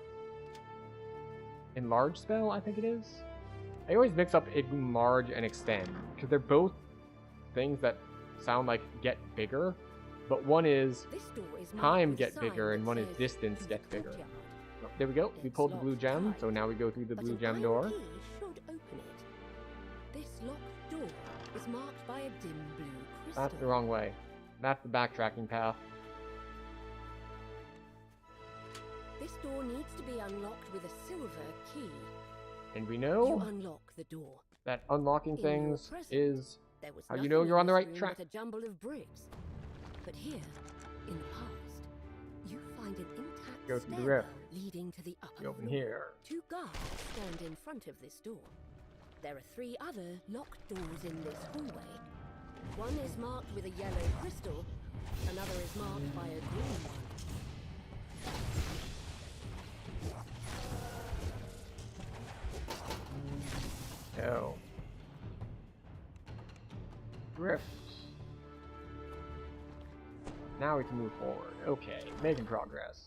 Enlarge spell, I think it is. I always mix up Enlarge and Extend, because they're both things that sound like get bigger, but one is This door is marked time with a get sign bigger and that one is says, distance "To get the bigger. courtyard." Oh, there we go, we It's pulled the blue locked gem, tight, so now we go through the but blue an gem iron door. key should open it. This locked door is marked by a dim blue crystal. That's the wrong way. That's the backtracking path. This door needs to be unlocked with a silver key. And we You know unlock the door. that unlocking In your things present, is There was how you nothing know in you're on the this right room track. but a jumble of bricks. But here, in the past, you find an intact Go through the stairwell rift. leading to the upper You open floor. here. 2 guards stand in front of this door. There are 3 other locked doors in this hallway. One is marked with a yellow crystal, another is marked by a green one. Oh. Rift. Now we can move forward. Okay, making progress.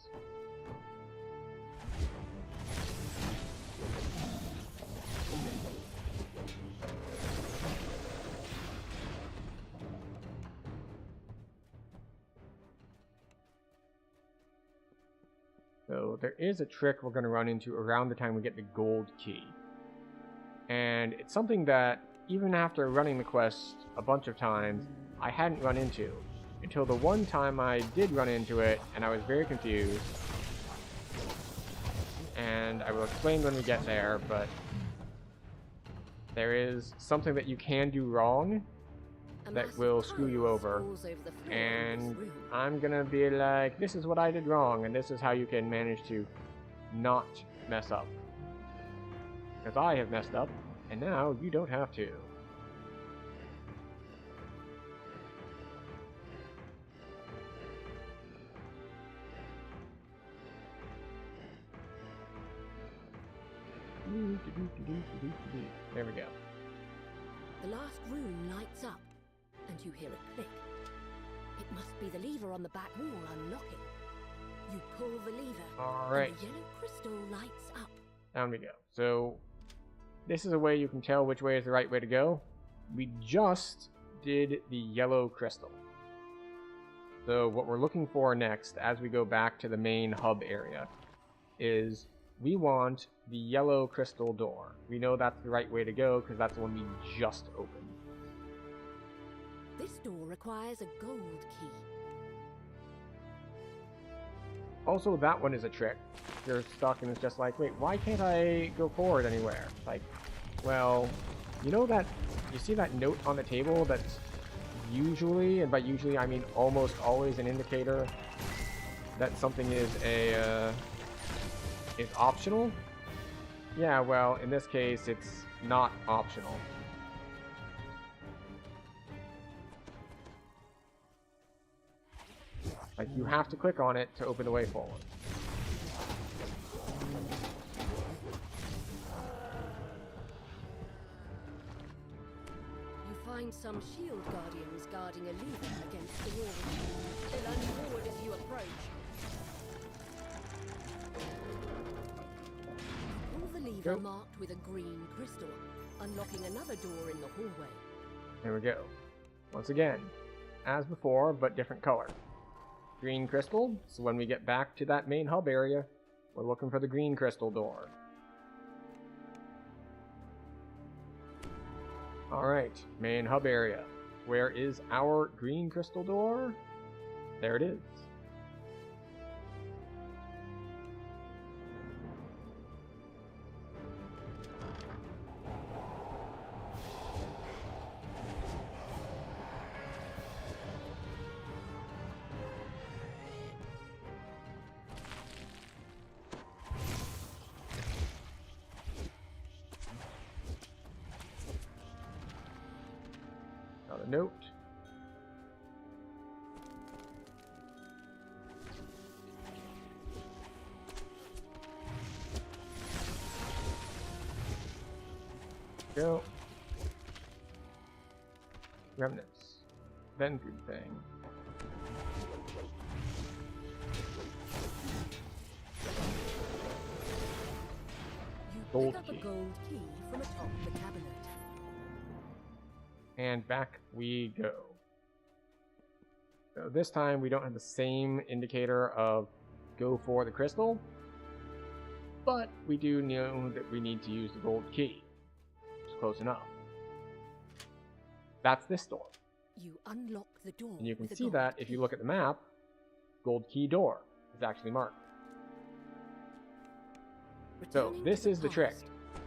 So there is a trick we're going to run into around the time we get the gold key. And it's something that, even after running the quest a bunch of times, I hadn't run into. Until the one time I did run into it, and I was very confused. And I will explain when we get there, but there is something that you can do wrong that will screw you over. And I'm gonna be like, this is what I did wrong, and this is how you can manage to not mess up. Because I have messed up, and now you don't have to. There we go. The last room lights up, and you hear a click. It must be the lever on the back wall unlocking. You pull the lever, Alright. and the yellow crystal lights up. Down we go. So, this is a way you can tell which way is the right way to go. We just did the yellow crystal. So what we're looking for next, as we go back to the main hub area, is we want the yellow crystal door. We know that's the right way to go because that's the one we just opened. This door requires a gold key. Also, that one is a trick. You're stuck and it's just like, wait, why can't I go forward anywhere? Like, well, you know that, you see that note on the table that's usually, and by usually I mean almost always, an indicator that something is is optional? Yeah, well, in this case, it's not optional. Like, you have to click on it to open the way forward. You find some shield guardians guarding a lever against the wall. They lunge forward as you approach. You pull the lever marked with a green crystal, unlocking another door in the hallway. There we go. Once again, as before, but different color. Green crystal, so when we get back to that main hub area, we're looking for the green crystal door. Alright, main hub area. Where is our green crystal door? There it is. Another note. Go. Remnants. Then good thing. You Gold pick up key. a gold key from atop the cabinet. And back we go. So this time we don't have the same indicator of go for the crystal, but we do know that we need to use the gold key. It's close enough. That's this door. You unlock the door. And you can with a see gold that if you key. look at the map, gold key door is actually marked. So Returning this to the is the trick. past,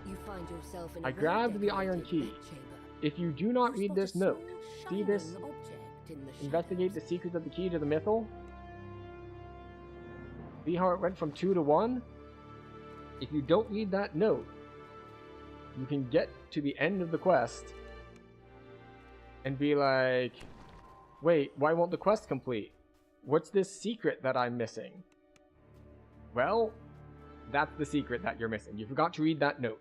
you find yourself in I a grabbed the well-decorated iron key. bedchamber. If you do not You read spot this a note, small see this, shining object in the investigate the shadows. secrets of the key to the mythal. See how it went from 2 to 1? If you don't read that note, you can get to the end of the quest and be like, wait, why won't the quest complete? What's this secret that I'm missing? Well, that's the secret that you're missing. You forgot to read that note.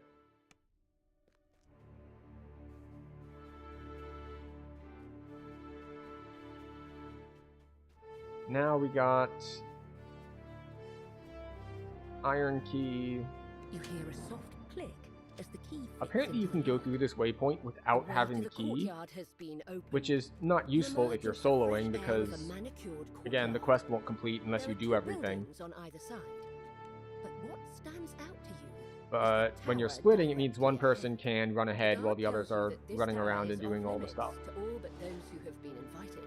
Now we got iron key. You hear a soft click as the key fits Apparently you into can the go lock. through this waypoint without way having to the the key, courtyard has been opened. which is not useful if you're Emerge into soloing fresh air because, of a manicured again, the courtyard. quest won't complete unless There you are do two everything. buildings on either side. But what stands out to you? But when you're Tower splitting, it means one directly ahead. person can run The ahead while guard the others tells you are that this running tower around is and doing all the off stuff. limits to all but those who have been invited.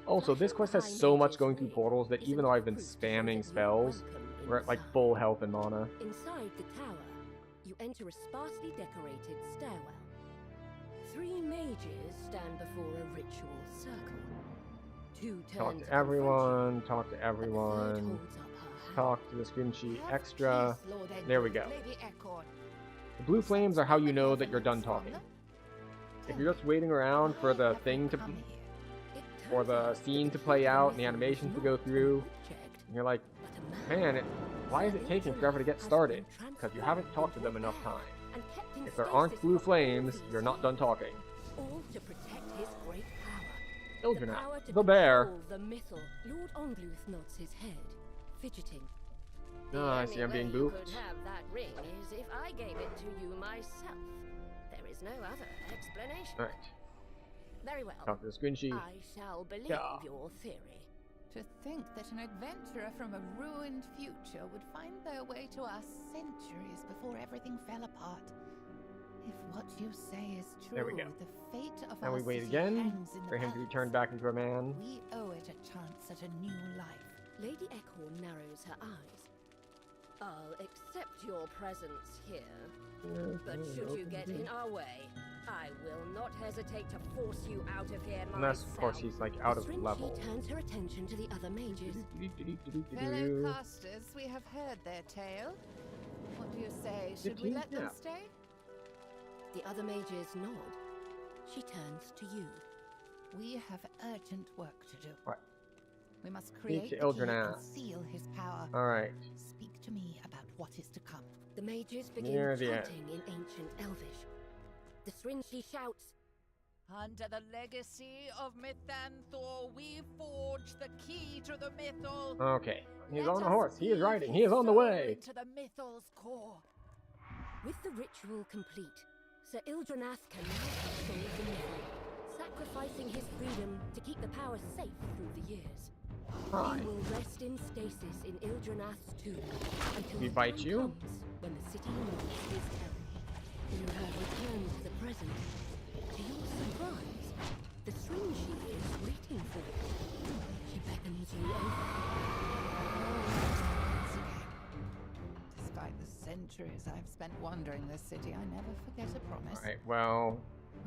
Also, this quest has so much going through portals that even though I've been spamming spells, we're at like full health and mana. Inside the tower, you enter a sparsely decorated stairwell. 3 mages stand before a ritual circle. 2 turn Talk to confront everyone, you, talk to but the third everyone, holds up her hand. talk to the screen sheet Have extra. peace, Lord There we Edward, go. Lady Echo. The blue flames are how you know that you're done talking. If you're just waiting around for the thing to, or the scene to play out and the animations to go through, and you're like, man, why is it taking forever to get started? Because you haven't talked to them enough time. If there aren't blue flames, you're not done talking. All to protect his great power. Ildrenat, the bear. The mythal. Lord Ongluth nods his head, fidgeting. Ah, I see I'm being You booped. could have that ring is if I gave it to you myself. There is no other explanation. Alright, Very well. talk to the screen sheet. I shall believe Yeah. your theory. To think that an adventurer from a ruined future would find their way to us centuries before everything fell apart. If what you say is true, There we go. the fate of Now our we wait city again hangs in the for him to be balance. turned back into a man. We owe it a chance at a new life. Lady Eckhorn narrows her eyes. I'll accept your presence here, but should you get in our way, I will not hesitate to force you out of here Unless, myself. of course, he's like out of Stringy level. turns her attention to the other mages. Fellow casters, we have heard their tale. What do you say? Should we 15? let them Yeah. stay? The other mages nod. She turns to you. We have urgent work to do. What? We must Speak create to the key Ildrenat. and seal his power. Alright. Speak to me about what is to come. The mages begin Near the chanting in ancient Elvish. The Stringy shouts, Under the legacy of Mythanthor, we forge the key to the mythal. Okay. He's Let on a us horse. He is weave riding. his He is on the soul way. Into the mythal's core. with the ritual complete, Sir Ildrenath can now control the mythal, sacrificing his freedom to keep the power safe through the years. Hi. He will rest in stasis in Ildrenath's tomb until He the bite time you? comes when the city moves his hell. You have returned to the present. To your surprise, the Stringy is waiting for you. She beckons you over. Despite the centuries I've spent wandering this city, I never forget a promise. Alright, well,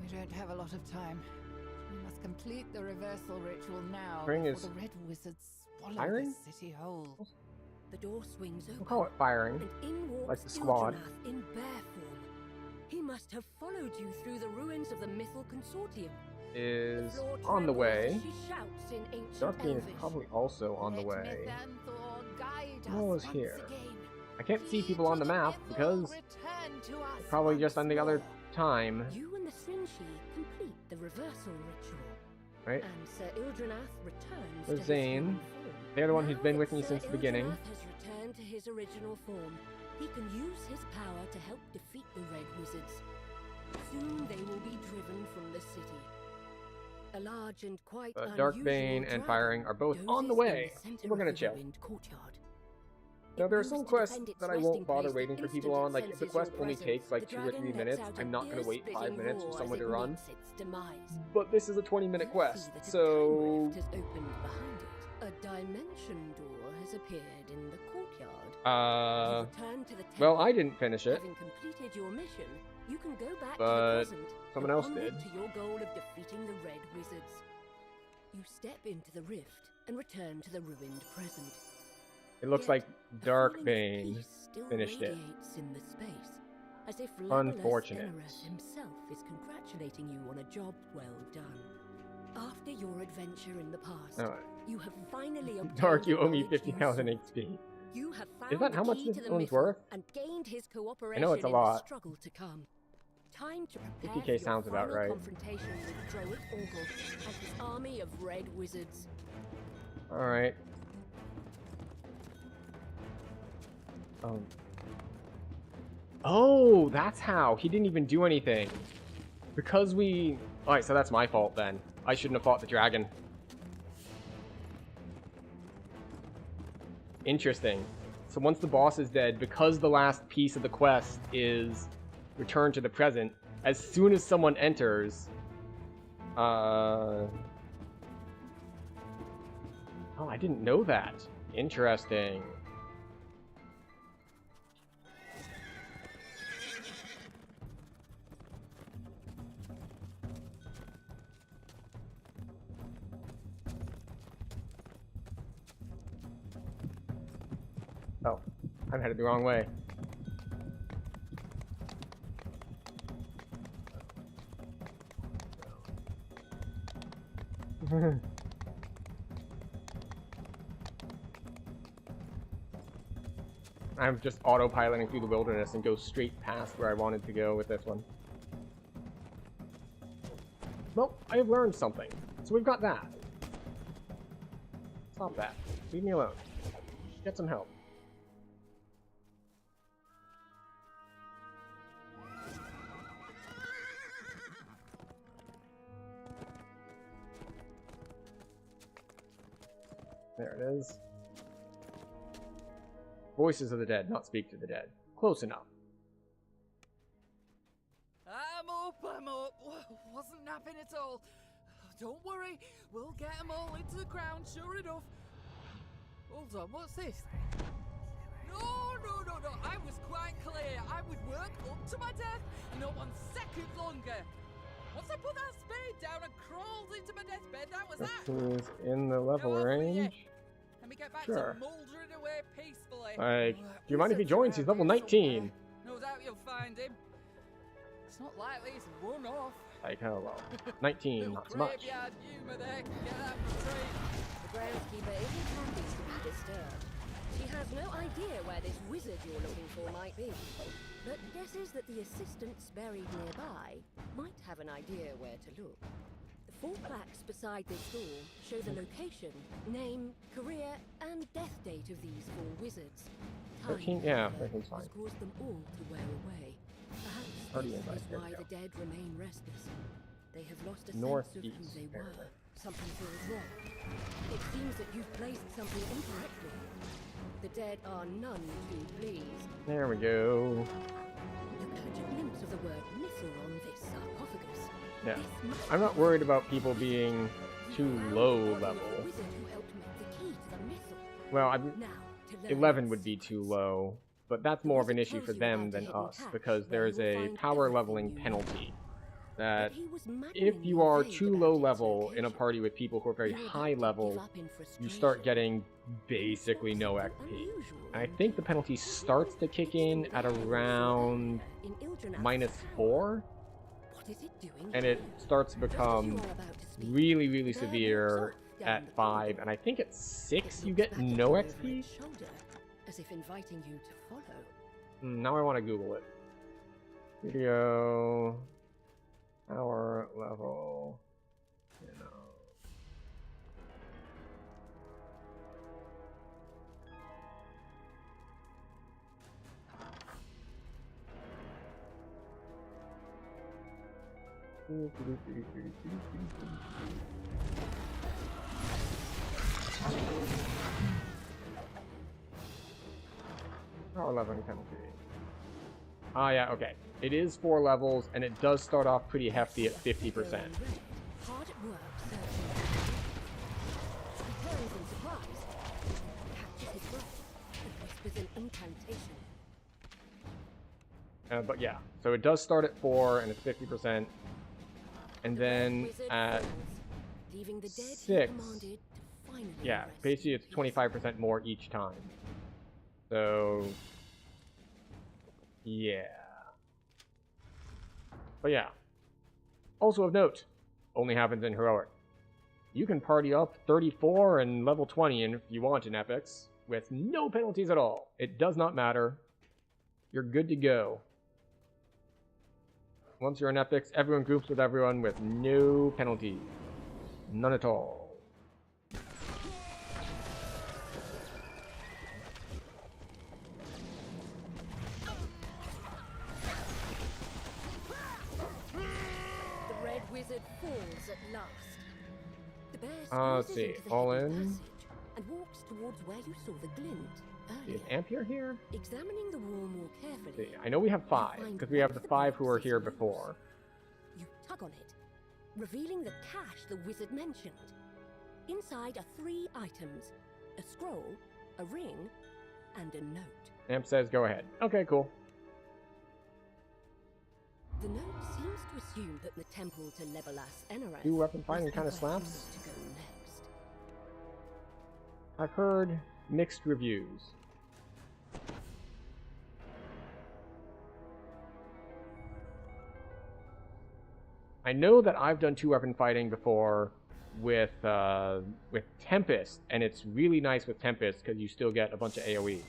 We don't have a lot of time. We must complete the reversal ritual now Spring before is the red wizards swallow firing? the city whole. The door swings open. we'll call it firing. And in walks Like the squad. Ildrenath in bear form. He must have followed you through the ruins of the Mythal Consortium. Is floor on the trembles way. as She shouts in ancient Darkbeam is Elvish. probably also on the Let way. Mythanthor guide Who us is once here? again. I can't see Key people on to the map mythal, because return to us probably once just on the other more. time. You and the Stringy complete the reversal ritual. Right? And Sir Ildrenath returns There's to Zane. his human form. They're the one who's Now been that with me Sir since the beginning. Ildrenath has returned to his original form. He can use his power to help defeat the Red Wizards. Soon they will be driven from the city. A large and quite Darkbane and Firing are both on the way. So we're gonna chill. Courtyard. Now there are some quests that I won't bother waiting for people on. Like if the quest only takes like 2 or 3 minutes, I'm not gonna wait 5 minutes for someone to run. But this is a 20-minute quest, so Has opened behind it. A dimension door has appeared in the courtyard. You return to the well, temple. I didn't finish it. Having completed your mission, you can go back But to the present. someone and else onward did. to your goal of defeating the Red Wizards. You step into the rift and return to the ruined present. It looks Yet, like a feeling of Darkbane peace still finished it. radiates in the space. as if Legolas Unfortunate. Fenris himself is congratulating you on a job well done. After your adventure in the past, Alright. you have finally obtained Dark, you the owe me knowledge you 50,000 sought. XP. You have found Is that the how much key this to the one's mythal worth? and gained his cooperation I know it's a in lot. the struggle to come. Time to prepare 50K for your sounds about final right. confrontation with Droid Orgel and his army of red wizards. Alright. Oh, that's how. He didn't even do anything. Because we... Alright, so that's my fault then. I shouldn't have fought the dragon. Interesting. So once the boss is dead, because the last piece of the quest is return to the present, as soon as someone enters... Oh, I didn't know that. Interesting. Oh, I'm headed the wrong way. I'm just autopiloting through the wilderness and go straight past where I wanted to go with this one. Well, I have learned something. So we've got that. Stop that. Leave me alone. Get some help. There it is. Voices of the dead, not speak to the dead. Close enough. I'm up. Wasn't napping at all. Don't worry, we'll get them all into the ground, sure enough. Hold on, what's this? No, I was quite clear. I would work up to my death, and not 1 second longer. Once I put that spade down and crawled into my deathbed, that was that. This is in the level range. Let me get back Sure. to mouldering away peacefully. Like, do you mind if he joins? He's level 19. No doubt you'll find him. It's not likely he's run off. Like, hello. 19, not so much. Graveyard humour there can get that retreat. The groundskeeper isn't happy to be disturbed. She has no idea where this wizard you're looking for might be, but guesses that the assistants buried nearby might have an idea where to look. The 4 plaques beside this door show the location, name, career, and death date of these 4 wizards. 13, yeah, 13's fine. Has caused them all to wear away. Perhaps Already this invited, is there we why go. the dead remain restless. They have lost a sense of Northeast, who they were. apparently. Something feels wrong. It seems that you've placed something incorrectly. The dead are none too pleased. There we go. You catch a glimpse of the word mythal on this sarcophagus. Yeah. This must I'm not be worried about people being too found low the body of level. the wizard who helped make the key to the mythal. Well, Now, to learn 11 its would be too secrets. low, but that's more of an wizard issue for tells you them about a than hidden us, cache because where there's you will a find power everything leveling you need. penalty. That But he was if maddeningly you are vague too about low its level in a location. party with people who are very You're about high to give level, up in you frustration. start getting basically no XP. And I think the penalty starts to kick in at around -4, What is it doing and it here? starts to Just as become you are about to speak, really, really the bear severe walks off down at the 5, corridor. and I think at 6 It you looks get back at no you over XP. its shoulder, as if inviting you to follow. Now I want to Google it. Video power level. You know. Power leveling penalty. Ah, yeah, okay. It is 4 levels, and it does start off pretty hefty at 50%. Hard at work searching. He turns in surprise, catches his breath, and whispers an incantation. But yeah, so it does start at 4, and it's 50%. And The then red wizard at falls, leaving the dead he 6, commanded to finally yeah, rest basically in it's peace. 25% more each time. So, yeah. But yeah. Also of note, only happens in Heroic. You can party up 34 and level 20 if you want in Epics with no penalties at all. It does not matter. You're good to go. Once you're in Epics, everyone groups with everyone with no penalties. None at all. The Red Wizard falls at last. The bear Let's see. into the All hidden in. passage and walks towards where you saw the glint earlier. Is Ampere here? Examining the wall more carefully, I know we have 5, because we have the 5 who were here before. you tug on it, revealing the cache the wizard mentioned. Inside are 3 items: a scroll, a ring, and a note. Amp says go ahead. Okay, cool. The note seems to assume that the temple to Legolas Enereth Do weapon fighting was kind of ever slaps? to go next. I've heard mixed reviews. I know that I've done 2-weapon fighting before with Tempest, and it's really nice with Tempest because you still get a bunch of AoE.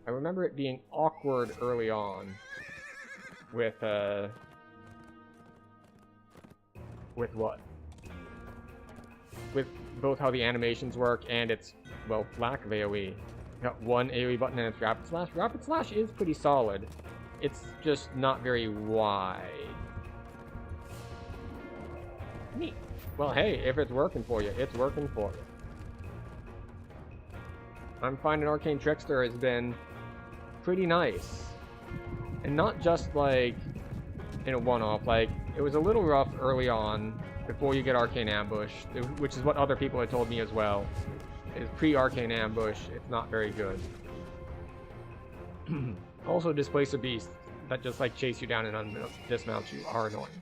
I remember it being awkward early on with what? With both how the animations work and its, well, lack of AoE. You got 1 AoE button and it's Rapid Slash. Rapid Slash is pretty solid. It's just not very wide. Neat. Well, hey, if it's working for you, it's working for you. I'm finding Arcane Trickster has been pretty nice. And not just like in a one-off, like it was a little rough early on before you get Arcane Ambush, which is what other people had told me as well. Is pre-Arcane Ambush, it's not very good. Also, Displacer Beasts that just like chase you down and dismount you are annoying.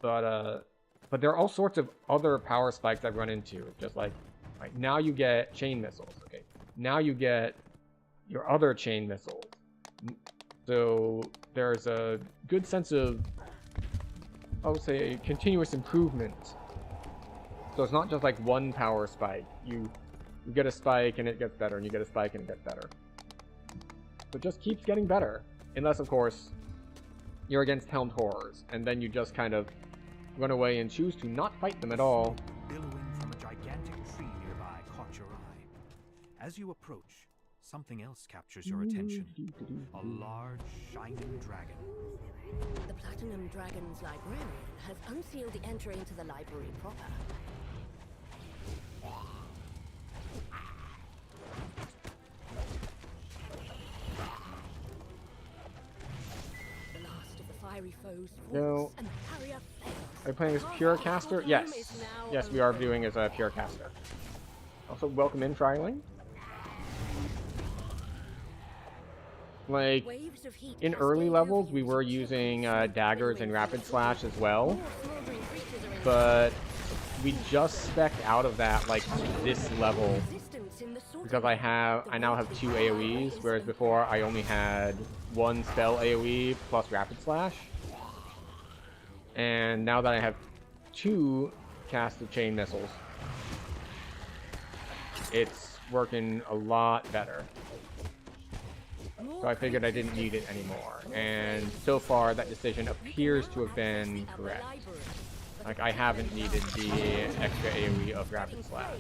But there are all sorts of other power spikes I've run into. Just like now you get chain missiles. Okay, now you get your other chain missiles. So there's a good sense of, I would say, continuous improvement. So it's not just like one power spike. You get a spike and it gets better, and you get a spike and it gets better. So it just keeps getting better. Unless, of course, you're against Helmed Horrors, and then you just kind of run away and choose to not fight them at all. Billowing from a gigantic tree nearby caught your eye. As you approach, something else captures your attention. A large, shining dragon. The Platinum Dragon's librarian has unsealed the entry into the library proper. The last of the fiery foes falls, and the barrier fails. Are we playing as Pure Caster? Yes. Yes, we are viewing as a Pure Caster. Also, welcome in, Tryling. Like, in early levels, we were using daggers and rapid slash as well, but we just spec'd out of that, like, this level, because I now have 2 AoEs, whereas before I only had 1 spell AoE plus rapid slash, and now that I have 2 cast of chain missiles, it's working a lot better. So I figured I didn't need it anymore, and so far that decision appears to have been correct. Like, I haven't needed the extra AoE of Rapid Slash.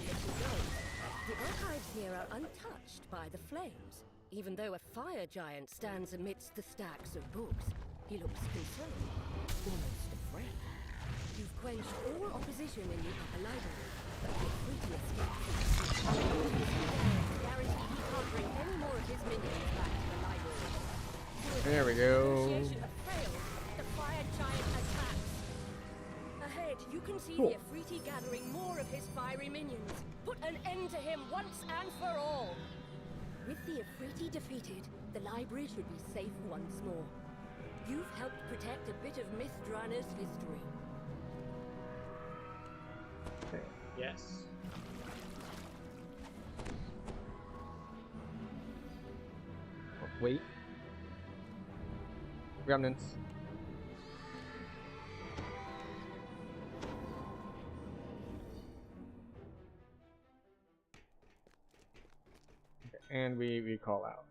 The archives here are untouched by the flames, even though a fire giant stands amidst the stacks of books. He looks concerned, almost afraid. You've quenched all opposition in the upper library, but you're free to escape. Guarantee he can't bring any more of his minions back to the library. There we go. The fire giant attacks. Ahead, you can see the Afriti gathering more of his fiery minions. Put an end to him once and for all. With the Afriti defeated, the library should be safe once more. You've helped protect a bit of Mithrandir's history. Okay. Yes. Wait. remnants. Okay, and we call out.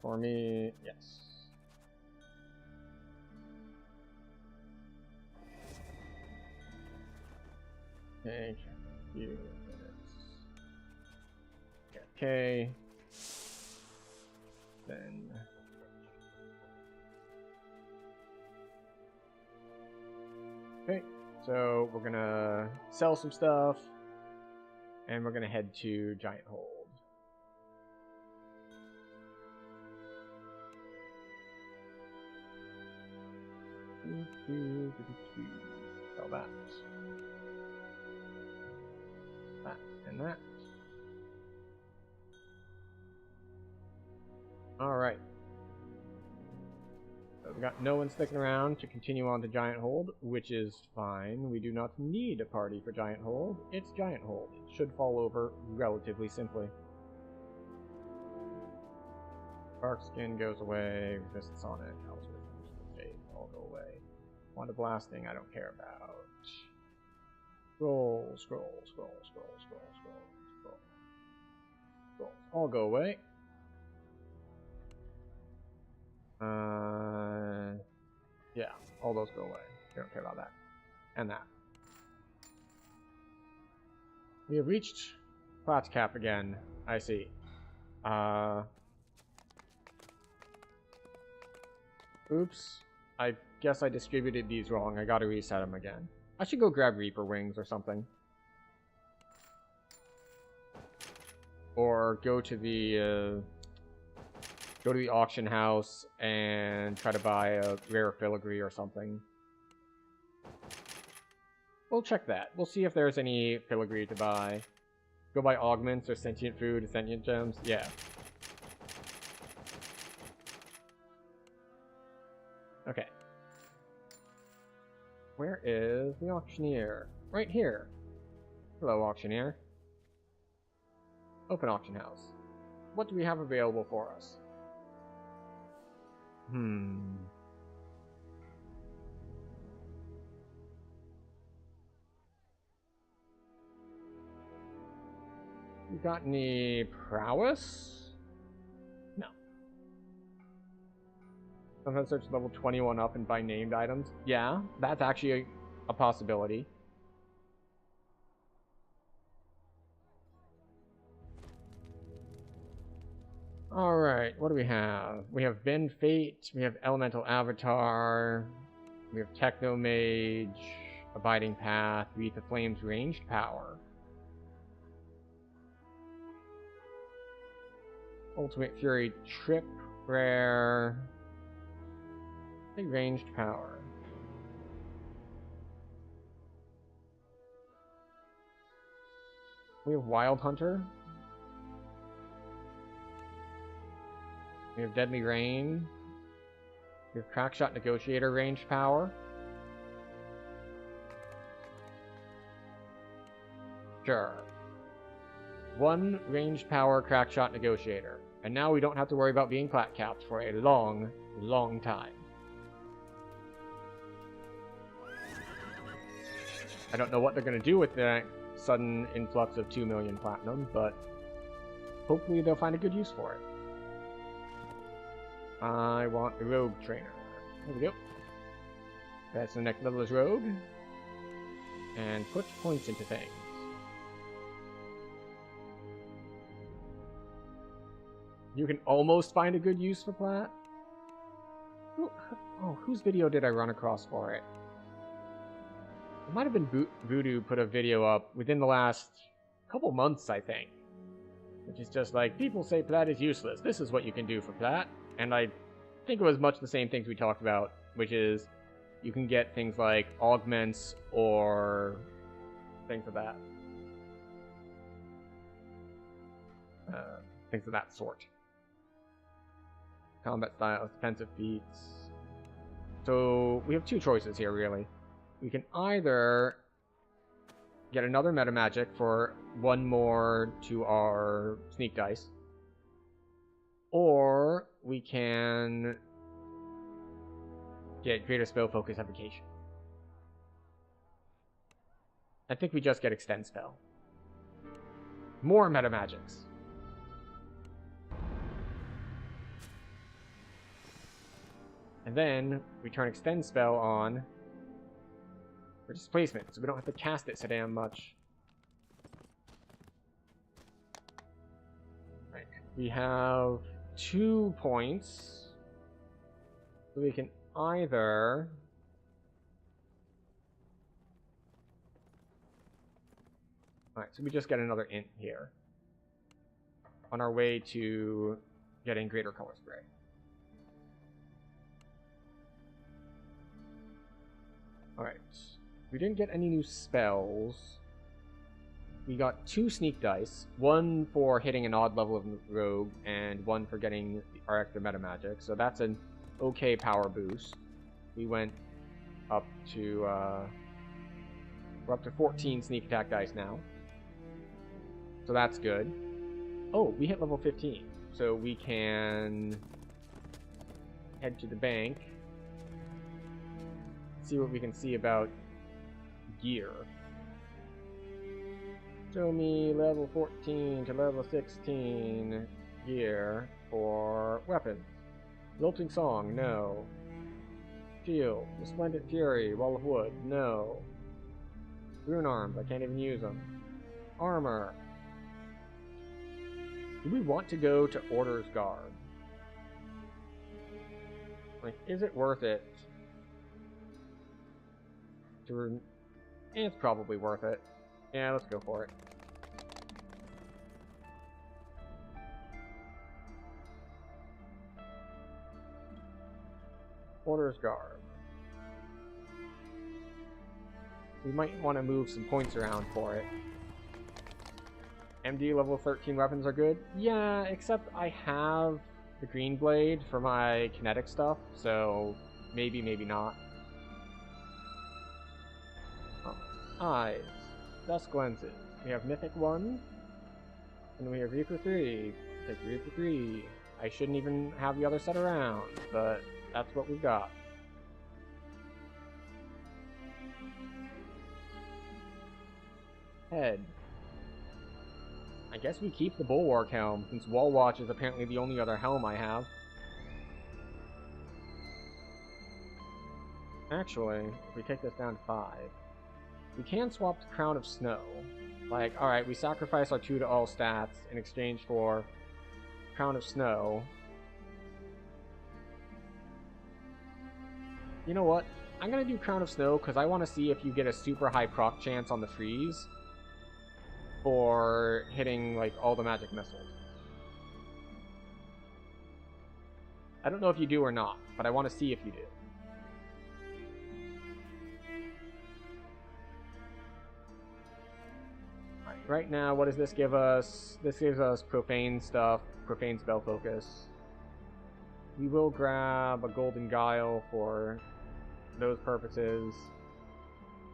For me, yes. Okay, few minutes. Okay. Then. Okay, so we're gonna sell some stuff, and we're gonna head to Giant Hold. Sell that. That and that. Alright. So we got no one sticking around to continue on to Giant Hold, which is fine. We do not need a party for Giant Hold. It's Giant Hold. It should fall over relatively simply. Dark Skin goes away. Resistance on it. House Resistance all go away. Wand of Blasting, I don't care about. Scroll. All go away. Yeah, all those go away. We don't care about that. And that. We have reached Plat's cap again. I see. Oops. I guess I distributed these wrong. I gotta reset them again. I should go grab Reaper Wings or something. Or go to the auction house and try to buy a rare filigree or something. We'll check that. We'll see if there's any filigree to buy. Go buy augments or sentient food or sentient gems. Yeah. Okay. Where is the auctioneer? Right here. Hello, auctioneer. Open auction house. What do we have available for us? You got any prowess? No. Sometimes search level 21 up and buy named items. Yeah, that's actually a possibility. Alright, what do we have? We have Bend Fate, we have Elemental Avatar, we have Techno Mage, Abiding Path, Wreath of Flames Ranged Power. Ultimate Fury Trip, Rare. I think Ranged Power. We have Wild Hunter. We have Deadly Rain. We have Crackshot Negotiator Ranged Power. Sure. One Ranged Power Crackshot Negotiator. And now we don't have to worry about being plat capped for a long, long time. I don't know what they're going to do with that sudden influx of 2 million platinum, but hopefully they'll find a good use for it. I want the Rogue Trainer. There we go. That's the next level is Rogue. And put points into things. You can almost find a good use for plat. Oh, whose video did I run across for it? It might have been Voodoo put a video up within the last couple months, I think. Which is just like, people say plat is useless. This is what you can do for plat. And I think it was much the same things we talked about, which is you can get things like augments or things of that. Things of that sort. Combat styles, defensive feats. So we have two choices here, really. We can either get another meta magic for one more to our sneak dice, or we can get greater spell focus application. I think we just get extend spell. More meta magics. And then we turn extend spell on for displacement, so we don't have to cast it so damn much. Right. We have 2 points. So we can either alright, so we just get another int here. On our way to getting greater color spray. Alright. We didn't get any new spells. We got 2 sneak dice. One for hitting an odd level of rogue, and one for getting our extra meta magic. So that's an okay power boost. We went up to we're up to 14 sneak attack dice now. So that's good. Oh, we hit level 15. So we can head to the bank. See what we can see about gear. Show me level 14 to level 16 gear for weapons. Lilting Song, no. Shield, Resplendent Fury, Wall of Wood, no. Rune Arms, I can't even use them. Armor. Do we want to go to Order's Guard? Like, is it worth it? It's probably worth it. Yeah, let's go for it. Order's Guard. We might want to move some points around for it. MD level 13 weapons are good? Yeah, except I have the green blade for my kinetic stuff, so maybe, maybe not. Eyes. Dusk lenses. We have Mythic 1. And we have Reaper 3. Take Reaper 3. I shouldn't even have the other set around, but that's what we've got. Head. I guess we keep the Bulwark Helm, since Wall Watch is apparently the only other helm I have. Actually, if we take this down to 5, we can swap to Crown of Snow. Like, alright, we sacrifice our 2 to all stats in exchange for Crown of Snow. You know what? I'm gonna do Crown of Snow because I want to see if you get a super high proc chance on the freeze for hitting, like, all the magic missiles. I don't know if you do or not, but I want to see if you do. Right now, what does this give us? This gives us profane stuff, profane spell focus. We will grab a golden guile for those purposes.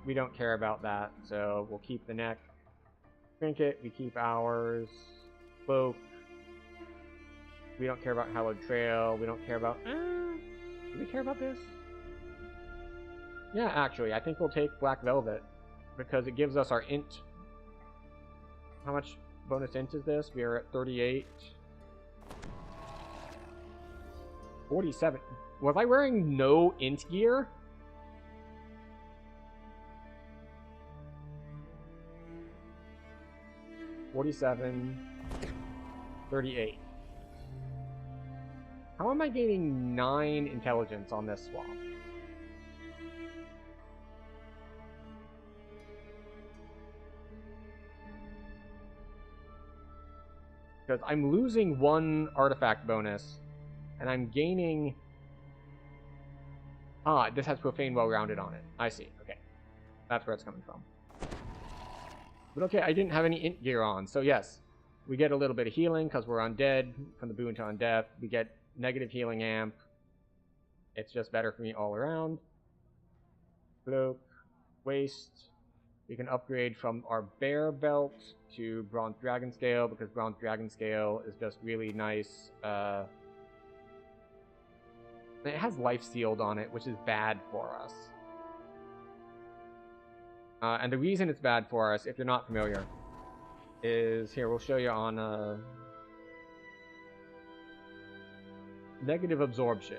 We don't care about that, so we'll keep the neck. Trinket, we keep ours. Cloak. We don't care about Hallowed Trail. We don't care about... do we care about this? Yeah, actually, I think we'll take Black Velvet because it gives us our int. How much bonus int is this? We are at 38. 47. Was I wearing no int gear? $47. 38. How am I gaining 9 intelligence on this swap? Because I'm losing 1 artifact bonus, and I'm gaining... Ah, this has Profane Well-Rounded on it. I see, okay. That's where it's coming from. But okay, I didn't have any int gear on, so yes. We get a little bit of healing, because we're undead, from the boon to undeath. We get negative healing amp. It's just better for me all around. Cloak. Waist. We can upgrade from our bear belt to Bronze Dragon Scale, because Bronze Dragon Scale is just really nice It has life sealed on it, which is bad for us. And the reason it's bad for us, if you're not familiar, is here, we'll show you on negative absorption.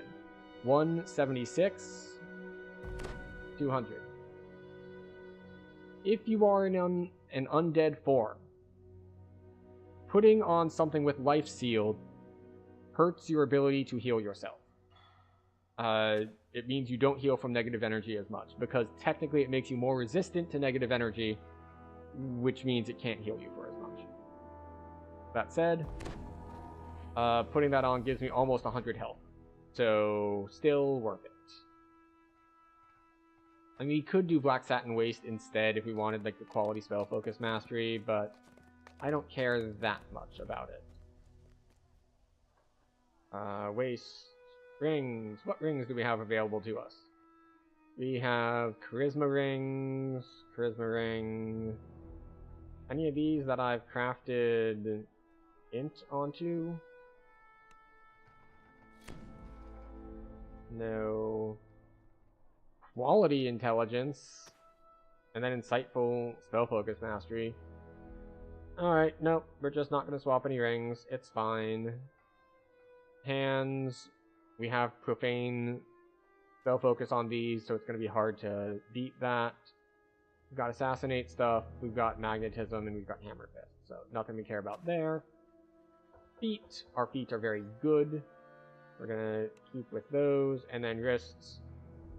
176, 200. If you are in an undead form, putting on something with life sealed hurts your ability to heal yourself. It means you don't heal from negative energy as much, because technically it makes you more resistant to negative energy, which means it can't heal you for as much. That said, putting that on gives me almost 100 health, so still worth it. I mean, we could do Black Satin Waste instead if we wanted like the quality spell focus mastery, but I don't care that much about it. Waste. Rings. What rings do we have available to us? We have Charisma Rings, Charisma Ring. Any of these that I've crafted Int onto? No. Quality Intelligence. And then Insightful Spell Focus Mastery. Alright, nope, we're just not going to swap any rings. It's fine. Hands. We have Profane Spell Focus on these, so it's going to be hard to beat that. We've got Assassinate stuff, we've got Magnetism, and we've got Hammer Fist, so nothing we care about there. Feet. Our feet are very good. We're going to keep with those. And then wrists.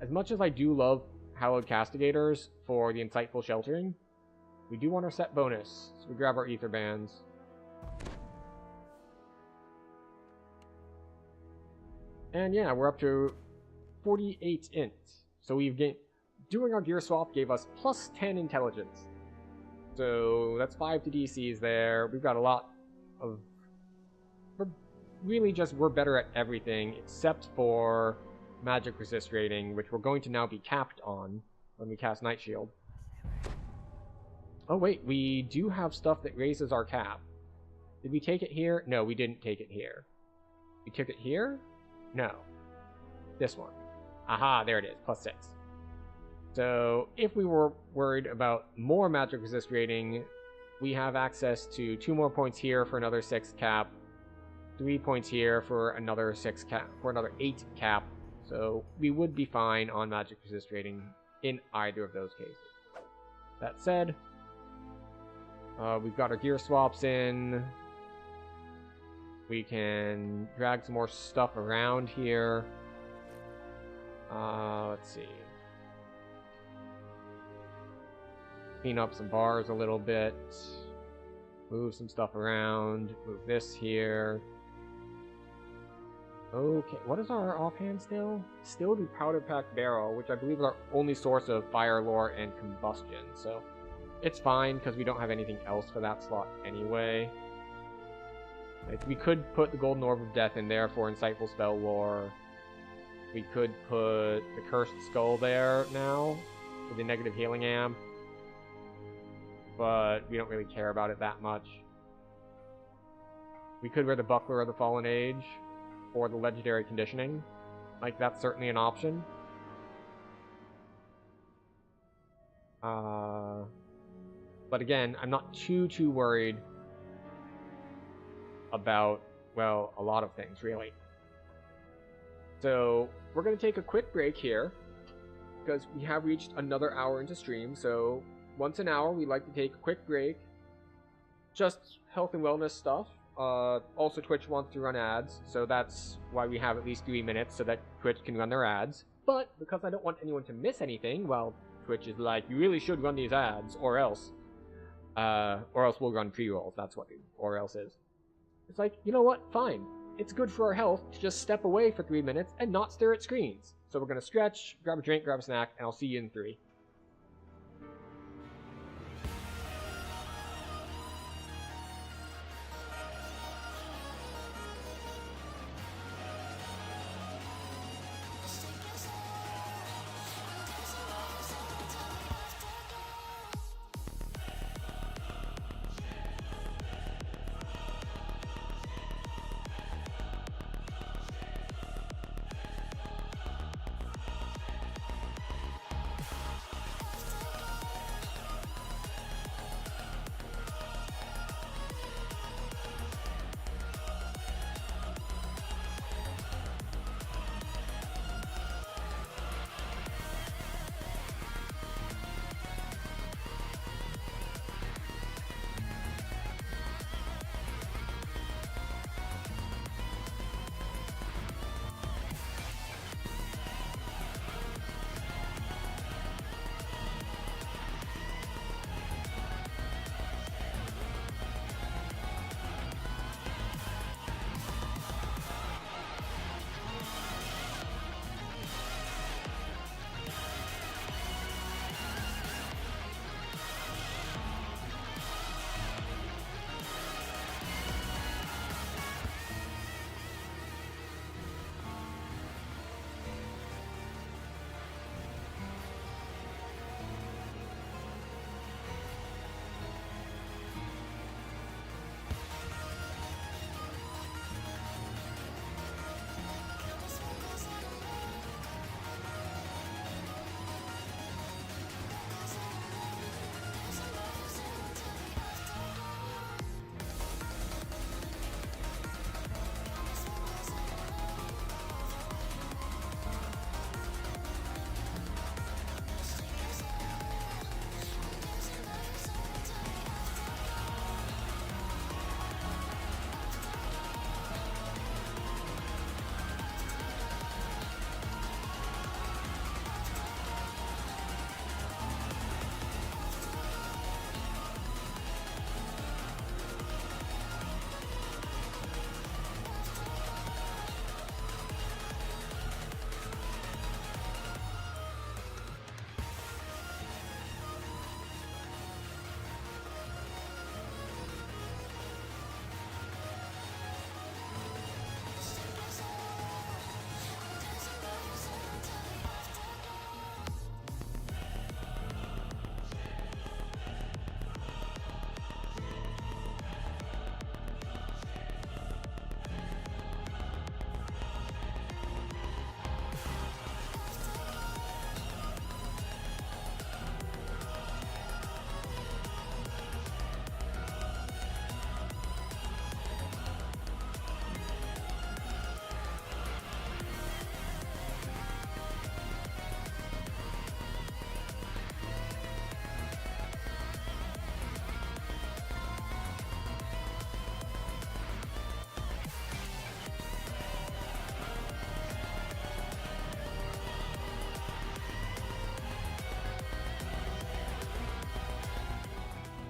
As much as I do love Hallowed Castigators for the Insightful Sheltering, we do want our set bonus, so we grab our Ether Bands. And yeah, we're up to 48 int. So we've gained, doing our gear swap gave us plus 10 intelligence. So that's 5 to DCs there. We've got a lot of, we're better at everything except for magic resist rating, which we're going to now be capped on when we cast Night Shield. Oh wait, we do have stuff that raises our cap. Did we take it here? No, we didn't take it here. We took it here? No. This one. Aha, there it is, plus 6. So, if we were worried about more magic resist rating, we have access to 2 more points here for another 6 cap, 3 points here for another 6 cap, for another 8 cap. So, we would be fine on magic resist rating in either of those cases. That said, we've got our gear swaps in. We can drag some more stuff around here. Let's see. Clean up some bars a little bit. Move some stuff around. Move this here. Okay, what is our offhand still? Still do Powder Pack Barrel, which I believe is our only source of fire lore and combustion. So it's fine, because we don't have anything else for that slot anyway. We could put the Golden Orb of Death in there for Insightful Spell Lore. We could put the Cursed Skull there now for the negative healing amp. But we don't really care about it that much. We could wear the Buckler of the Fallen Age or the Legendary Conditioning. Like, that's certainly an option. But again, I'm not too worried about, well, a lot of things, really. So, we're going to take a quick break here, because we have reached another hour into stream, so once an hour we like to take a quick break. Just health and wellness stuff. Also, Twitch wants to run ads, so that's why we have at least 3 minutes, so that Twitch can run their ads. But, because I don't want anyone to miss anything, well, Twitch is like, you really should run these ads, or else we'll run pre-rolls. That's what the or else is. It's like, you know what? Fine. It's good for our health to just step away for 3 minutes and not stare at screens. So we're going to stretch, grab a drink, grab a snack, and I'll see you in 3.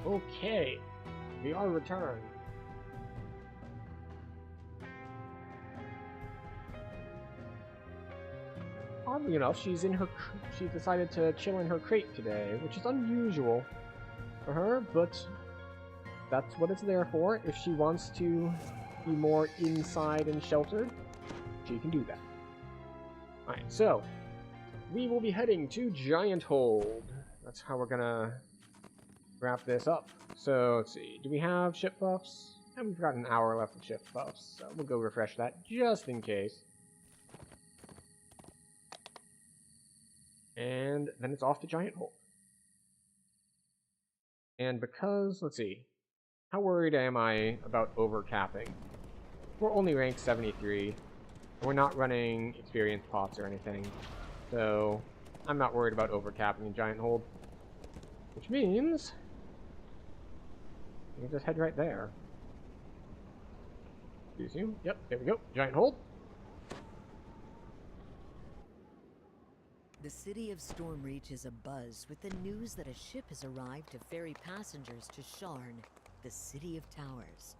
Okay, we are returned. Oddly enough, she decided to chill in her crate today, which is unusual for her, but that's what it's there for. If she wants to be more inside and sheltered, she can do that. Alright, so we will be heading to Giant Hold. That's how we're gonna wrap this up. So, let's see. Do we have ship buffs? And we've got an hour left of ship buffs, so we'll go refresh that just in case. And then it's off to Giant Hold. And because, let's see, how worried am I about overcapping? We're only ranked 73. We're not running experience pots or anything, so I'm not worried about overcapping in Giant Hold. Which means we can just head right there. Excuse you. Yep, there we go. Giant Hold. The city of Stormreach is abuzz with the news that a ship has arrived to ferry passengers to Sharn, the city of towers.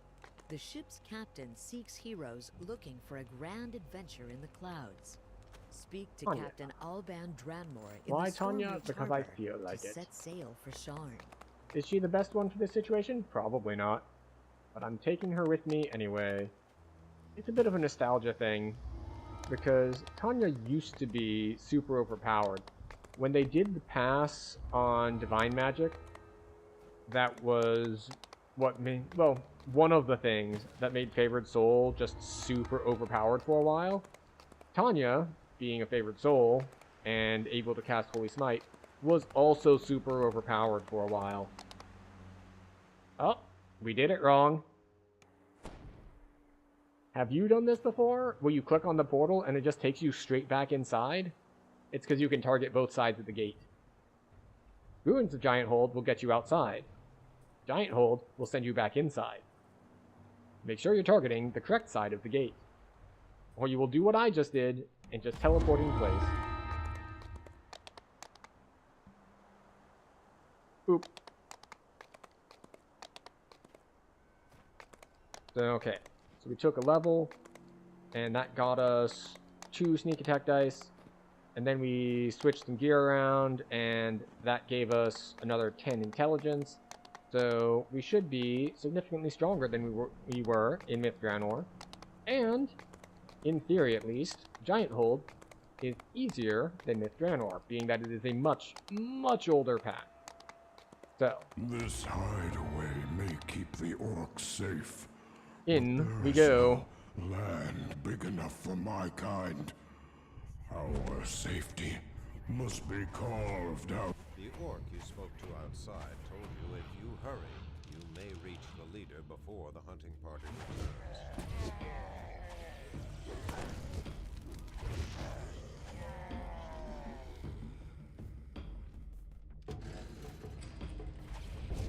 The ship's captain seeks heroes looking for a grand adventure in the clouds. Speak to Tanya. Captain Alban Dranmore in Why the Tanya? Stormreach Because I harbor feel like to it. set sail for Sharn. Is she the best one for this situation? Probably not. But I'm taking her with me anyway. It's a bit of a nostalgia thing, because Tanya used to be super overpowered. When they did the pass on Divine Magic, that was what made, well, one of the things that made Favored Soul just super overpowered for a while. Tanya, being a Favored Soul and able to cast Holy Smite, was also super overpowered for a while. Oh, we did it wrong. Have you done this before? Where you click on the portal and it just takes you straight back inside? It's because you can target both sides of the gate. Ruins of Giant Hold will get you outside. Giant Hold will send you back inside. Make sure you're targeting the correct side of the gate, or you will do what I just did and just teleport in place. Oop. So, okay. So we took a level, and that got us 2 sneak attack dice, and then we switched some gear around, and that gave us another 10 intelligence. So we should be significantly stronger than we were in Myth Granor. And, in theory at least, Giant Hold is easier than Myth Granor, being that it is a much, much older path. So, this hideaway may keep the orcs safe. In we go. No land big enough for my kind. Our safety must be carved out. The orc you spoke to outside told you if you hurry, you may reach the leader before the hunting party returns.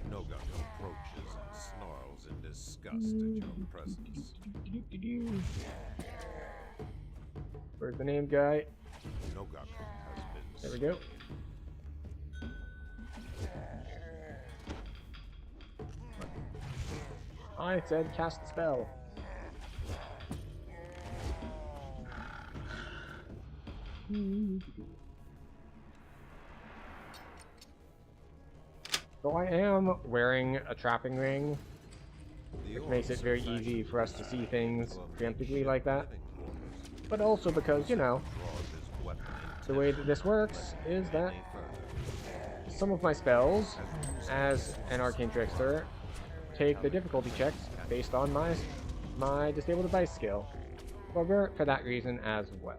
Nogak approaches and snarls in disgust at your presence. Where's the name guy? Nogak has been. There we go. I said cast spell. So I am wearing a trapping ring, which makes it very easy for us to see things preemptively like that. But also because, you know, the way that this works is that some of my spells, as an Arcane Trickster, take the difficulty checks based on my Disable Device skill. For that reason as well.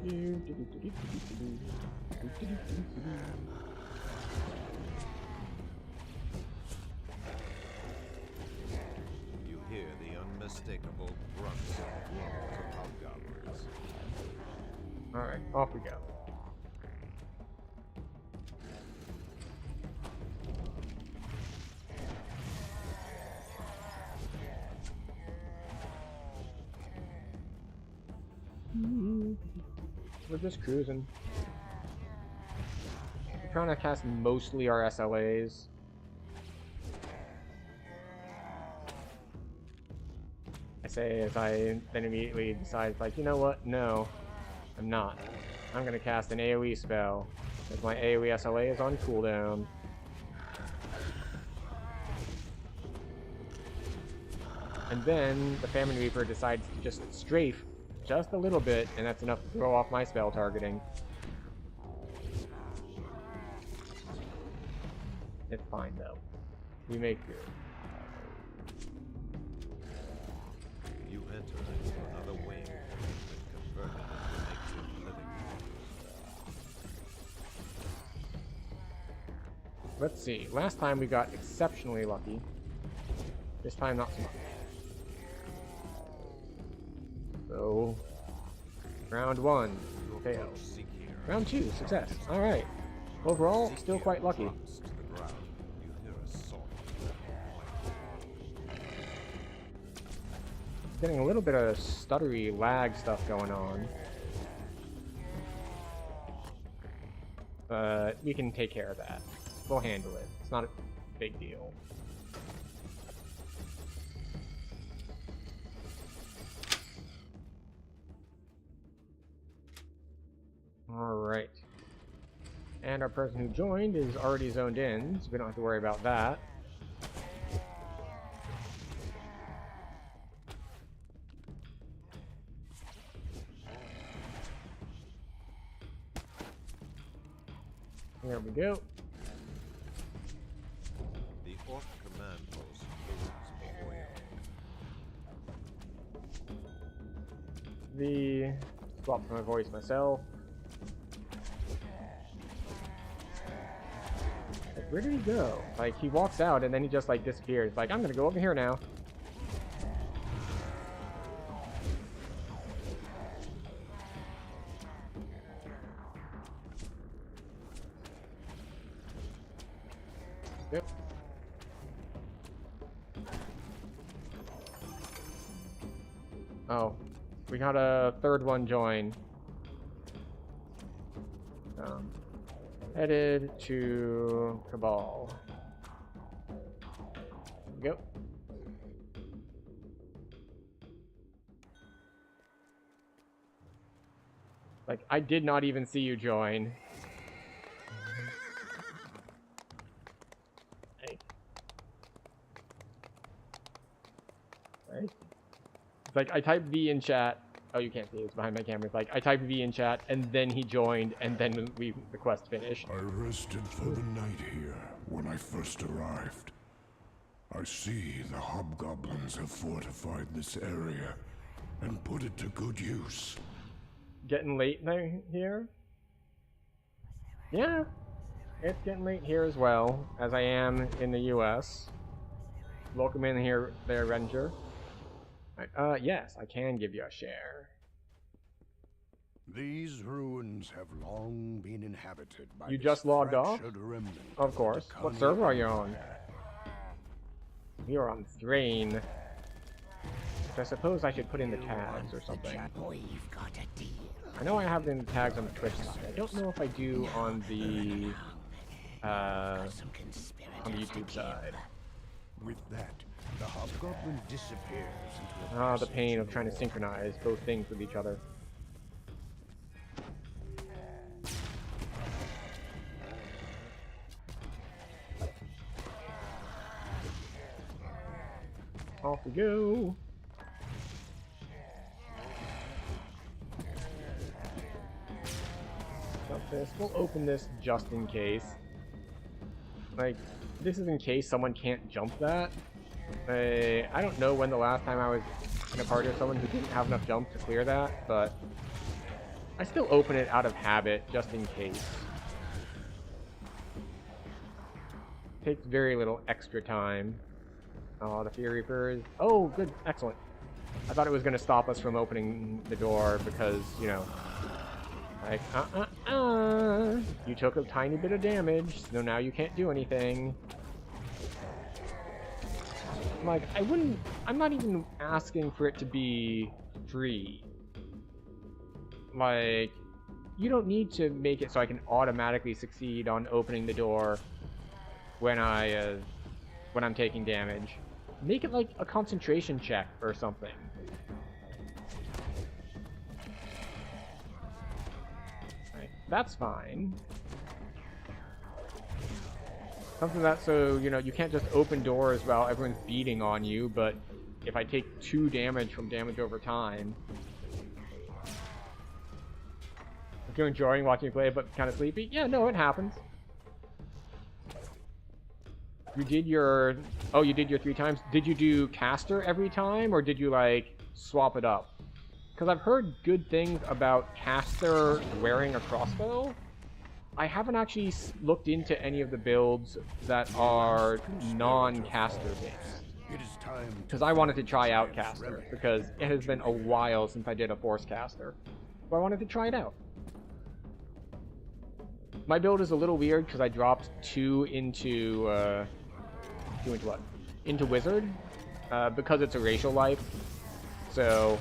You hear the unmistakable grunts and grumbles of hobgoblins. Alright, off we go. We're just cruising. We're trying to cast mostly our SLAs. I say as I then immediately decide, like, you know what? No, I'm not. I'm gonna cast an AoE spell, because my AoE SLA is on cooldown. And then the Famine Reaper decides to just strafe just a little bit, and that's enough to throw off my spell targeting. It's fine though. We make good. You enter into another wing and convert it into makeshift living quarters. Let's see. Last time we got exceptionally lucky. This time not so much. So, round 1, fail. Round 2, success. Alright. Overall, still quite lucky. Getting a little bit of stuttery lag stuff going on. But we can take care of that. We'll handle it. It's not a big deal. Alright. And our person who joined is already zoned in, so we don't have to worry about that. There we go. The Orc command post looms Orion. The swap my voice myself. Like, where did he go? Like, he walks out and then he just like disappears. Like, I'm gonna go over here now. Yep. Oh, we got a third one join. Headed to Cabal. Go. Like, I did not even see you join. Hey. Right. It's like, I typed V in chat. Oh, you can't see it. It's behind my camera. It's like, I typed V in chat, and then he joined, and then the quest finished. I rested for the night here when I first arrived. I see the hobgoblins have fortified this area and put it to good use. Getting late here? Yeah, it's getting late here as well, as I am in the US. Welcome in here, there, Ranger. Right, yes, I can give you a share. These ruins have long been inhabited by You just logged off? Of course. What server are you on? We are on Thrain. I suppose I should put in the tags or something. I know I have in the tags on the Twitch side. I don't know if I do on the YouTube side. With that, the hobgoblin disappears into Ah, the pain of trying to synchronize both things with each other. Off we go. Jump this. We'll open this just in case. Like, this is in case someone can't jump that. I don't know when the last time I was in a party with someone who didn't have enough jump to clear that, but I still open it out of habit, just in case. Takes very little extra time. Oh, the Fear Reapers. Oh, good. Excellent. I thought it was going to stop us from opening the door because, you know, like, you took a tiny bit of damage, so now you can't do anything. Like, I'm not even asking for it to be free. like, you don't need to make it so I can automatically succeed on opening the door when I'm taking damage. Make it like a concentration check or something. Right, that's fine. Something that so, you know, you can't just open doors while everyone's beating on you, but if I take 2 damage from damage over time. If you're enjoying watching you play but kind of sleepy, yeah, no, it happens. You did your... Oh, you did your 3 times? Did you do caster every time, or did you, like, swap it up? Because I've heard good things about caster wearing a crossbow. I haven't actually looked into any of the builds that are non-caster based. Because I wanted to try out caster, because it has been a while since I did a force caster. So I wanted to try it out. My build is a little weird because I dropped 2 into... into Wizard, because it's a racial life. So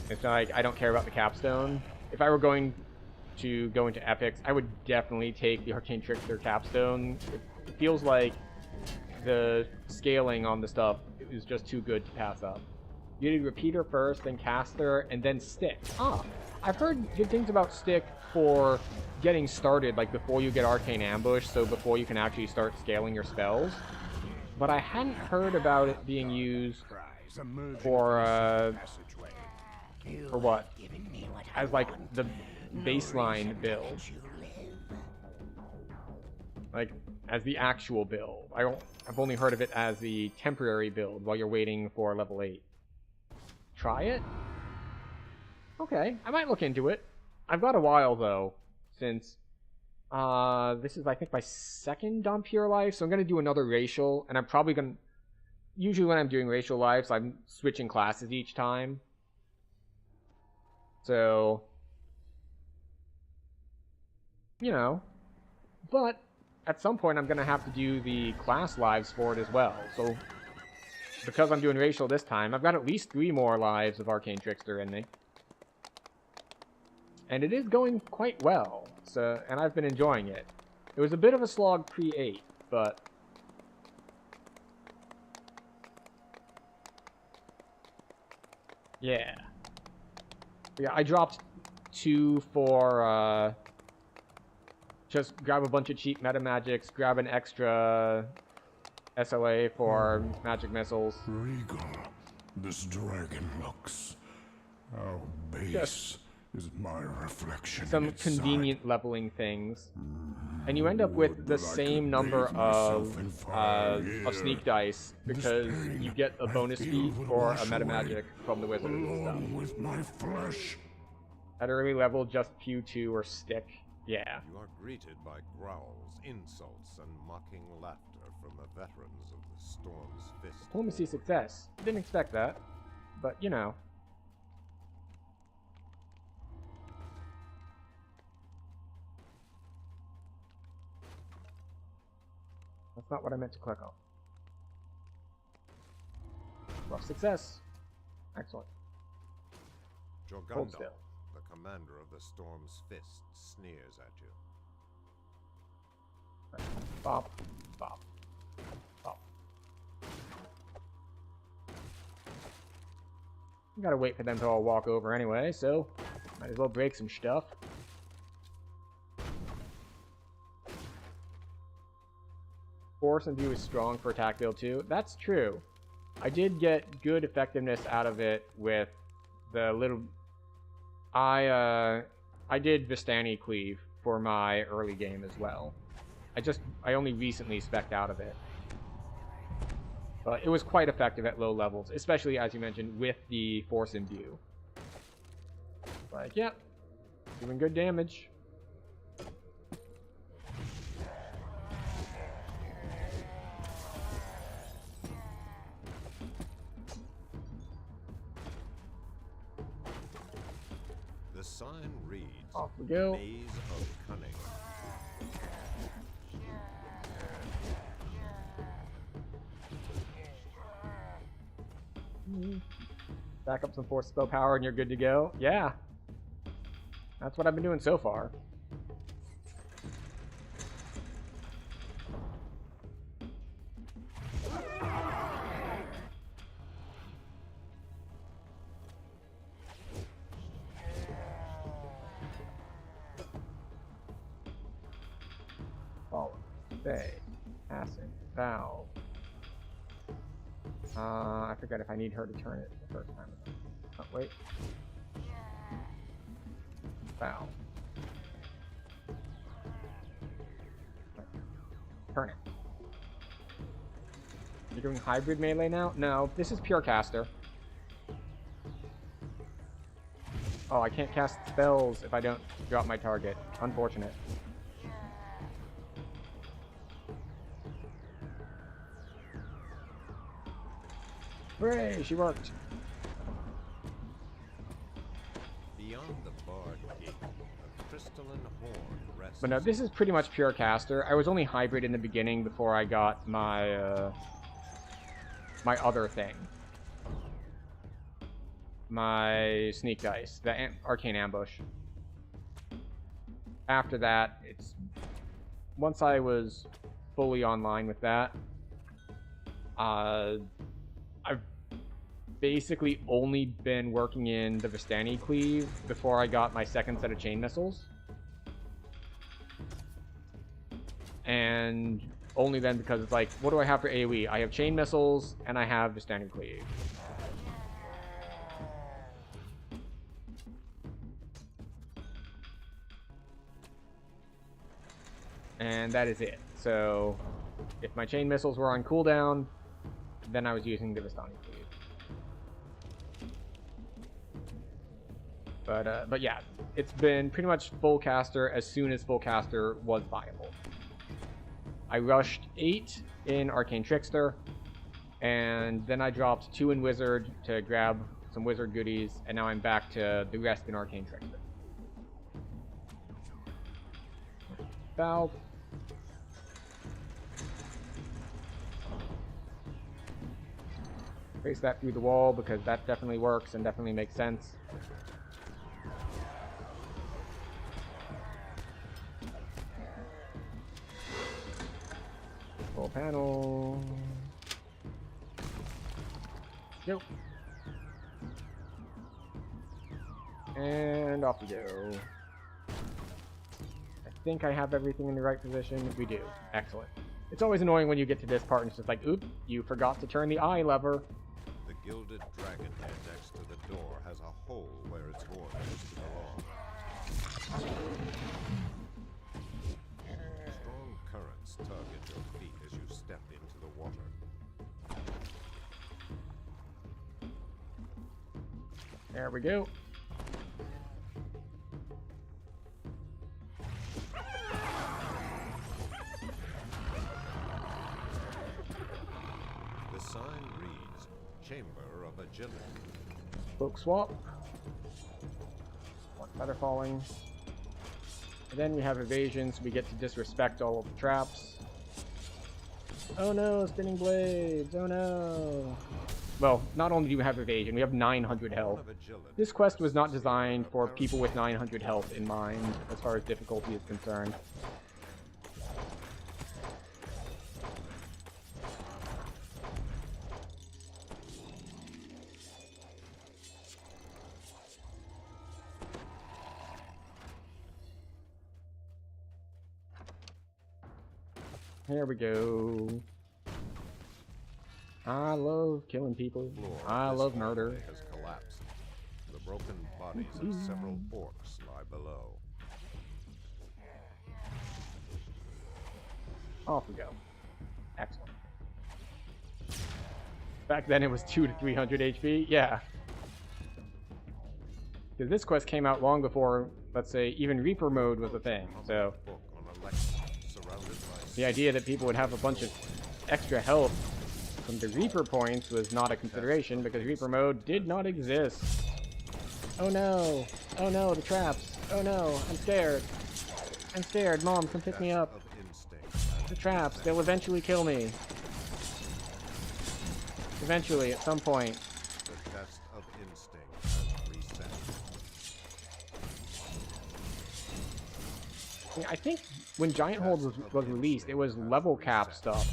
it's like I don't care about the capstone. If I were going to go into epics, I would definitely take the Arcane Trickster capstone. It feels like the scaling on the stuff is just too good to pass up. You did repeater first, then caster, and then stick. Ah, I've heard good things about stick for getting started, like before you get Arcane Ambush, so before you can actually start scaling your spells. But I hadn't heard about it being used for what? As like the baseline build. Like, as the actual build. I've only heard of it as the temporary build while you're waiting for level 8. Try it? Okay, I might look into it. I've got a while though, since this is I think my 2nd on Pure Life, so I'm gonna do another racial, and I'm probably gonna usually when I'm doing racial lives I'm switching classes each time. So you know, but at some point I'm gonna have to do the class lives for it as well. So because I'm doing racial this time, I've got at least 3 more lives of Arcane Trickster in me. And it is going quite well, so, and I've been enjoying it. It was a bit of a slog pre-8, but... yeah. Yeah, I dropped 2 for, just grab a bunch of cheap meta magics, grab an extra SLA for magic missiles. Regal, this dragon looks... how base... Yes. Is my reflection Some inside. convenient leveling things, and you end up with the same number of sneak dice because you get a bonus feat for a meta magic from the wizard and stuff. With my flesh. At early level, just Pew 2 or stick. Yeah. You are greeted by growls, insults, and mocking laughter from the veterans of the Storm's Fist. Diplomacy success. Didn't expect that, but you know. That's not what I meant to click on. Rough success. Excellent. Hold Jorgundal, still. the commander of the Storm's Fist, sneers at you. Bop, bop, bop. You gotta wait for them to all walk over anyway, so might as well break some stuff. Force and View is strong for attack build too. That's true. I did get good effectiveness out of it with the little... I did Vistani Cleave for my early game as well. I only recently spec'd out of it. But it was quite effective at low levels, especially as you mentioned with the Force Imbue. Like, yep, doing good damage. The sign reads, Off we go. Maze of Cunning. Back up some force spell power and you're good to go. Yeah. That's what I've been doing so far. Follow. Stay. Passing. Valve. I forget if I need her to turn it the first time. Oh, wait. Valve. Turn it. You're doing hybrid melee now? No, this is pure caster. Oh, I can't cast spells if I don't drop my target. Unfortunate. Hooray, she worked. Beyond the barred gate, a crystalline horn rests. But no, this is pretty much pure caster. I was only hybrid in the beginning before I got my my other thing. My sneak dice, the arcane ambush. After that, it's once I was fully online with that, I've basically only been working in the Vistani cleave before I got my second set of chain missiles. And only then because it's like, what do I have for AoE? I have chain missiles and I have Vistani cleave. And that is it. So if my chain missiles were on cooldown, then I was using the Vistani cleave. But yeah, it's been pretty much full caster as soon as full caster was viable. I rushed 8 in Arcane Trickster, and then I dropped 2 in Wizard to grab some Wizard goodies, and now I'm back to the rest in Arcane Trickster. Valve. Trace that through the wall because that definitely works and definitely makes sense. Full panel. Go. And off we go. I think I have everything in the right position. We do. Excellent. It's always annoying when you get to this part and it's just like, oop, you forgot to turn the eye lever. The gilded dragon head next to the door has a hole where its horn used to belong. Strong currents tug at your feet as you step into the water. There we go. The sign reads, Chamber of Agility. Spoke swap. One feather falling. And then we have evasion, so we get to disrespect all of the traps. Oh no, spinning blades, oh no. Well, not only do we have evasion, we have 900 health. This quest was not designed for people with 900 health in mind, as far as difficulty is concerned. Here we go. I love killing people. I love murder. Has collapsed. The broken bodies of several orcs lie below. Off we go. Excellent. Back then it was 200 to 300 HP. Yeah. Because this quest came out long before, let's say, even Reaper mode was a thing. So the idea that people would have a bunch of extra health from the Reaper points was not a consideration because Reaper mode did not exist. Oh no! Oh no, the traps! Oh no, I'm scared! I'm scared, Mom, come pick me up! The traps, they'll eventually kill me. Eventually, at some point. The test of instinct has reset. I think when Giant Hold was released, it was level cap stuff.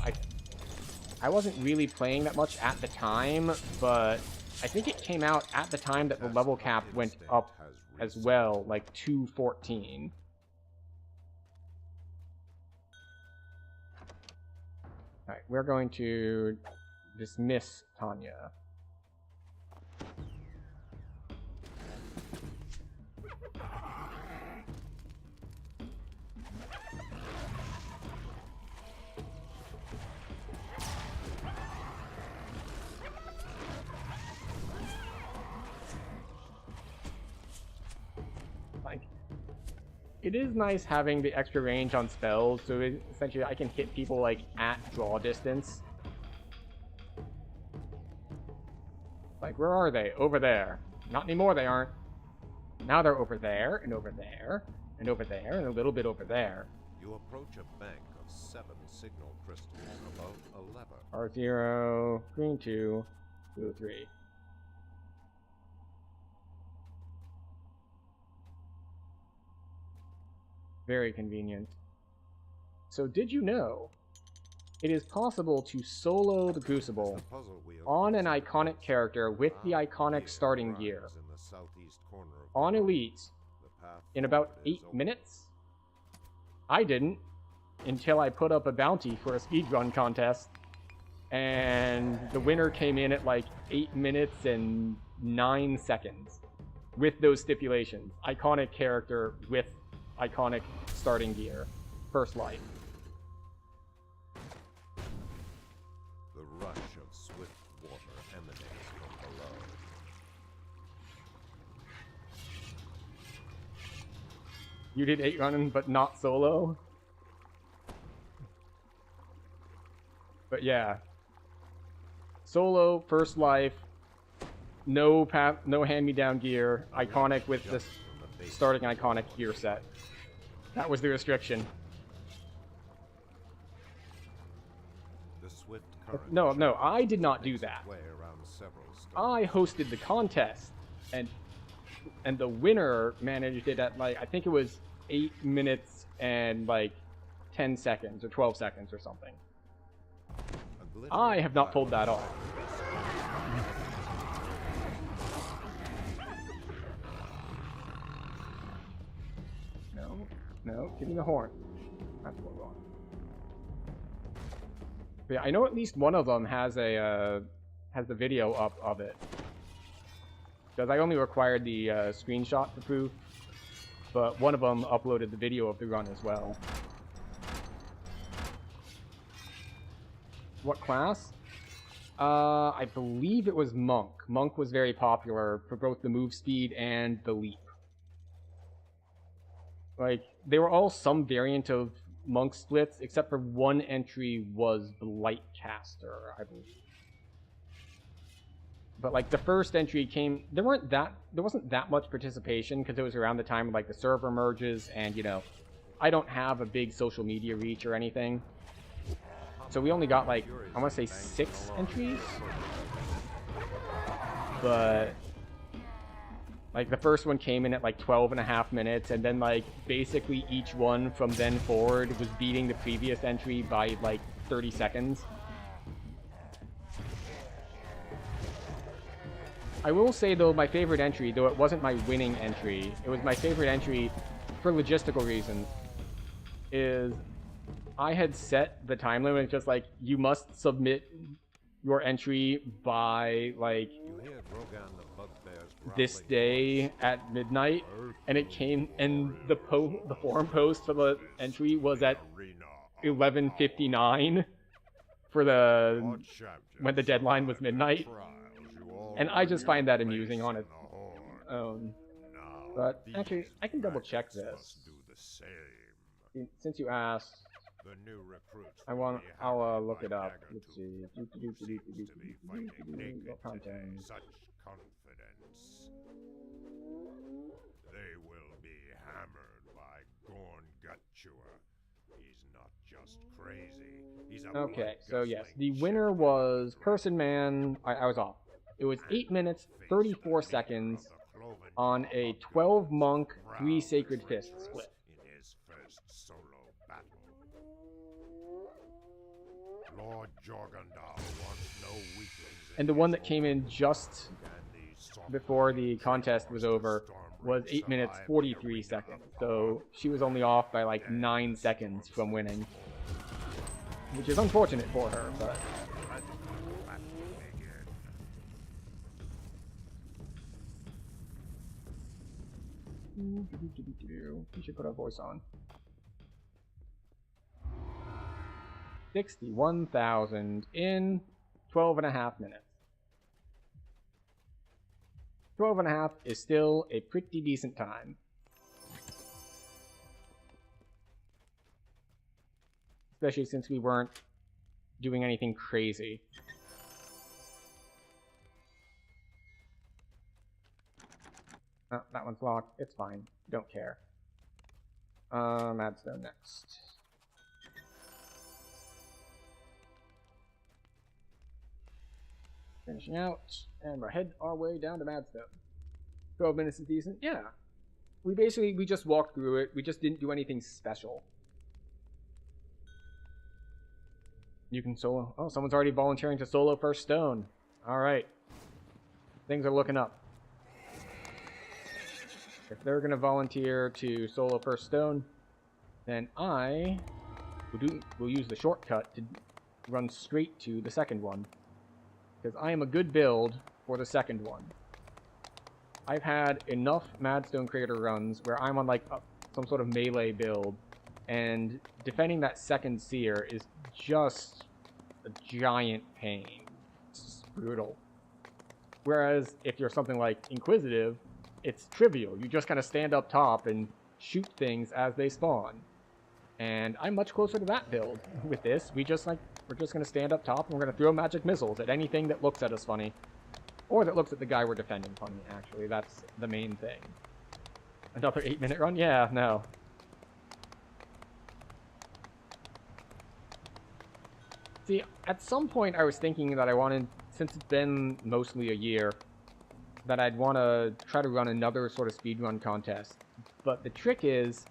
I wasn't really playing that much at the time, but I think it came out at the time that the level cap went up as well, like 214. Alright, we're going to dismiss Tanya. It is nice having the extra range on spells, so essentially I can hit people like at draw distance. Like, where are they? Over there. Not anymore, they aren't. Now they're over there, and over there, and over there, and a little bit over there. You approach a bank of 7 signal crystals above a lever. R0, green 2, blue 3. Very convenient. So did you know it is possible to solo the Crucible on an iconic character with the iconic starting gear on Elite in about 8 minutes? I didn't until I put up a bounty for a speedrun contest, and the winner came in at like 8 minutes and 9 seconds with those stipulations. Iconic character with iconic starting gear. First life. The rush of swift water emanates from below. You did 8 running, but not solo? But yeah. Solo, first life, no hand-me-down gear, iconic with this starting iconic gear set. That was the restriction. The swift current No, I did not do that. I hosted the contest, and the winner managed it at like, I think it was 8 minutes and like 10 seconds or 12 seconds or something. I have not pulled that off. No, give me the horn. That's what we want. But yeah, I know at least one of them has a has the video up of it. Because I only required the screenshot for proof, but one of them uploaded the video of the run as well. What class? I believe it was Monk. Monk was very popular for both the move speed and the leap. Like, they were all some variant of Monk splits, except for one entry was Blightcaster, I believe. But like the first entry came, there wasn't that much participation because it was around the time like the server merges, and you know, I don't have a big social media reach or anything. So we only got like, I want to say 6 entries. But like the first one came in at like 12.5 minutes, and then like basically each one from then forward was beating the previous entry by like 30 seconds. I will say though, my favorite entry, though it wasn't my winning entry, it was my favorite entry for logistical reasons, is I had set the time limit just like, you must submit your entry by like this day at midnight, and it came, and the forum post for the entry was at 11:59 for the when the deadline was midnight, and I just find that amusing on its own. But actually, I can double check this since you asked. I'll look it up. Let's see. What content? Such confidence. They will be hammered by Gorn Gutchewer. He's not just crazy. He's a okay, so yes, the winner was Person Man. I was off. It was 8 minutes 34 seconds on a 12 monk 3 Sacred Fist split. Lord Jorgandal wants no weaklings. And the one that came in just before the contest was over was 8 minutes 43 seconds. So she was only off by like 9 seconds from winning, which is unfortunate for her, but we should put our voice on. 61,000 in 12.5 minutes. 12.5 is still a pretty decent time. Especially since we weren't doing anything crazy. Oh, that one's locked. It's fine. Don't care. Madstone next. Finishing out, and we're heading our way down to Madstone. 12 minutes is decent. Yeah. We just walked through it. We just didn't do anything special. You can solo. Oh, someone's already volunteering to solo first stone. Alright. Things are looking up. If they're going to volunteer to solo first stone, then I will use the shortcut to run straight to the second one. Because I am a good build for the second one. I've had enough Madstone Crater runs where I'm on like some sort of melee build, and defending that second seer is just a giant pain. It's brutal. Whereas if you're something like Inquisitive, it's trivial. You just kind of stand up top and shoot things as they spawn. And I'm much closer to that build with this. We're just going to stand up top and we're going to throw magic missiles at anything that looks at us funny. Or that looks at the guy we're defending funny, actually. That's the main thing. Another 8-minute run? Yeah, no. See, at some point I was thinking that I wanted, since it's been mostly a year, that I'd want to try to run another sort of speedrun contest. But the trick is,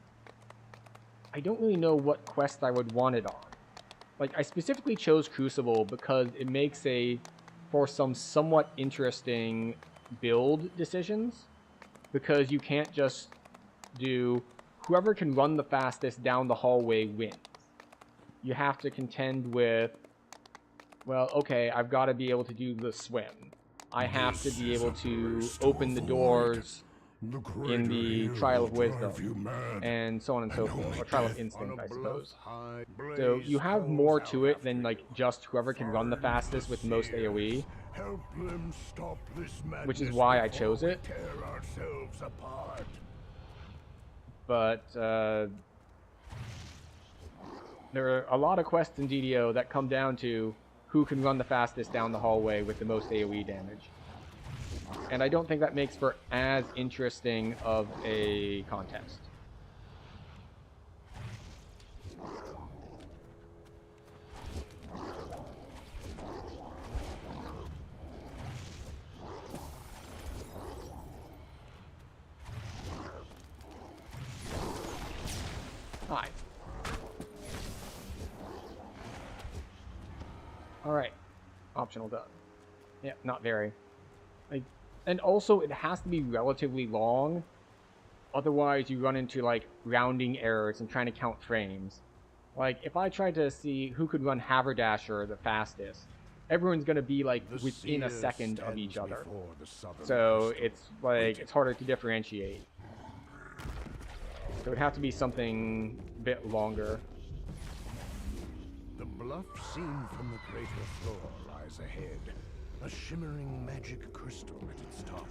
I don't really know what quest I would want it on. Like, I specifically chose Crucible because it makes for some somewhat interesting build decisions. Because you can't just do, whoever can run the fastest down the hallway wins. You have to contend with, well, okay, I've got to be able to do the swim. I have to be able to open the doors in the Trial of Wisdom, and so on and so forth, or Trial of Instinct, I suppose. So you have more to it than like just whoever can run the fastest with most AoE, which is why I chose it. But there are a lot of quests in DDO that come down to who can run the fastest down the hallway with the most AoE damage. And I don't think that makes for as interesting of a contest. Hi. Alright. Optional done. Yeah, not very. And also, it has to be relatively long. Otherwise, you run into, like, rounding errors and trying to count frames. Like, if I tried to see who could run Haberdasher the fastest, everyone's going to be, like, within a second of each other. So, it's, like, it's harder to differentiate. So it would have to be something a bit longer. The bluff seen from the crater floor lies ahead. A shimmering magic crystal at its top.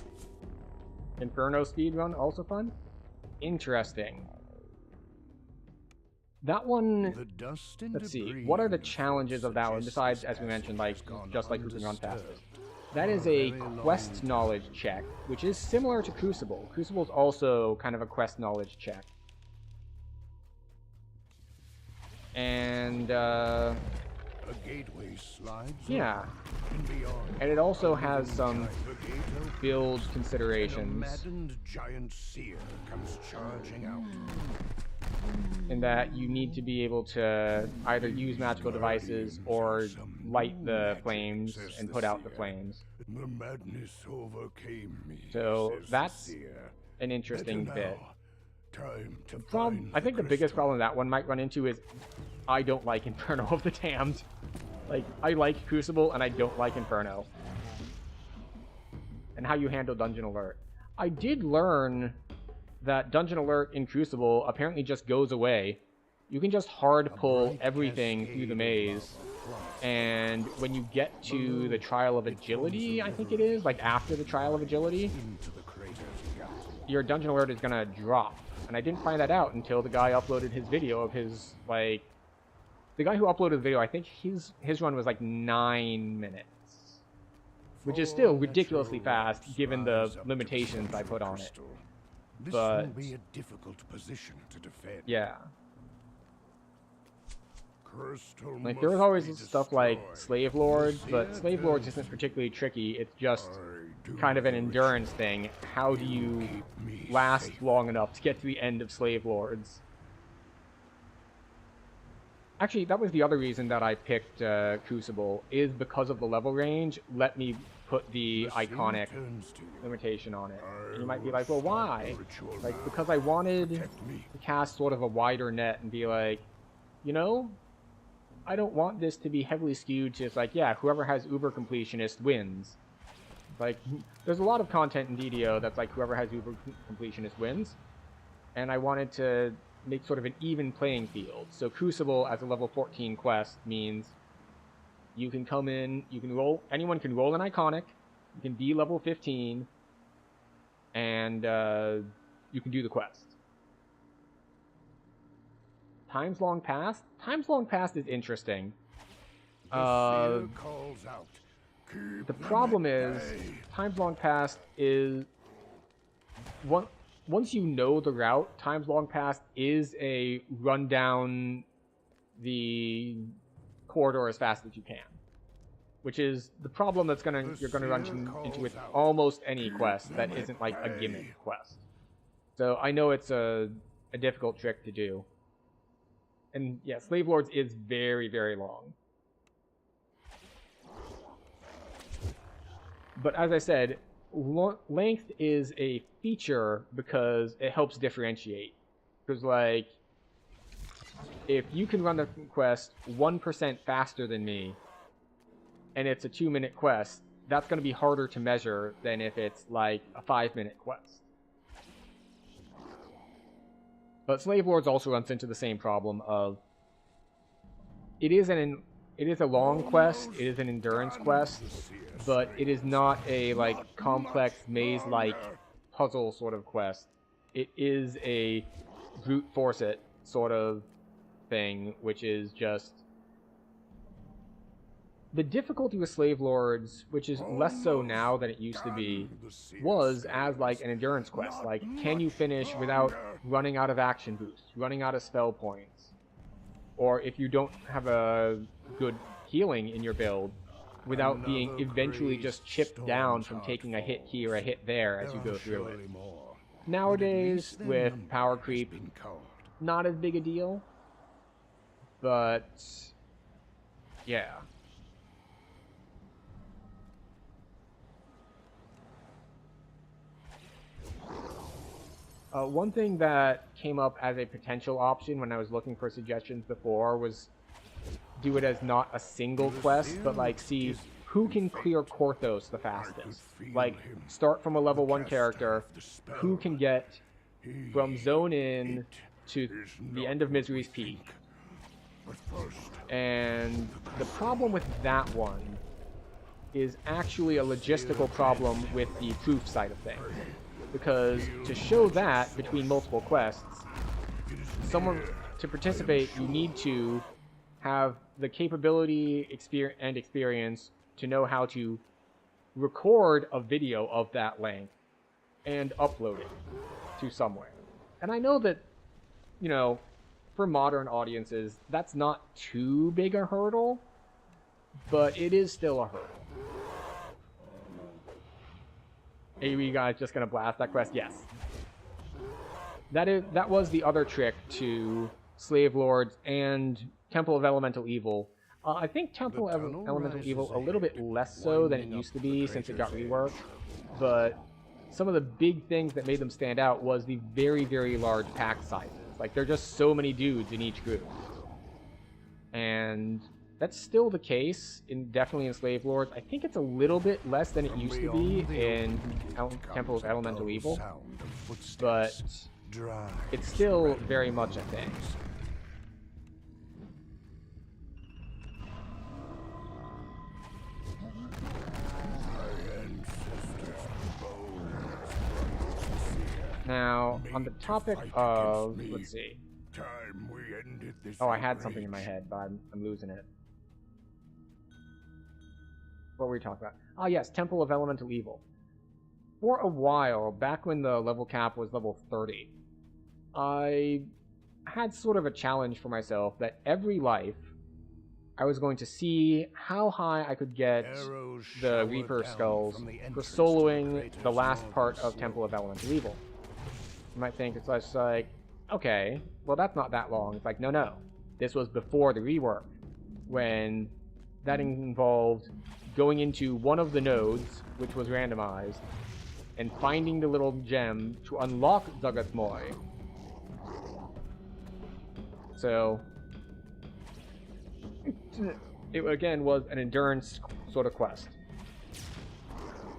Inferno speedrun, also fun? Interesting. That one, let's see, what are the challenges of that one, besides, as we mentioned, like, just like who can run fastest? That is a quest knowledge check, which is similar to Crucible. Crucible's also kind of a quest knowledge check. And, a gateway slides yeah. and beyond. And it also has some build considerations. A maddened giant seer comes charging out. in that you need to be able to either use magical devices or light the flames and put out the flames. The madness overcame me. So says that's the seer. an interesting Better bit. now. Time to I think the biggest problem that one might run into is I don't like Inferno of the Damned. Like, I like Crucible and I don't like Inferno. And how you handle Dungeon Alert. I did learn that Dungeon Alert in Crucible apparently just goes away. You can just hard pull everything through the maze, and when you get to the Trial of Agility, I think it is, like after the Trial of Agility, your Dungeon Alert is gonna drop. And I didn't find that out until the guy uploaded his video of his, like... The guy who uploaded the video, I think his run was like 9 minutes. Which is still ridiculously fast, given the limitations I put on it. This But... will be a difficult position to defend. Yeah. Crystal Like, there was must always be stuff like destroyed. Slave Lords, but The Slave Lords seer isn't particularly tricky. It's just do kind of an the endurance thing. How do you last long enough to get to the end of Slave Lords? Actually, that was the other reason that I picked Crucible, is because of the level range. Let me put the iconic limitation on it. And you might be like, well, why? Like, because I wanted to cast sort of a wider net and be like, you know, I don't want this to be heavily skewed to, it's like, yeah, whoever has Uber Completionist wins. Like, there's a lot of content in DDO that's like, whoever has Uber Completionist wins. And I wanted to make sort of an even playing field. So Crucible as a level 14 quest means you can come in, you can roll, anyone can roll an iconic, you can be level 15, and you can do the quest. Times Long Past? Times Long Past is interesting. The problem is, Times Long Past is... Once you know the route, Times Long Past is a run down the corridor as fast as you can. Which is the problem that's you're gonna run into with almost any quest that isn't like a gimmick quest. So I know it's a difficult trick to do. And yeah, Slave Lords is very, very long. But as I said, length is a feature because it helps differentiate. Because, like, if you can run the quest 1% faster than me, and it's a 2-minute quest, that's going to be harder to measure than if it's, like, a 5-minute quest. But Slave Lords also runs into the same problem of it is a long quest, it is an endurance quest, but it is not a like complex maze-like puzzle sort of quest. It is a brute force it sort of thing, which is just the difficulty with Slave Lords, which is less so now than it used to be, was as like an endurance quest. Like, can you finish without running out of action boosts, running out of spell points? Or if you don't have a good healing in your build, without being eventually just chipped down from taking a hit here, a hit there as you go through it. Nowadays, with power creep, not as big a deal. But, yeah. One thing that came up as a potential option when I was looking for suggestions before was do it as not a single quest, but like see who can clear Korthos the fastest. Like, start from a level 1 character, who can get from Zone In to the end of Misery's Peak. And the problem with that one is actually a logistical problem with the proof side of things. Because to show that between multiple quests, to participate, you need to have the capability and experience to know how to record a video of that length and upload it to somewhere. And I know that, you know, for modern audiences, that's not too big a hurdle, but it is still a hurdle. Are you guys just gonna blast that quest? Yes. That was the other trick to Slave Lords and Temple of Elemental Evil. I think Temple of tunnel Elemental rises Evil a little bit ahead, less so than it winding used to up the be since it got crater's reworked, but some of the big things that made them stand out was the very, very large pack sizes. Like, there are just so many dudes in each group. And that's still the case, definitely in Slave Lords. I think it's a little bit less than it used to be in Temple of Elemental Evil, but it's still very much a thing. Now, on the topic of, let's see. Oh, I had something in my head, but I'm losing it. What were we talking about? Ah, yes, Temple of Elemental Evil. For a while, back when the level cap was level 30, I had sort of a challenge for myself that every life I was going to see how high I could get the Reaper Skulls for soloing the last part of Temple of Elemental Evil. You might think it's just like, okay, well that's not that long. It's like, no. This was before the rework, when that involved going into one of the nodes, which was randomized, and finding the little gem to unlock Zuggoth Moy. So, it again was an endurance sort of quest.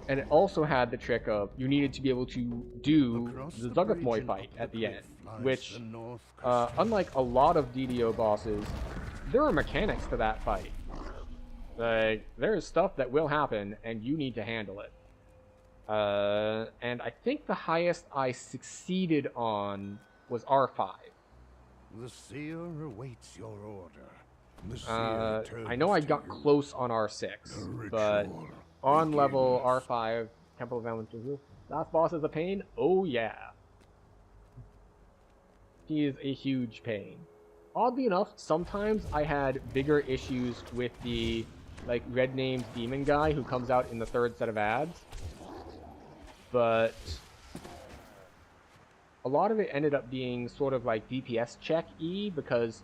And it also had the trick of you needed to be able to do the Zuggoth Moy fight at the end, which, unlike a lot of DDO bosses, there are mechanics to that fight. Like, there's stuff that will happen, and you need to handle it. And I think the highest I succeeded on was R5. The seer awaits your order. I know I got close on R6, but on level R5, Temple of Elemental Evil, last boss is a pain? Oh yeah. He is a huge pain. Oddly enough, sometimes I had bigger issues with the, like, red named demon guy who comes out in the third set of ads. But a lot of it ended up being sort of like DPS check-y, because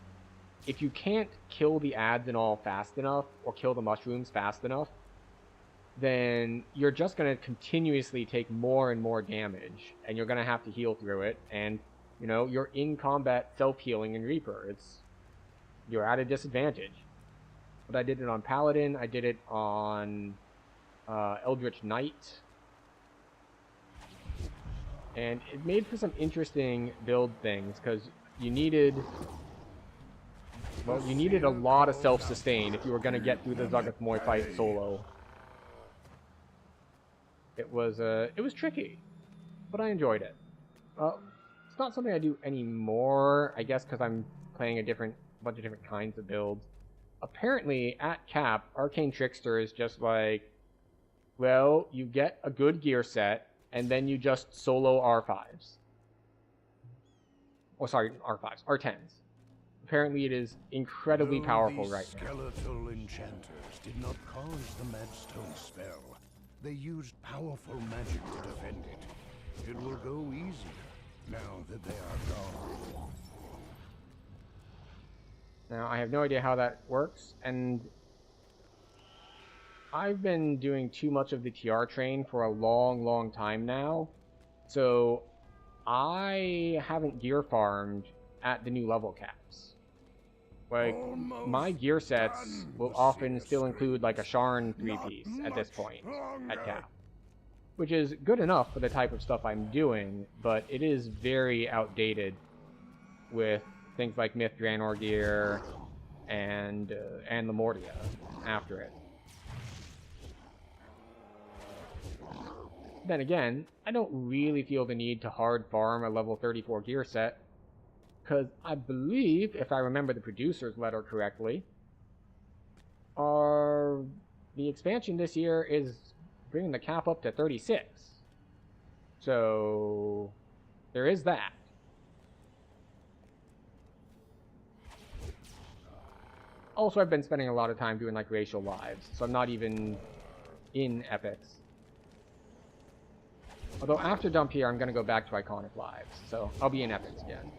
if you can't kill the ads and all fast enough, or kill the mushrooms fast enough, then you're just going to continuously take more and more damage, and you're going to have to heal through it, and, you know, you're in combat self-healing in Reaper. You're at a disadvantage. But I did it on Paladin, I did it on Eldritch Knight, and it made for some interesting build things, because you needed a lot of self-sustain if you were going to get through the Zuggoth Moy fight solo. It was tricky, but I enjoyed it. It's not something I do anymore, I guess, because I'm playing a bunch of different kinds of builds. Apparently, at cap, Arcane Trickster is just like, well, you get a good gear set, and then you just solo R5s. Oh, sorry, R5s, R10s. Apparently it is incredibly powerful right now. Skeletal enchanters did not cause the Madstone spell. They used powerful magic to defend it. It will go easier now that they are gone. Now, I have no idea how that works, and I've been doing too much of the TR train for a long, long time now, so I haven't gear farmed at the new level caps. Like, my gear sets will often still include, like, a Sharn 3-piece at this point, at cap. Which is good enough for the type of stuff I'm doing, but it is very outdated with things like Myth Draenor gear and Lamortia after it. Then again, I don't really feel the need to hard farm a level 34 gear set, because I believe, if I remember the producer's letter correctly, the expansion this year is bringing the cap up to 36. So there is that. Also, I've been spending a lot of time doing, like, racial lives, so I'm not even in epics. Although after dump here, I'm going to go back to Iconic Lives, so I'll be in epics again.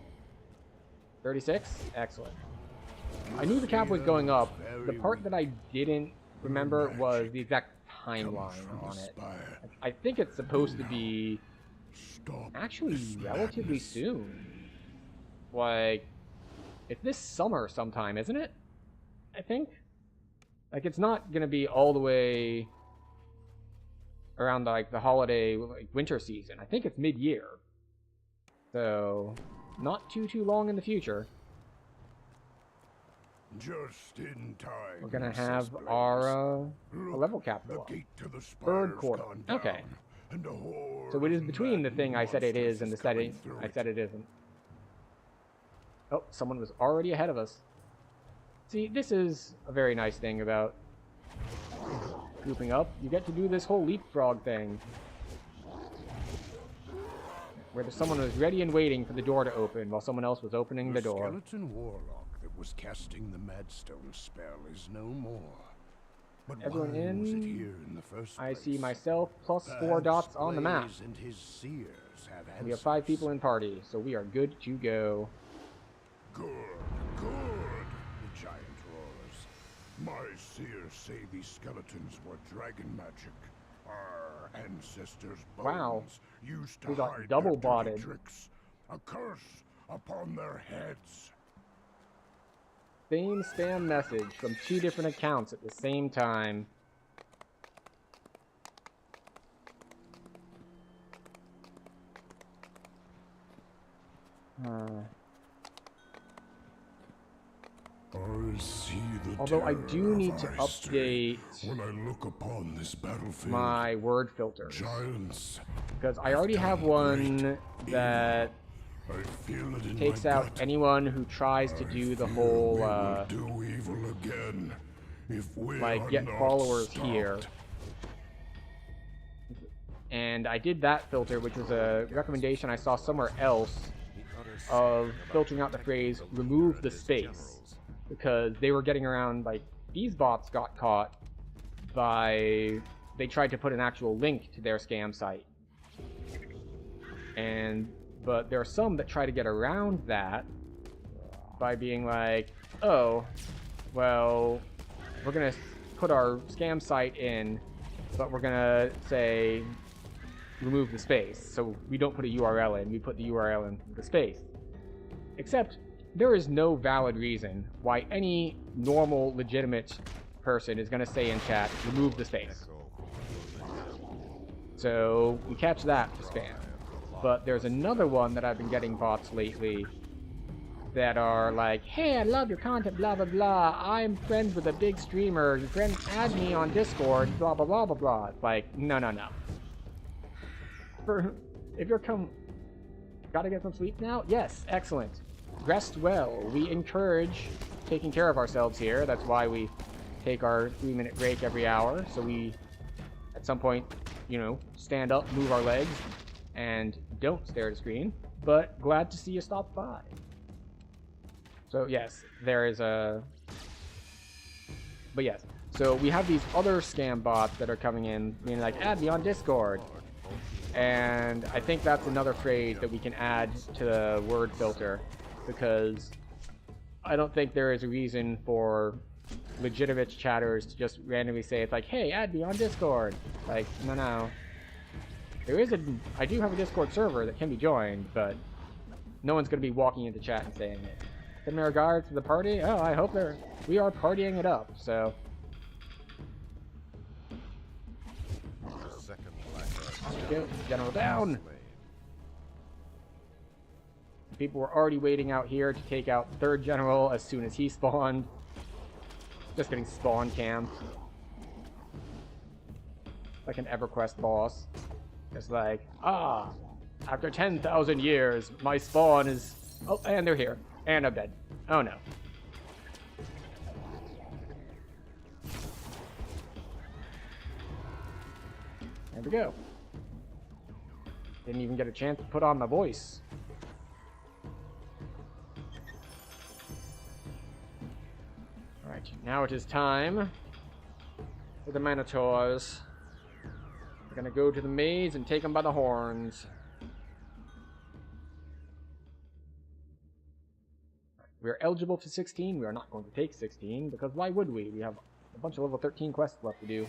36? Excellent. I knew the cap was going up. The part that I didn't remember was the exact timeline on it. I think it's supposed to be actually relatively soon. Like, it's this summer sometime, isn't it? I think. Like, it's not gonna be all the way around like the holiday, like winter season. I think it's mid-year. So, not too long in the future. Just in time. We're gonna have our level cap go up. Third quarter. Okay. So it is between the thing I said it is and the setting I said it isn't. Oh, someone was already ahead of us. See, this is a very nice thing about grouping up. You get to do this whole leapfrog thing, where there's someone who's ready and waiting for the door to open while someone else was opening the door. Skeleton warlock that was casting the Madstone spell is no more. But everyone why was it in? here in the first I place? see myself plus 4 dots on the map. Blaze and his seers have We have 5 people in party, so we are good to go. Good, the giant roars. My seers say these skeletons were dragon magic. Our ancestors' bones Wow. used to We got hide double their dirty botted. tricks. A curse upon their heads. Same spam message from 2 different accounts at the same time. I see the Although I do terror need of to Ice update when I look upon this battlefield. my word filters. Giants. Because I already have one that I feel it in takes my out gut. anyone who tries to do the whole, We will do evil again if we like, are get not followers stopped. here. And I did that filter, which was a recommendation I saw somewhere else of filtering out the phrase, remove the space. Because they were getting around, like, these bots got caught by, they tried to put an actual link to their scam site. But there are some that try to get around that by being like, oh, well, we're gonna put our scam site in, but we're gonna say, remove the space. So we don't put a URL in, we put the URL in the space. Except, there is no valid reason why any normal, legitimate person is going to say in chat, remove the space. So, we catch that for spam. But there's another one that I've been getting bots lately that are like, hey, I love your content, blah, blah, blah. I'm friends with a big streamer. Your friend add me on Discord, blah, blah, blah, blah, blah. It's like, no. If you're gotta get some sleep now? Yes, excellent. Rest well. We encourage taking care of ourselves here. That's why we take our 3-minute break every hour. So we, at some point, stand up, move our legs, and don't stare at a screen. But glad to see you stop by. So yes, there is a... But yes, so we have these other scam bots that are coming in, meaning like, add me on Discord. And I think that's another phrase that we can add to the word filter. Because I don't think there is a reason for legitimate chatters to just randomly say, it's like, hey, add me on Discord. Like, no. I do have a Discord server that can be joined, but no one's going to be walking into chat and saying it. Send my regards to the party. Oh, I hope we are partying it up, so. Go, General down! People were already waiting out here to take out third general as soon as he spawned. Just getting spawn camped. Like an EverQuest boss. It's like, after 10,000 years, my spawn is... Oh, and they're here. And I'm dead. Oh no. There we go. Didn't even get a chance to put on my voice. Alright, now it is time for the Minotaurs. We're gonna go to the maze and take them by the horns. We are eligible for 16. We are not going to take 16, because why would we? We have a bunch of level 13 quests left to do.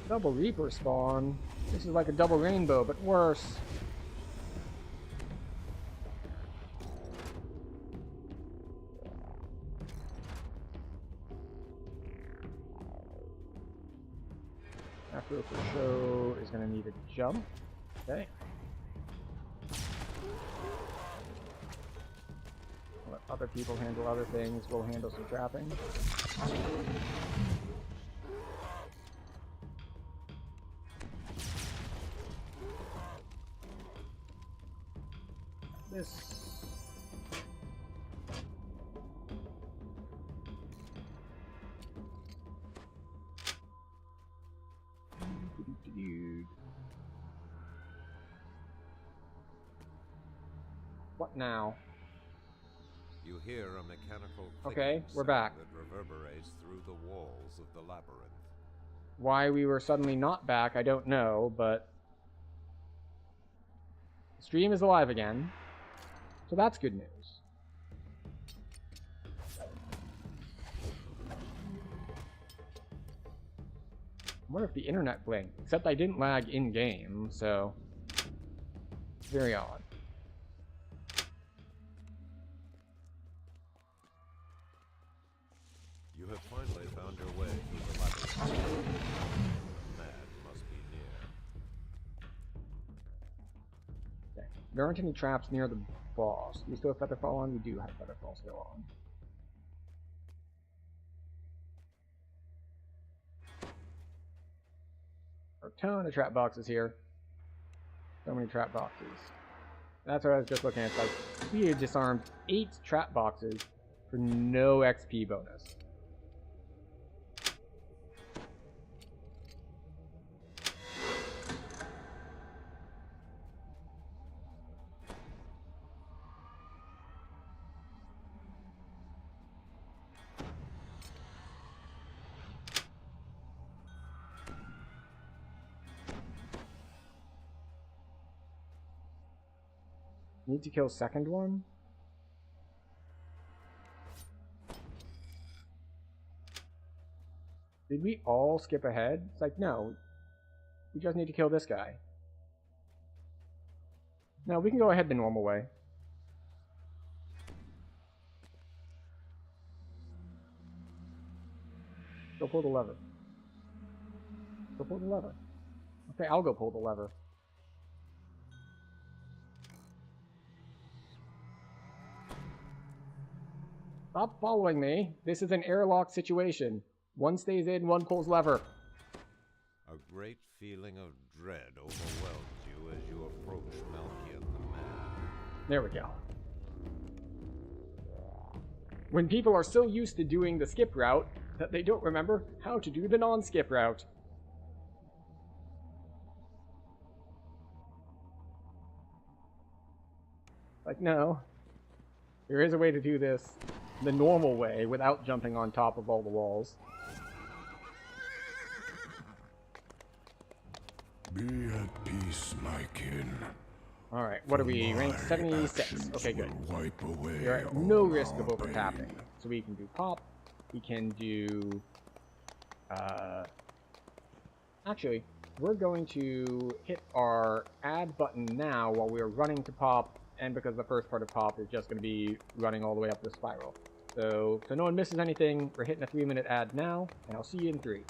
Double Reaper spawn. This is like a double rainbow, but worse. After for show is going to need a jump. Okay. Let other people handle other things. We'll handle some trapping. This. What now? You hear a mechanical Okay, we're sound back. that reverberates through the walls of the labyrinth. Why we were suddenly not back, I don't know, but the stream is alive again, so that's good news. I wonder if the internet blinked, except I didn't lag in-game, so very odd. You have finally found your way through the labyrinth. Mad must be near. Okay. There aren't any traps near the boss. Do we still have Featherfall on? We do have Featherfall still on. A ton of trap boxes here. So many trap boxes. That's what I was just looking at. It's like, we had disarmed 8 trap boxes for no XP bonus. Need to kill second one? Did we all skip ahead? It's like, no. We just need to kill this guy. No, we can go ahead the normal way. Go pull the lever. Go pull the lever. Okay, I'll go pull the lever. Stop following me. This is an airlock situation. One stays in, one pulls lever. A great feeling of dread overwhelms you as you approach Malkian the Man. There we go. When people are so used to doing the skip route that they don't remember how to do the non-skip route. Like, no. There is a way to do this the normal way without jumping on top of all the walls. Be at peace, my kin. Alright, what are we? Rank 76. Okay, good. Wipe away We're at all no risk of our overtapping. pain. So we can do pop. We can do... Actually, we're going to hit our add button now while we're running to pop, and because the first part of pop is just going to be running all the way up the spiral. So no one misses anything, we're hitting a 3-minute ad now, and I'll see you in 3.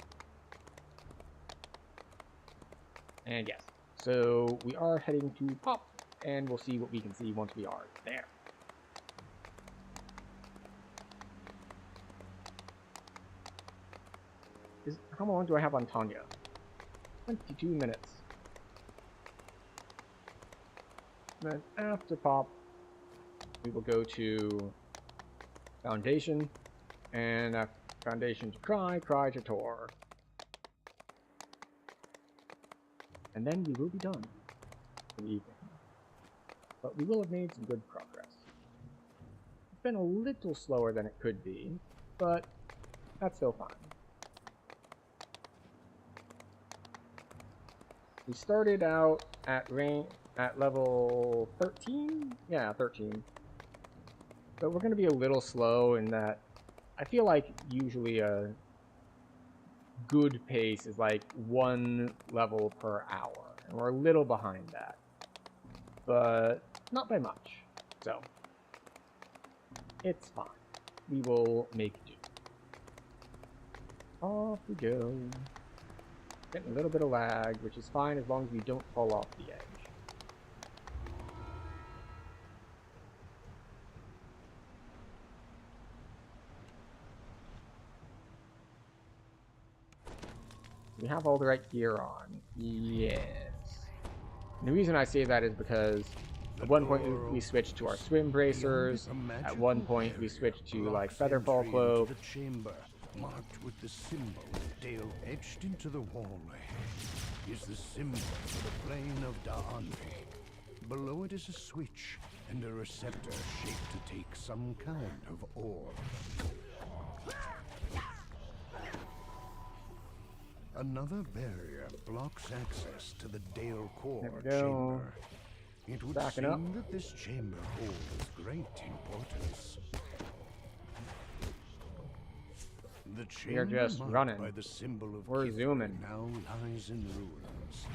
And yes, so we are heading to pop, and we'll see what we can see once we are there. How long do I have on Tanya? 22 minutes. Then after pop, we will go to Foundation, and Foundation to Cry, Cry to Tor. And then we will be done for the evening. But we will have made some good progress. It's been a little slower than it could be, but that's still fine. We started out at level 13? Yeah, 13. But we're going to be a little slow in that I feel like usually a good pace is like 1 level per hour. And we're a little behind that. But not by much. So, it's fine. We will make do. Off we go. Getting a little bit of lag, which is fine as long as we don't fall off the edge. We have all the right gear on. Yes. And the reason I say that is because at one point we switched to our swim bracers. At one point we switched to like featherfall cloak. Marked with the symbol Dale etched into the wall is the symbol for the plane of Da'anfi. Below it is a switch and a receptor shaped to take some kind of orb. Another barrier blocks access to the Dale core chamber. It would seem that this chamber holds great importance. The We are just running. By the symbol of We're zooming. Now lies in ruins.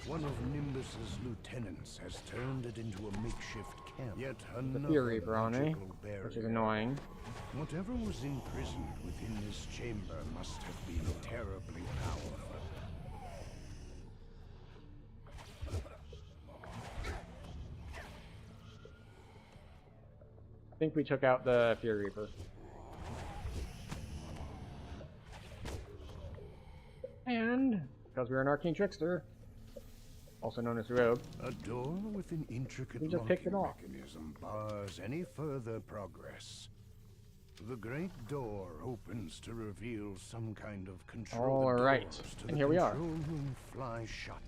One of Nimbus's lieutenants has turned it into a makeshift camp. Yet another Fear Reaper on me, barrier. which is annoying. Whatever was imprisoned within this chamber must have been terribly powerful. I think we took out the Fear Reaper. And, because we're an Arcane Trickster, also known as Rogue, a door with an intricate we just picked it off. mechanism bars any further progress. The great door opens to reveal some kind of control. All right, and here we are. Room flies shut.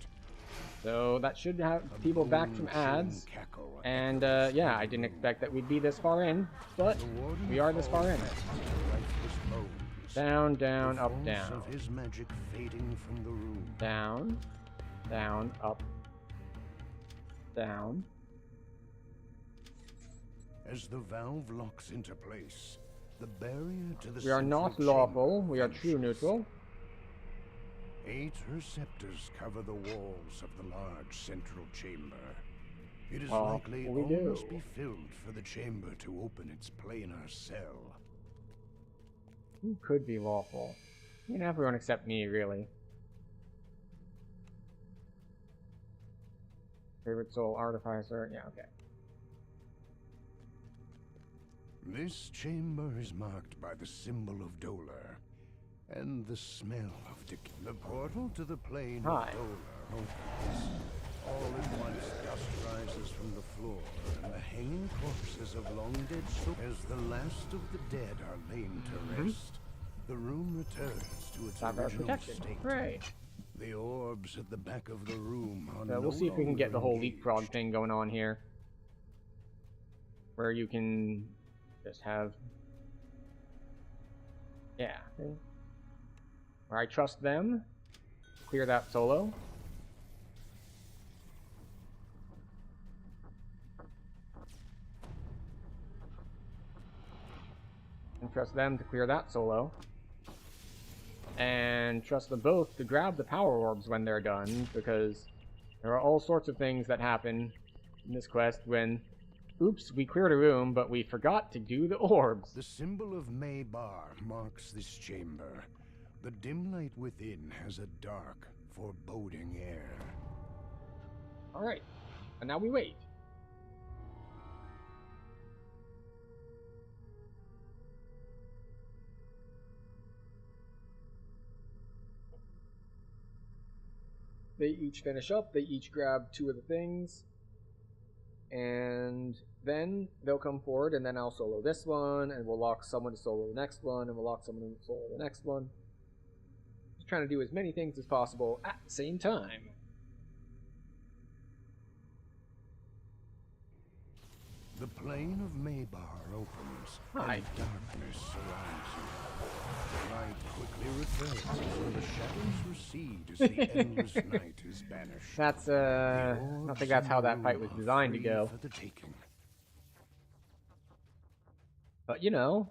So that should have people back from ads. And yeah, I didn't expect that we'd be this far in, but we are this far in. Down, down, up, down. Of his magic fading from the room. Down, down, up, down. As the valve locks into place, the barrier to the we are not lawful, we are true neutral. 8 receptors cover the walls of the large central chamber. It is likely all must be filled for the chamber to open its planar cell. Who could be lawful? I mean, everyone except me, really. Favorite soul, artificer, yeah, okay. This chamber is marked by the symbol of Dolar, and the smell of decay. The portal to the plane of Dolar opens. All at once, dust rises from the floor, and the hanging corpses of long-dead soldiers, as the last of the dead are laid to rest. The room returns to its original state. Great. The orbs at the back of the room are so we'll see if we can get the whole leapfrog thing going on here. Where you can just have... yeah. Where I trust them. Clear that solo. And trust them to clear that solo. And trust them both to grab the power orbs when they're done, because there are all sorts of things that happen in this quest when, oops, we cleared a room, but we forgot to do the orbs. The symbol of Maybar marks this chamber. The dim light within has a dark, foreboding air. Alright, and now we wait. They each finish up, they each grab 2 of the things, and then they'll come forward, and then I'll solo this one, and we'll lock someone to solo the next one, and we'll lock someone to solo the next one. Just trying to do as many things as possible at the same time. The plain of Maybar opens, Hi. and darkness surrounds you. Light quickly returns when the shadows recede as the endless night is banished. That's, I don't think that's how that fight was designed to go. For the taking. But, you know,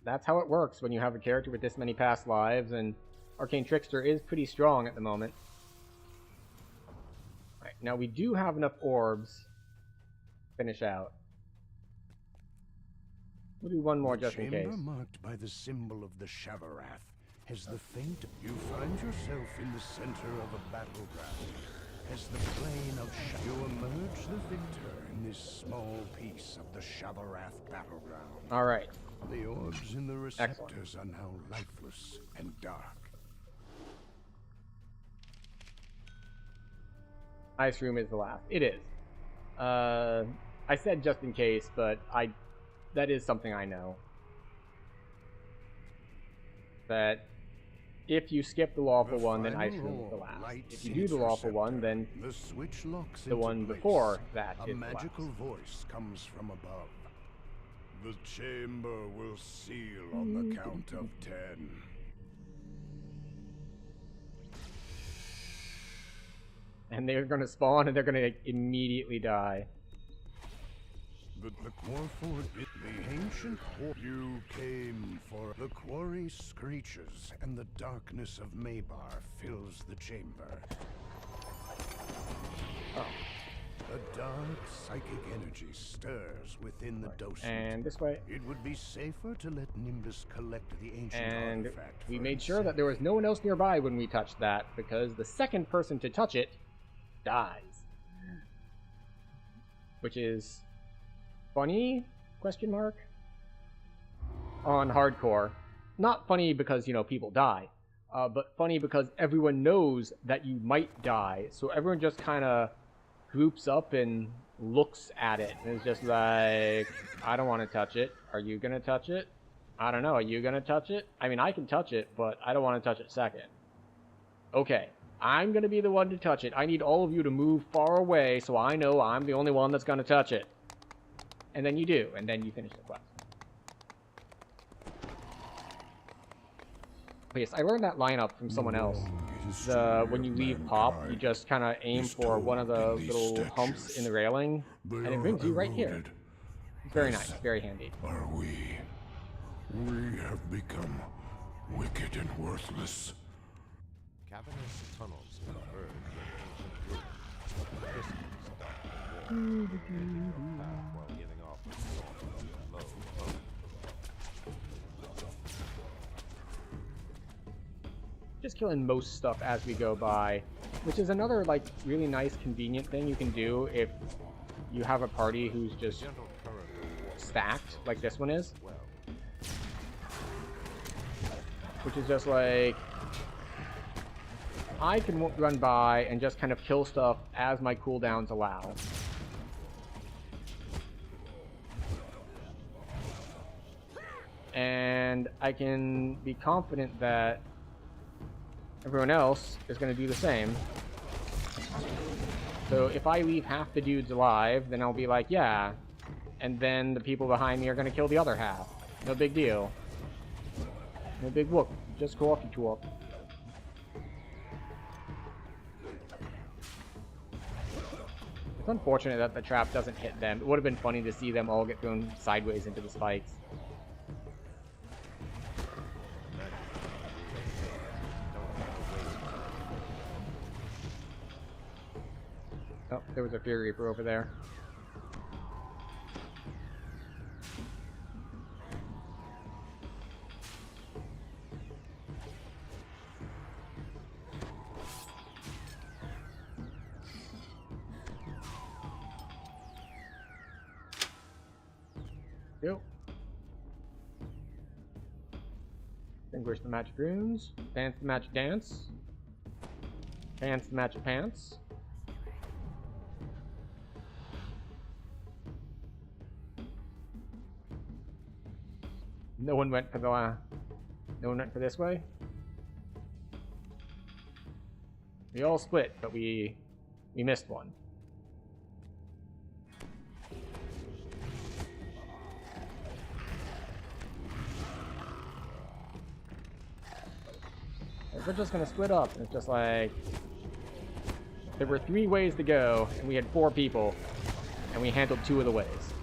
that's how it works when you have a character with this many past lives, and Arcane Trickster is pretty strong at the moment. Right, now we do have enough orbs to finish out. We'll do one more just in case. The chamber marked by the symbol of the Shavarath has the faint. You find yourself in the center of a battleground. As the plain of you emerge the victor in this small piece of the Shavarath battleground. All right. The orbs in the receptors are now lifeless and dark. Ice room is the last. It is. I said just in case, but that is something I know. That if you skip the lawful one, then ice room is the last. If you do the lawful one, then the switch locks the one before that is the last. A magical voice comes from above. The chamber will seal on the count of 10. And they're going to spawn, and they're going to immediately die. The ancient you came for. The quarry screeches, and the darkness of Maybar fills the chamber. Oh. A dark psychic energy stirs within the docent. And this way. It would be safer to let Nimbus collect the ancient and artifact. We made sure that there was no one else nearby when we touched that, because the second person to touch it dies. Which is funny? Question mark? On hardcore. Not funny because, you know, people die. But funny because everyone knows that you might die. So everyone just kind of groups up and looks at it. And it's just like, I don't want to touch it. Are you going to touch it? I don't know. Are you going to touch it? I mean, I can touch it, but I don't want to touch it second. Okay. I'm going to be the one to touch it. I need all of you to move far away so I know I'm the only one that's going to touch it. And then you do, and then you finish the quest. But yes, I learned that lineup from someone else. When you leave Pop, you just kind of aim for one of the little humps in the railing, and it brings you right here. Very nice, very handy. Are we? We have become wicked and worthless. Cavernous tunnels converge with ancient ruins. While giving off a soft, low hum. Just killing most stuff as we go by, which is another like really nice convenient thing you can do if you have a party who's just stacked like this one is. Which is just like, I can run by and just kind of kill stuff as my cooldowns allow. And I can be confident that everyone else is going to do the same. So if I leave half the dudes alive, then I'll be like, yeah. And then the people behind me are going to kill the other half. No big deal. No big whoop. Just go off you two up. It's unfortunate that the trap doesn't hit them. It would have been funny to see them all get thrown sideways into the spikes. Oh, there was a Fury Reaper over there. Go. Extinguish the magic runes. Dance the magic dance. Pants, magic pants. No one went for no one went for this way. We all split, but we missed one. We're just gonna split up, and it's just like there were 3 ways to go, and we had 4 people, and we handled 2 of the ways.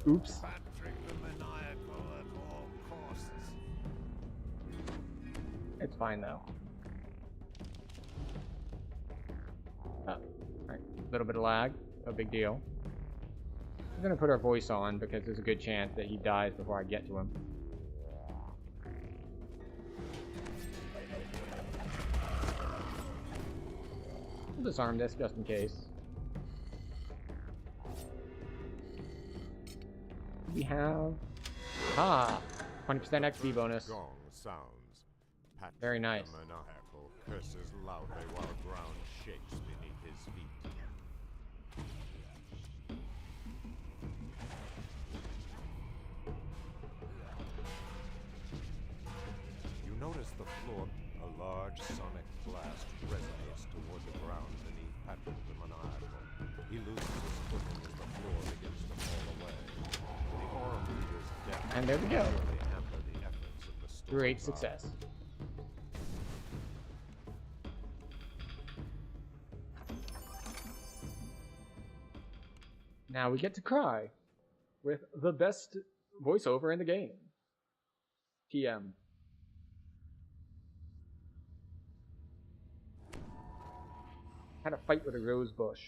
Oops. It's fine though. Oh, alright. A little bit of lag, no big deal. I'm gonna put our voice on because there's a good chance that he dies before I get to him. We'll disarm this just in case. We have 20% XP bonus. Gong sounds. Very nice. The maniacal curses loudly while ground shakes beneath his feet. You notice the floor. A large sonic blast resonates toward the ground beneath Patrick the maniacal. He loses his footing as the floor begins to fall away. The Aurum leader's death. And there we go. Hamper the efforts of the storm Great god. success. Now we get to cry with the best voiceover in the game. TM. Had a fight with a rose bush.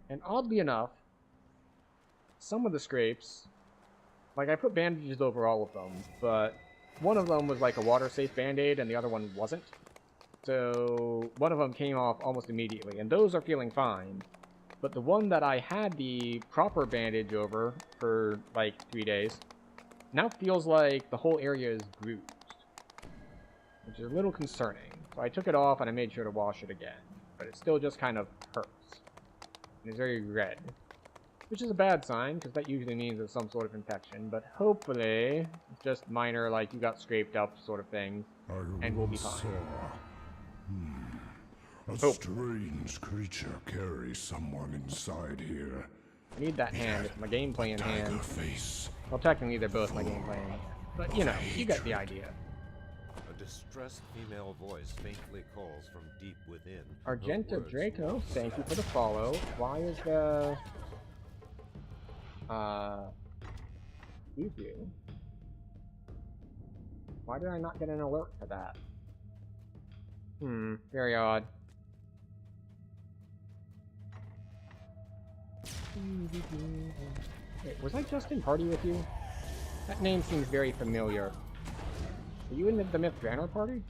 And oddly enough, some of the scrapes, like I put bandages over all of them, but one of them was like a water-safe band-aid and the other one wasn't. So one of them came off almost immediately, and those are feeling fine. But the one that I had the proper bandage over for like 3 days now feels like the whole area is bruised, which is a little concerning. So I took it off and I made sure to wash it again, but it still just kind of hurts. And it's very red, which is a bad sign because that usually means it's some sort of infection, but hopefully it's just minor, like you got scraped up sort of thing, and we'll be fine. A strange creature carries someone inside here. I need that hand. It's my gameplay in hand. Face. Well, technically they're both my gameplay in hand. But, you know, you get the idea. A distressed female voice faintly calls from deep within. Argenta Draco, thank you for the follow. Why is the... preview? Why did I not get an alert for that? Very odd. Wait, was I just in party with you? That name seems very familiar. Are you in the Myth Banner party?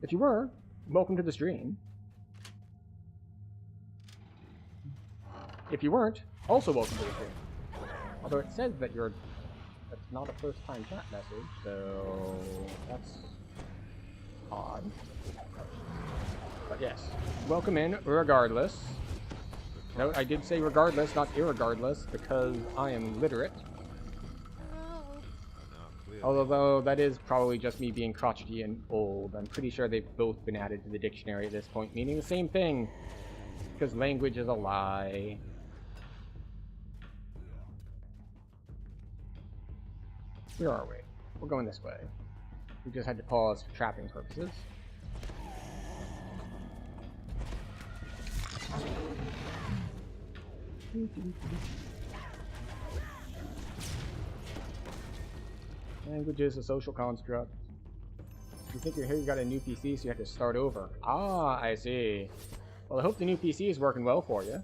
If you were, welcome to the stream. If you weren't, also welcome to the stream. Although it says that that's not a first-time chat message, so that's odd. But yes, welcome in regardless. Note, I did say regardless, not irregardless, because I am literate. Although that is probably just me being crotchety and old. I'm pretty sure they've both been added to the dictionary at this point, meaning the same thing. Because language is a lie. Where are we? We're going this way. We just had to pause for trapping purposes. Language is a social construct. You think you're here, you got a new PC, so you have to start over. Ah, I see. Well, I hope the new PC is working well for you.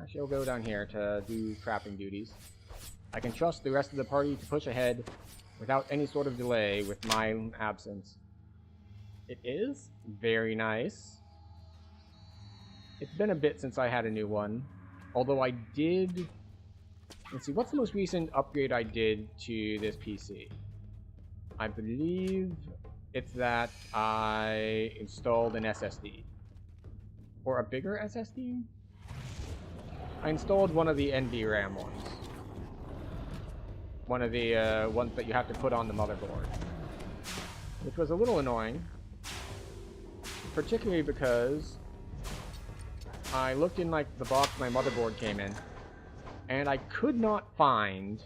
Actually, I'll go down here to do trapping duties. I can trust the rest of the party to push ahead without any sort of delay with my absence. It is very nice. It's been a bit since I had a new one, although I did Let's see, what's the most recent upgrade I did to this PC? I believe it's that I installed an SSD. Or a bigger SSD? I installed one of the NVRAM ones. One of the ones that you have to put on the motherboard. Which was a little annoying. Particularly because I looked in like the box my motherboard came in, and I could not find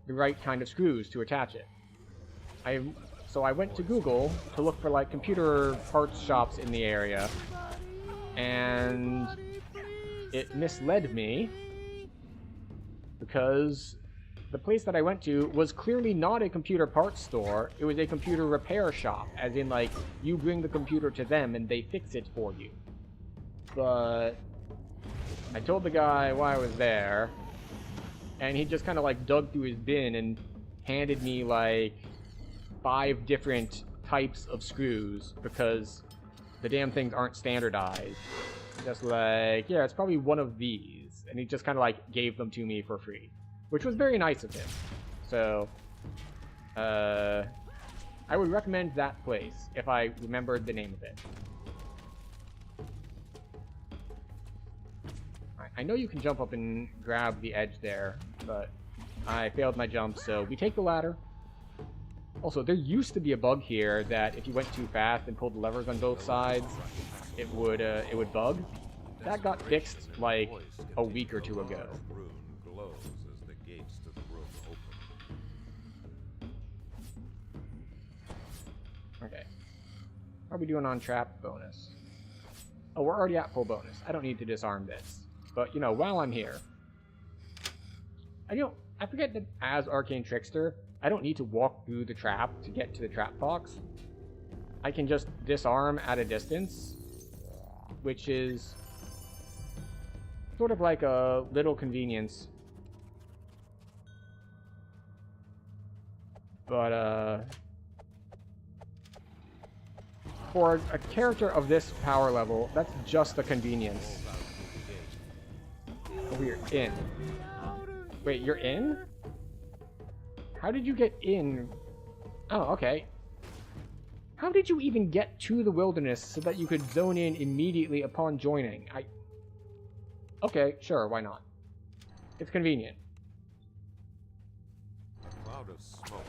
the right kind of screws to attach it. So I went to Google to look for like computer parts shops in the area, and it misled me because the place that I went to was clearly not a computer parts store. It was a computer repair shop, as in like you bring the computer to them and they fix it for you. But I told the guy why I was there, and he just kind of like dug through his bin and handed me like 5 different types of screws because the damn things aren't standardized. Just like, yeah, it's probably one of these. And he just kind of like gave them to me for free, which was very nice of him. So, I would recommend that place if I remembered the name of it. I know you can jump up and grab the edge there, but I failed my jump, so we take the ladder. Also, there used to be a bug here that if you went too fast and pulled the levers on both sides, it would bug. That got fixed like a week or 2 ago. Okay. How are we doing on trap bonus? Oh, we're already at full bonus. I don't need to disarm this. But, you know, while I'm here, I forget that as Arcane Trickster, I don't need to walk through the trap to get to the trap box. I can just disarm at a distance, which is sort of like a little convenience. But, for a character of this power level, that's just a convenience. Oh, we're in. Wait, you're in? How did you get in? Oh, okay. How did you even get to the wilderness so that you could zone in immediately upon joining? Okay, sure, why not? It's convenient. Cloud of smoke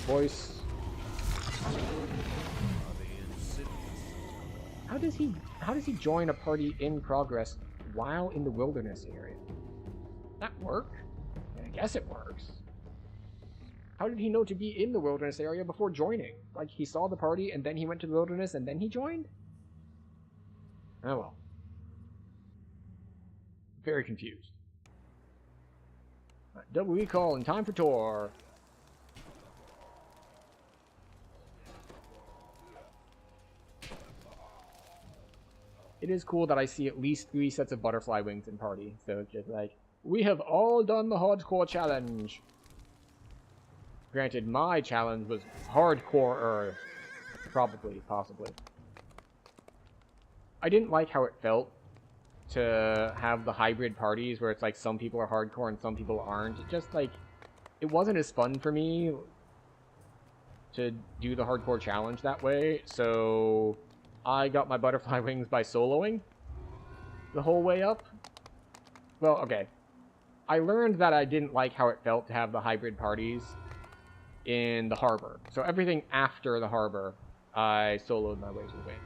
Voice. How does he join a party in progress while in the wilderness area? That work? I guess it works. How did he know to be in the wilderness area before joining? Like, he saw the party and then he went to the wilderness and then he joined? Oh well. Very confused. Right, double recall and time for tour. It is cool that I see at least 3 sets of butterfly wings in party. So it's just like, we have all done the hardcore challenge. Granted, my challenge was hardcore-er. Probably, possibly. I didn't like how it felt to have the hybrid parties where it's like some people are hardcore and some people aren't. It just like, it wasn't as fun for me to do the hardcore challenge that way. So I got my butterfly wings by soloing the whole way up. Well, okay. I learned that I didn't like how it felt to have the hybrid parties in the harbor. So everything after the harbor, I soloed my way to the wings.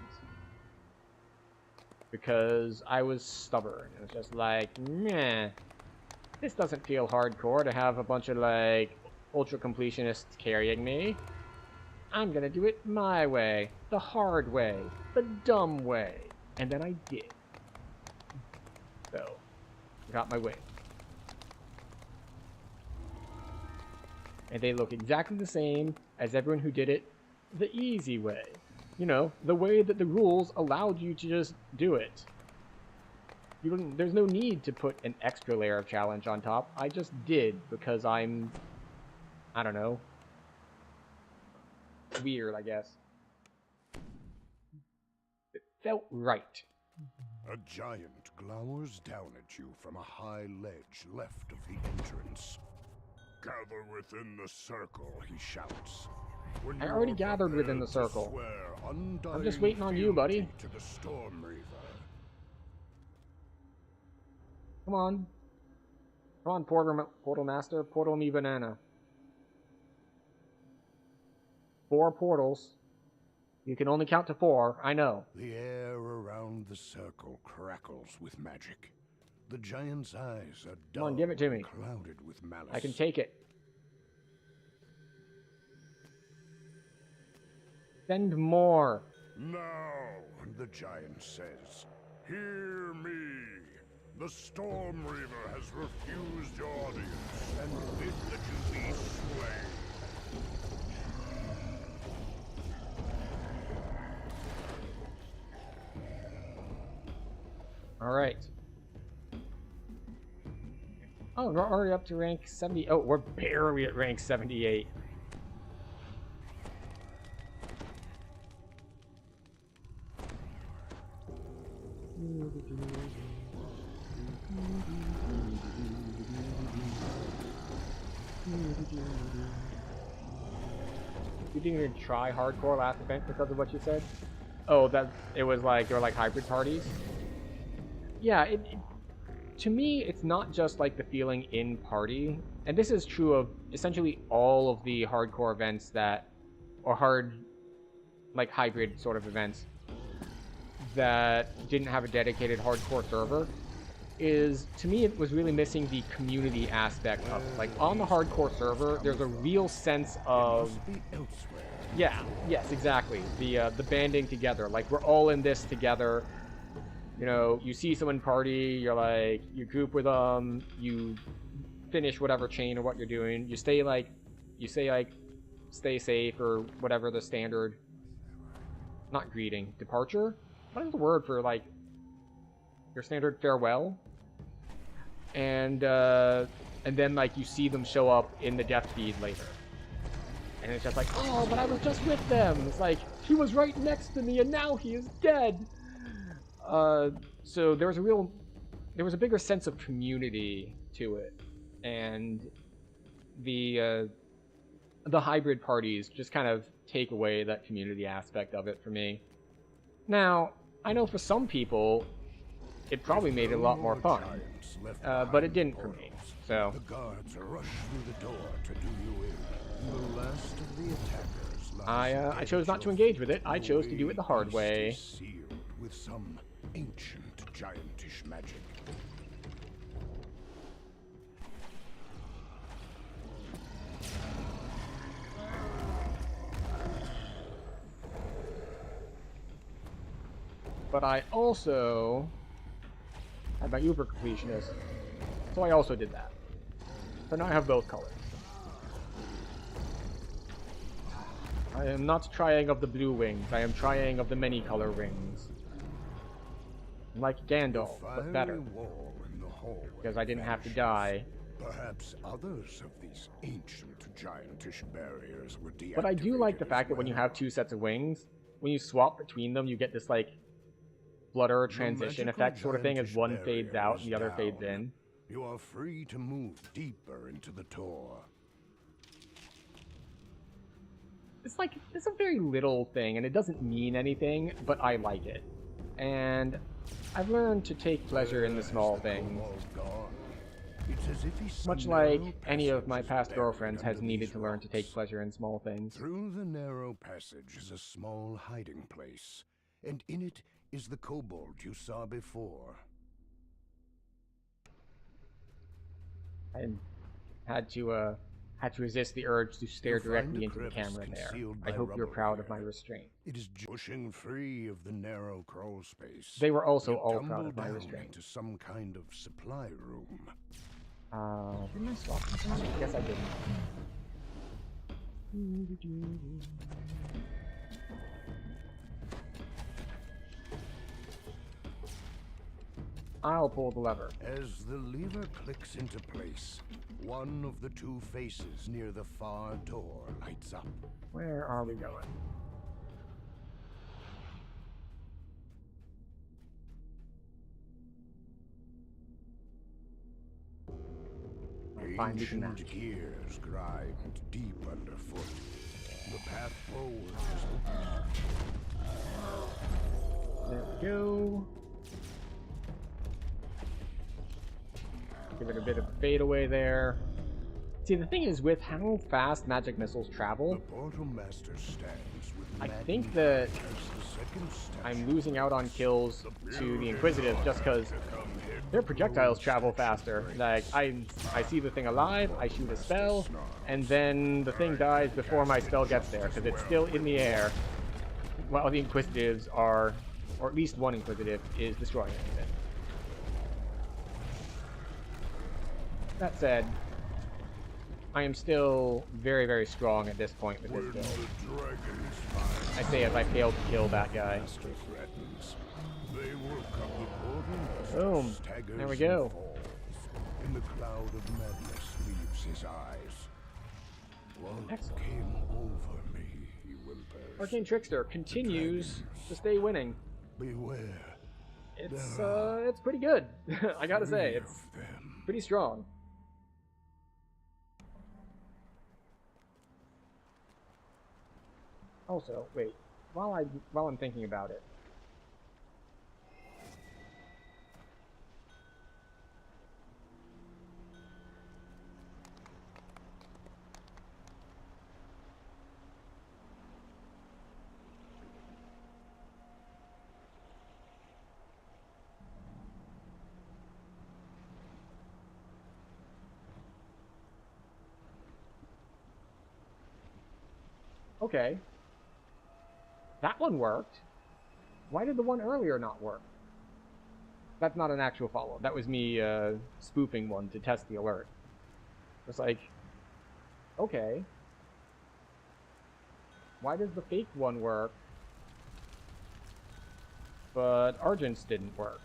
Because I was stubborn. It was just like, meh. This doesn't feel hardcore to have a bunch of, like, ultra completionists carrying me. I'm gonna do it my way. The hard way. The dumb way. And then I did. So, got my wings. And they look exactly the same as everyone who did it the easy way. You know, the way that the rules allowed you to just do it. There's no need to put an extra layer of challenge on top. I just did because I'm, I don't know, weird, I guess. It felt right. A giant glowers down at you from a high ledge left of the entrance. Gather within the circle, he shouts. When I you already are gathered within the prepared to circle. swear I'm just undying waiting on you, buddy. fealty to the Storm Reaver. Come on. Come on, Portal Master. Portal me banana. 4 portals. You can only count to 4, I know. The air around the circle crackles with magic. The giant's eyes are Come on, dull give it to me. and clouded with malice. I can take it. Send more. Now, the giant says, hear me. The Storm Reaver has refused your audience and bid that you be slain. Alright. Oh, we're already up to rank 70. Oh, we're barely at rank 78. You didn't even try hardcore last event because of what you said? Oh, that it was like, there were like hybrid parties? Yeah, to me, it's not just like the feeling in party, and this is true of essentially all of the hardcore events that, or like hybrid sort of events that didn't have a dedicated hardcore server, is, to me, it was really missing the community aspect of it. Like, on the hardcore server, there's a real sense of... Yeah, yes, exactly. The banding together. Like, we're all in this together. You know, you see someone party, you're like, you group with them, you finish whatever chain or what you're doing, you say like, stay safe, or whatever the standard, not greeting, departure? What is the word for, like, your standard farewell? And then, like, you see them show up in the death feed later. And it's just like, oh, but I was just with them! It's like, he was right next to me and now he is dead! So there was a bigger sense of community to it, and the hybrid parties just kind of take away that community aspect of it for me. Now, I know for some people, it probably made it a lot more fun, but it didn't for me, so... The guards rush through the door to do you in. The last of the attackers I chose not to engage with it. I chose to do it the hard way. Sealed with some ancient giantish magic. But I also had my Uber completionist, so I also did that. So now I have both colors. I am not trying of the blue wings, I am trying of the many color rings. Like Gandalf, but better. Because I didn't have to die. Perhaps others of these ancient giantish barriers were deactivated. But I do like the fact that when you have 2 sets of wings, when you swap between them, you get this like flutter transition effect sort of thing as one fades out and the other fades in. You are free to move deeper into the Tor. It's like, it's a very little thing and it doesn't mean anything, but I like it. And I've learned to take pleasure in the small things. Much like any of my past girlfriends has needed to learn to take pleasure in small things. Through the narrow passage is a small hiding place, and in it is the kobold you saw before. I had to resist the urge to stare directly into the camera there. I hope you're proud of my restraint. It is pushing free of the narrow crawl space. They were also all proud of my restraint. Into some kind of supply room. Didn't I swap this one? I guess I didn't. I'll pull the lever. As the lever clicks into place, one of the 2 faces near the far door lights up. Where are we going? Fine, we can Ancient gears grind deep underfoot. The path forward is open. There we go. Give it a bit of a fadeaway there. See, the thing is, with how fast magic missiles travel, The Portal Master stands with I think that as the second step. I'm losing out on kills to the Inquisitive just because their projectiles travel faster. Like, I see the thing alive, I shoot a spell, and then the thing dies before my spell gets there, because it's still in the air, while the Inquisitives are, or at least one Inquisitive, is destroying everything. That said, I am still very, very strong at this point with this build. I say as I failed to kill that guy. Boom. There we go. In the cloud of madness leaves his eyes. What Excellent. came over me, he whimpers. Arcane Trickster continues to stay winning. Beware. It's pretty good. I gotta say, it's pretty strong. Also, wait, while I'm thinking about it. Okay. That one worked. Why did the one earlier not work? That's not an actual follow-up. That was me spoofing one to test the alert. It's like, okay. Why does the fake one work, but Argent's didn't work?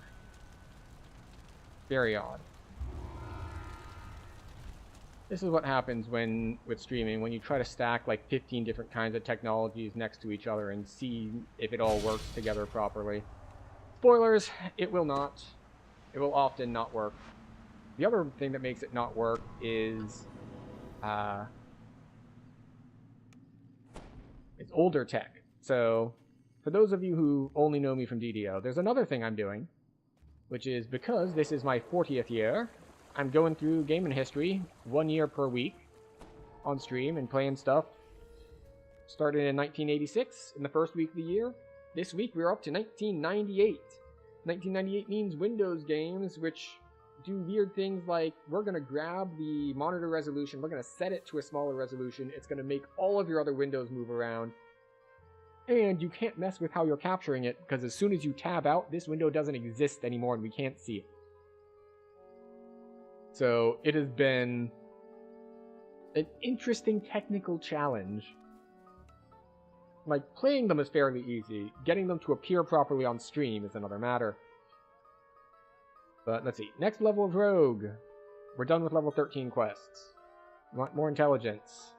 Very odd. This is what happens with streaming, when you try to stack like 15 different kinds of technologies next to each other and see if it all works together properly. Spoilers, it will not. It will often not work. The other thing that makes it not work is it's older tech. So for those of you who only know me from DDO, there's another thing I'm doing, which is because this is my 40th year, I'm going through gaming history 1 year per week on stream and playing stuff. Started in 1986 in the first week of the year. This week we're up to 1998. 1998 means Windows games, which do weird things like we're going to grab the monitor resolution, we're going to set it to a smaller resolution, it's going to make all of your other windows move around. And you can't mess with how you're capturing it, because as soon as you tab out, this window doesn't exist anymore and we can't see it. So it has been an interesting technical challenge. Like, playing them is fairly easy. Getting them to appear properly on stream is another matter. But let's see. Next level of Rogue. We're done with level 13 quests. We want more intelligence.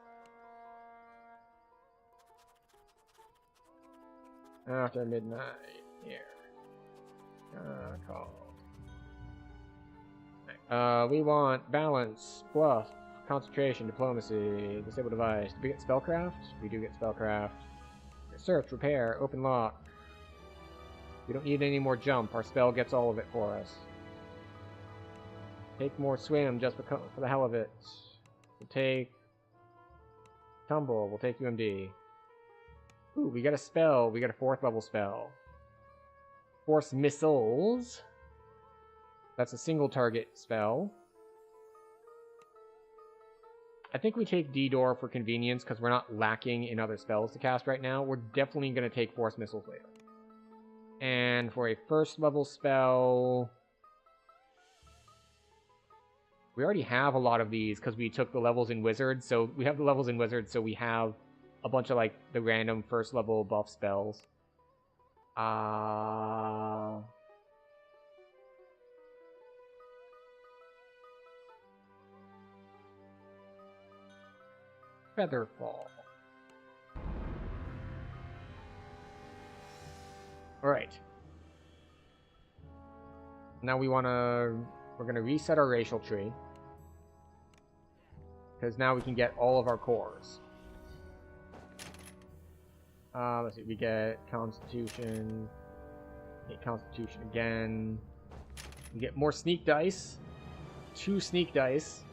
After midnight. Here. Call. We want balance, bluff, concentration, diplomacy, disable device. Do we get spellcraft? We do get spellcraft. Search, repair, open lock. We don't need any more jump. Our spell gets all of it for us. Take more swim just for the hell of it. We'll take tumble. We'll take UMD. Ooh, we got a spell. We got a 4th level spell. Force missiles. That's a single target spell. I think we take D-Door for convenience because we're not lacking in other spells to cast right now. We're definitely going to take Force Missiles later. And for a 1st level spell, we already have a lot of these because we took the levels in Wizard. So we have the levels in Wizard, so we have a bunch of like the random 1st level buff spells. Featherfall. Alright. Now we're gonna reset our racial tree. because now we can get all of our cores. Let's see, we get Constitution, get Constitution again. We get more sneak dice, 2 sneak dice,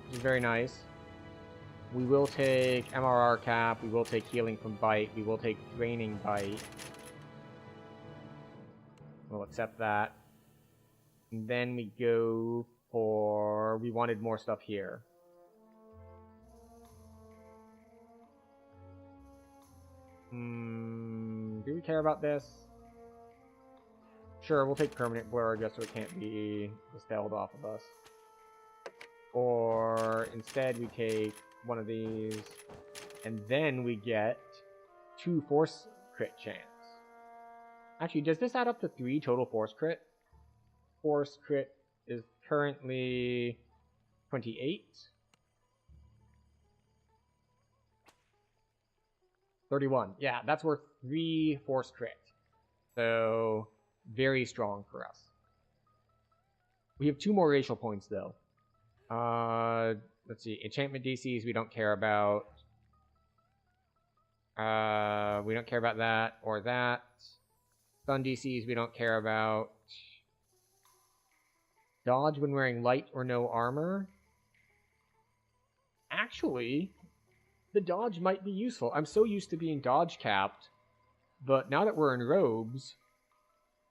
which is very nice. We will take MRR cap, we will take healing from bite, we will take draining bite. We'll accept that. And then we go for, we wanted more stuff here. Do we care about this? Sure, we'll take permanent blur just so it can't be dispelled off of us. Or instead we take one of these, and then we get 2 force crit chance. Actually, does this add up to 3 total force crit? Force crit is currently 28. 31. Yeah, that's worth 3 force crit. So, very strong for us. We have 2 more racial points, though. Let's see. Enchantment DCs we don't care about. We don't care about that or that. Stun DCs we don't care about. Dodge when wearing light or no armor. Actually, the dodge might be useful. I'm so used to being dodge capped, but now that we're in robes,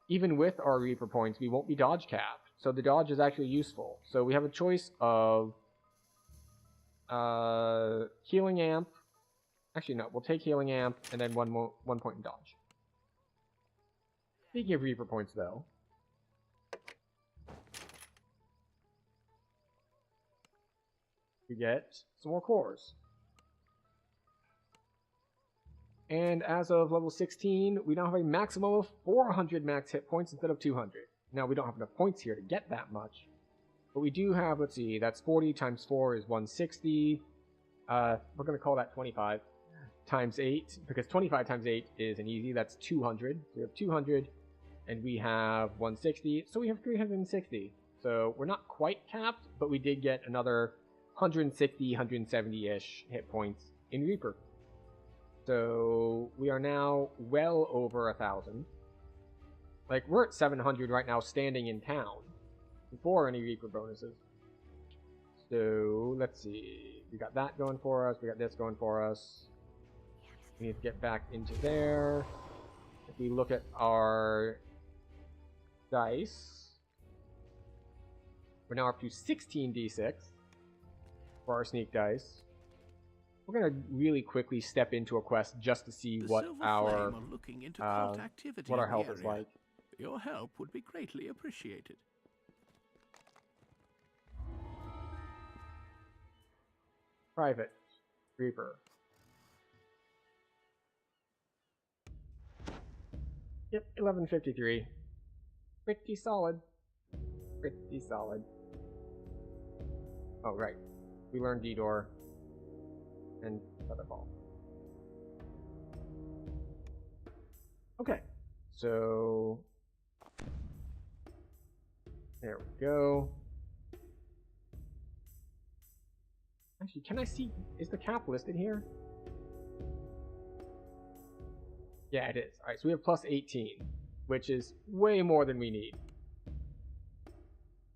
even with our Reaper points, we won't be dodge capped. So the dodge is actually useful. So we have a choice of healing amp. Actually, no, we'll take healing amp and then 1 point in dodge. Speaking of Reaper points, though, we get some more cores. And as of level 16, we now have a maximum of 400 max hit points instead of 200. Now, we don't have enough points here to get that much. But we do have, let's see, that's 40 times 4 is 160. We're going to call that 25 times 8, because 25 times 8 is an easy, that's 200. So we have 200, and we have 160, so we have 360. So we're not quite capped, but we did get another 160, 170-ish hit points in Reaper. So we are now well over 1,000. Like, we're at 700 right now standing in town before any Reaper bonuses. So, let's see. We got that going for us. We got this going for us. We need to get back into there. If we look at our dice, we're now up to 16d6 for our sneak dice. We're going to really quickly step into a quest just to see what our health is like. Your help would be greatly appreciated. Private Reaper. Yep, 1153. Pretty solid. Pretty solid. Oh, right. We learned D-Door and Featherball. Okay, so there we go. Actually, can I see, is the cap listed here? Yeah, it is. Alright, so we have plus 18, which is way more than we need.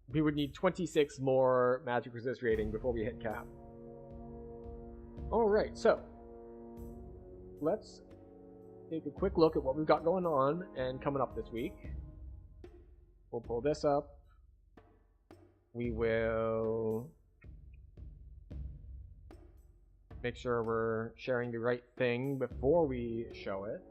We would need 26 more magic resist rating before we hit cap. Alright, so let's take a quick look at what we've got going on and coming up this week. We'll pull this up. We will make sure we're sharing the right thing before we show it.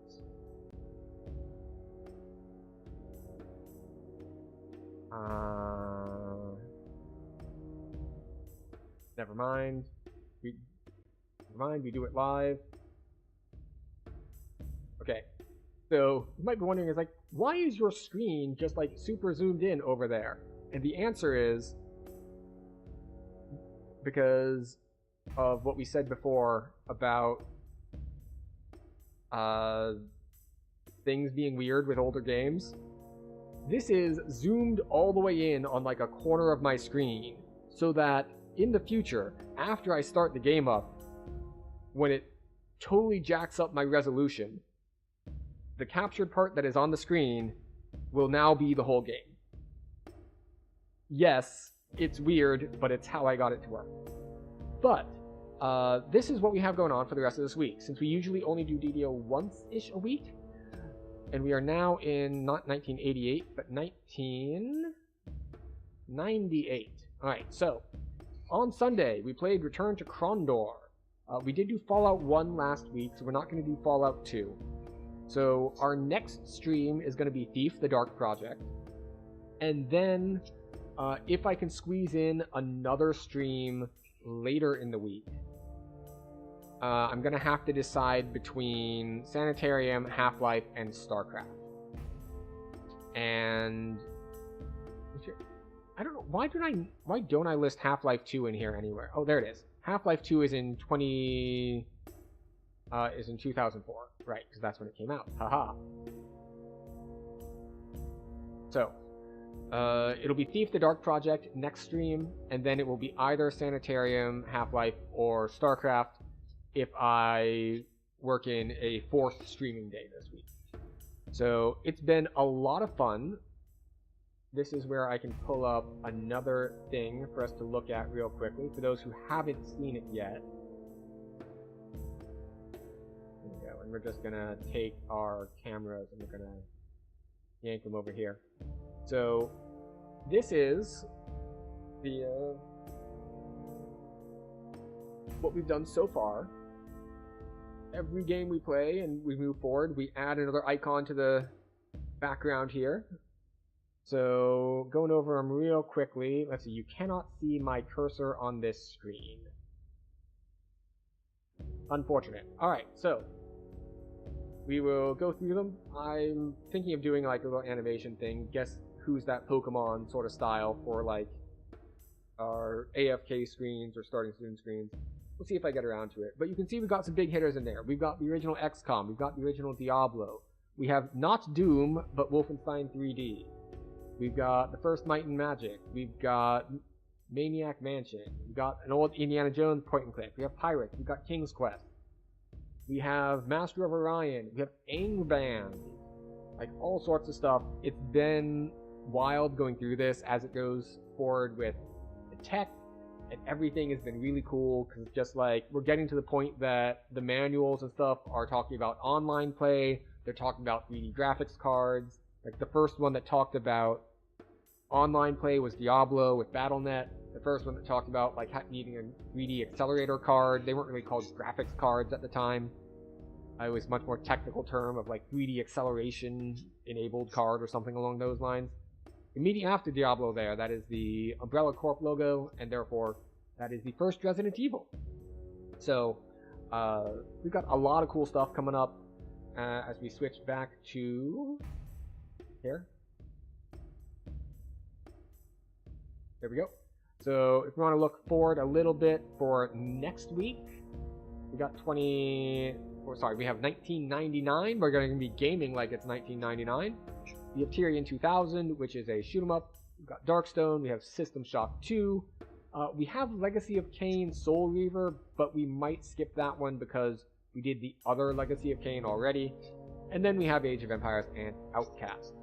Never mind. We do it live. Okay. So, you might be wondering, is like, why is your screen just like super zoomed in over there? And the answer is because of what we said before about things being weird with older games. This is zoomed all the way in on like a corner of my screen so that in the future, after I start the game up, when it totally jacks up my resolution, the captured part that is on the screen will now be the whole game. Yes, it's weird, but it's how I got it to work. But this is what we have going on for the rest of this week. Since we usually only do DDO once-ish a week, and we are now in not 1988, but 1998. Alright, so on Sunday, we played Return to Krondor. We did do Fallout 1 last week, so we're not going to do Fallout 2. So our next stream is going to be Thief, the Dark Project. And then, if I can squeeze in another stream later in the week, I'm going to have to decide between Sanitarium, Half-Life, and StarCraft. And I don't know, why don't I list Half-Life 2 in here anywhere? Oh, there it is. Half-Life 2 is in 2004, right? Because that's when it came out. Haha. So, it'll be Thief the Dark Project next stream, and then it will be either Sanitarium, Half-Life, or StarCraft if I work in a 4th streaming day this week. So, it's been a lot of fun. This is where I can pull up another thing for us to look at real quickly, for those who haven't seen it yet. There we go, and we're just gonna take our cameras and we're gonna yank them over here. So, this is the what we've done so far. Every game we play and we move forward, we add another icon to the background here. So, going over them real quickly, let's see, you cannot see my cursor on this screen. Unfortunate. Alright, so, we will go through them. I'm thinking of doing like a little animation thing, guess who's that Pokemon sort of style for like our AFK screens or starting student screens. We'll see if I get around to it. But you can see we've got some big hitters in there. We've got the original XCOM, we've got the original Diablo. We have not Doom, but Wolfenstein 3D. We've got the first Might and Magic. We've got Maniac Mansion. We've got an old Indiana Jones point and click. We have Pirates. We've got King's Quest. We have Master of Orion. We have Angband. Like all sorts of stuff. It's been wild going through this as it goes forward with the tech, and everything has been really cool because it's just like we're getting to the point that the manuals and stuff are talking about online play. They're talking about 3D graphics cards. Like the first one that talked about online play was Diablo with BattleNet. The first one that talked about like needing a 3D accelerator card. They weren't really called graphics cards at the time. It was a much more technical term of like 3D acceleration enabled card or something along those lines. Immediately after Diablo there, that is the Umbrella Corp logo, and therefore that is the first Resident Evil. So we've got a lot of cool stuff coming up as we switch back to here. There we go. So if we want to look forward a little bit for next week, we got we have 1999. We're going to be gaming like it's 1999. We have Tyrion 2000, which is a shoot 'em up. We've got Darkstone. We have System Shock 2. We have Legacy of Kain Soul Reaver, but we might skip that one because we did the other Legacy of Kain already. And then we have Age of Empires and Outcast.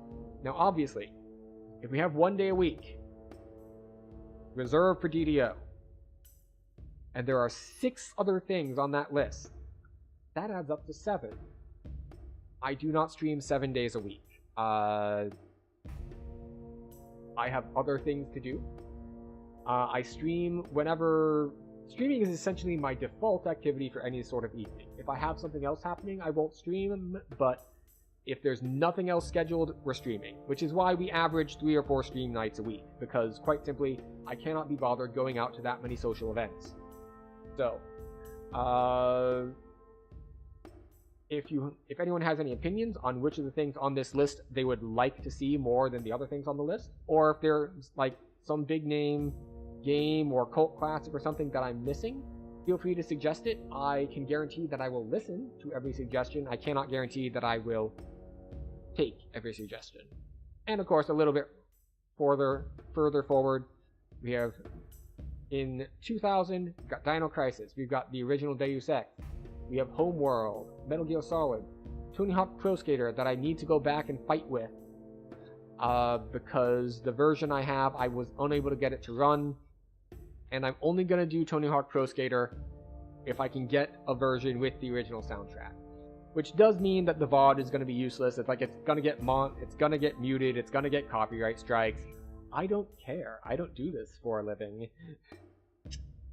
Now, obviously, if we have one day a week reserved for DDO, and there are 6 other things on that list, that adds up to 7. I do not stream 7 days a week. I have other things to do. I stream whenever... Streaming is essentially my default activity for any sort of evening. If I have something else happening, I won't stream, but if there's nothing else scheduled, we're streaming. Which is why we average 3 or 4 stream nights a week, because quite simply, I cannot be bothered going out to that many social events. So, if anyone has any opinions on which of the things on this list they would like to see more than the other things on the list, or if there's like some big name game or cult classic or something that I'm missing, feel free to suggest it. I can guarantee that I will listen to every suggestion. I cannot guarantee that I will take every suggestion. And of course, a little bit further forward, we have In 2000, we've got Dino Crisis, we've got the original Deus Ex, we have Homeworld, Metal Gear Solid, Tony Hawk Pro Skater that I need to go back and fight with. Because the version I have, I was unable to get it to run. And I'm only going to do Tony Hawk Pro Skater if I can get a version with the original soundtrack. Which does mean that the VOD is going to be useless. It's like it's going to get muted, it's going to get copyright strikes. I don't care. I don't do this for a living.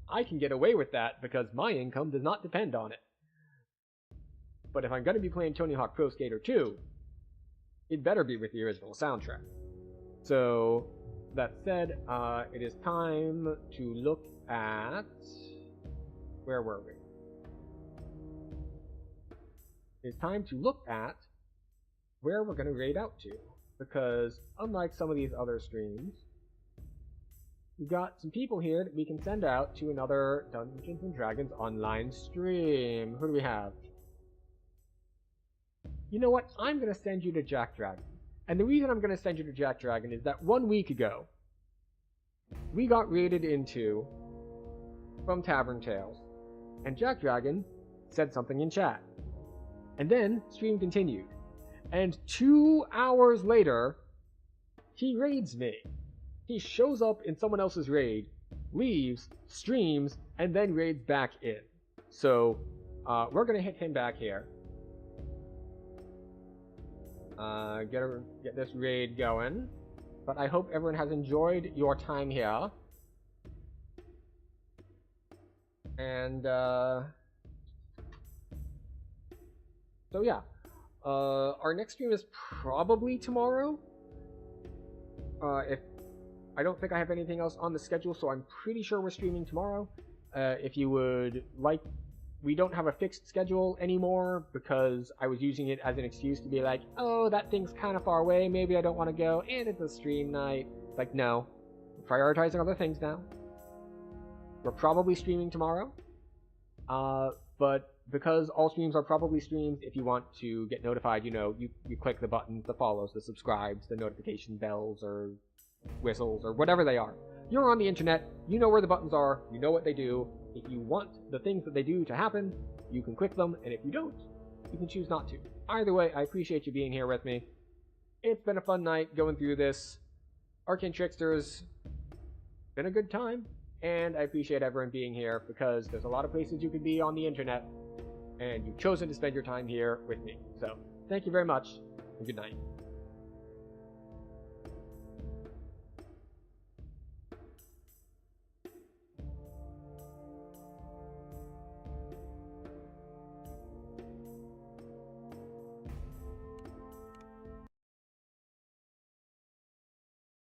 I can get away with that because my income does not depend on it. But if I'm going to be playing Tony Hawk Pro Skater 2, it better be with the original soundtrack. So, that said, it is time to look at... Where were we? It's time to look at where we're going to raid out to. Because, unlike some of these other streams, we've got some people here that we can send out to another Dungeons & Dragons online stream. Who do we have? You know what? I'm going to send you to Jack Dragon. And the reason I'm going to send you to Jack Dragon is that 1 week ago, we got raided into from Tavern Tales. And Jack Dragon said something in chat. And then, stream continued. And 2 hours later, he raids me. He shows up in someone else's raid, leaves, streams, and then raids back in. So, we're going to hit him back here. Get this raid going. But I hope everyone has enjoyed your time here. And, so yeah. Our next stream is probably tomorrow. If I don't think I have anything else on the schedule, so I'm pretty sure we're streaming tomorrow. If you would like, we don't have a fixed schedule anymore because I was using it as an excuse to be like, oh, that thing's kind of far away, maybe I don't want to go, and it's a stream night. Like, no. We're prioritizing other things now. We're probably streaming tomorrow. But because all streams are probably streams, if you want to get notified, you know, you click the buttons, the follows, the subscribes, the notification bells, or whistles, or whatever they are. You're on the internet, you know where the buttons are, you know what they do. If you want the things that they do to happen, you can click them, and if you don't, you can choose not to. Either way, I appreciate you being here with me. It's been a fun night going through this. Arcane Trickster's been a good time, and I appreciate everyone being here because there's a lot of places you can be on the internet, and you've chosen to spend your time here with me. So, thank you very much, and good night.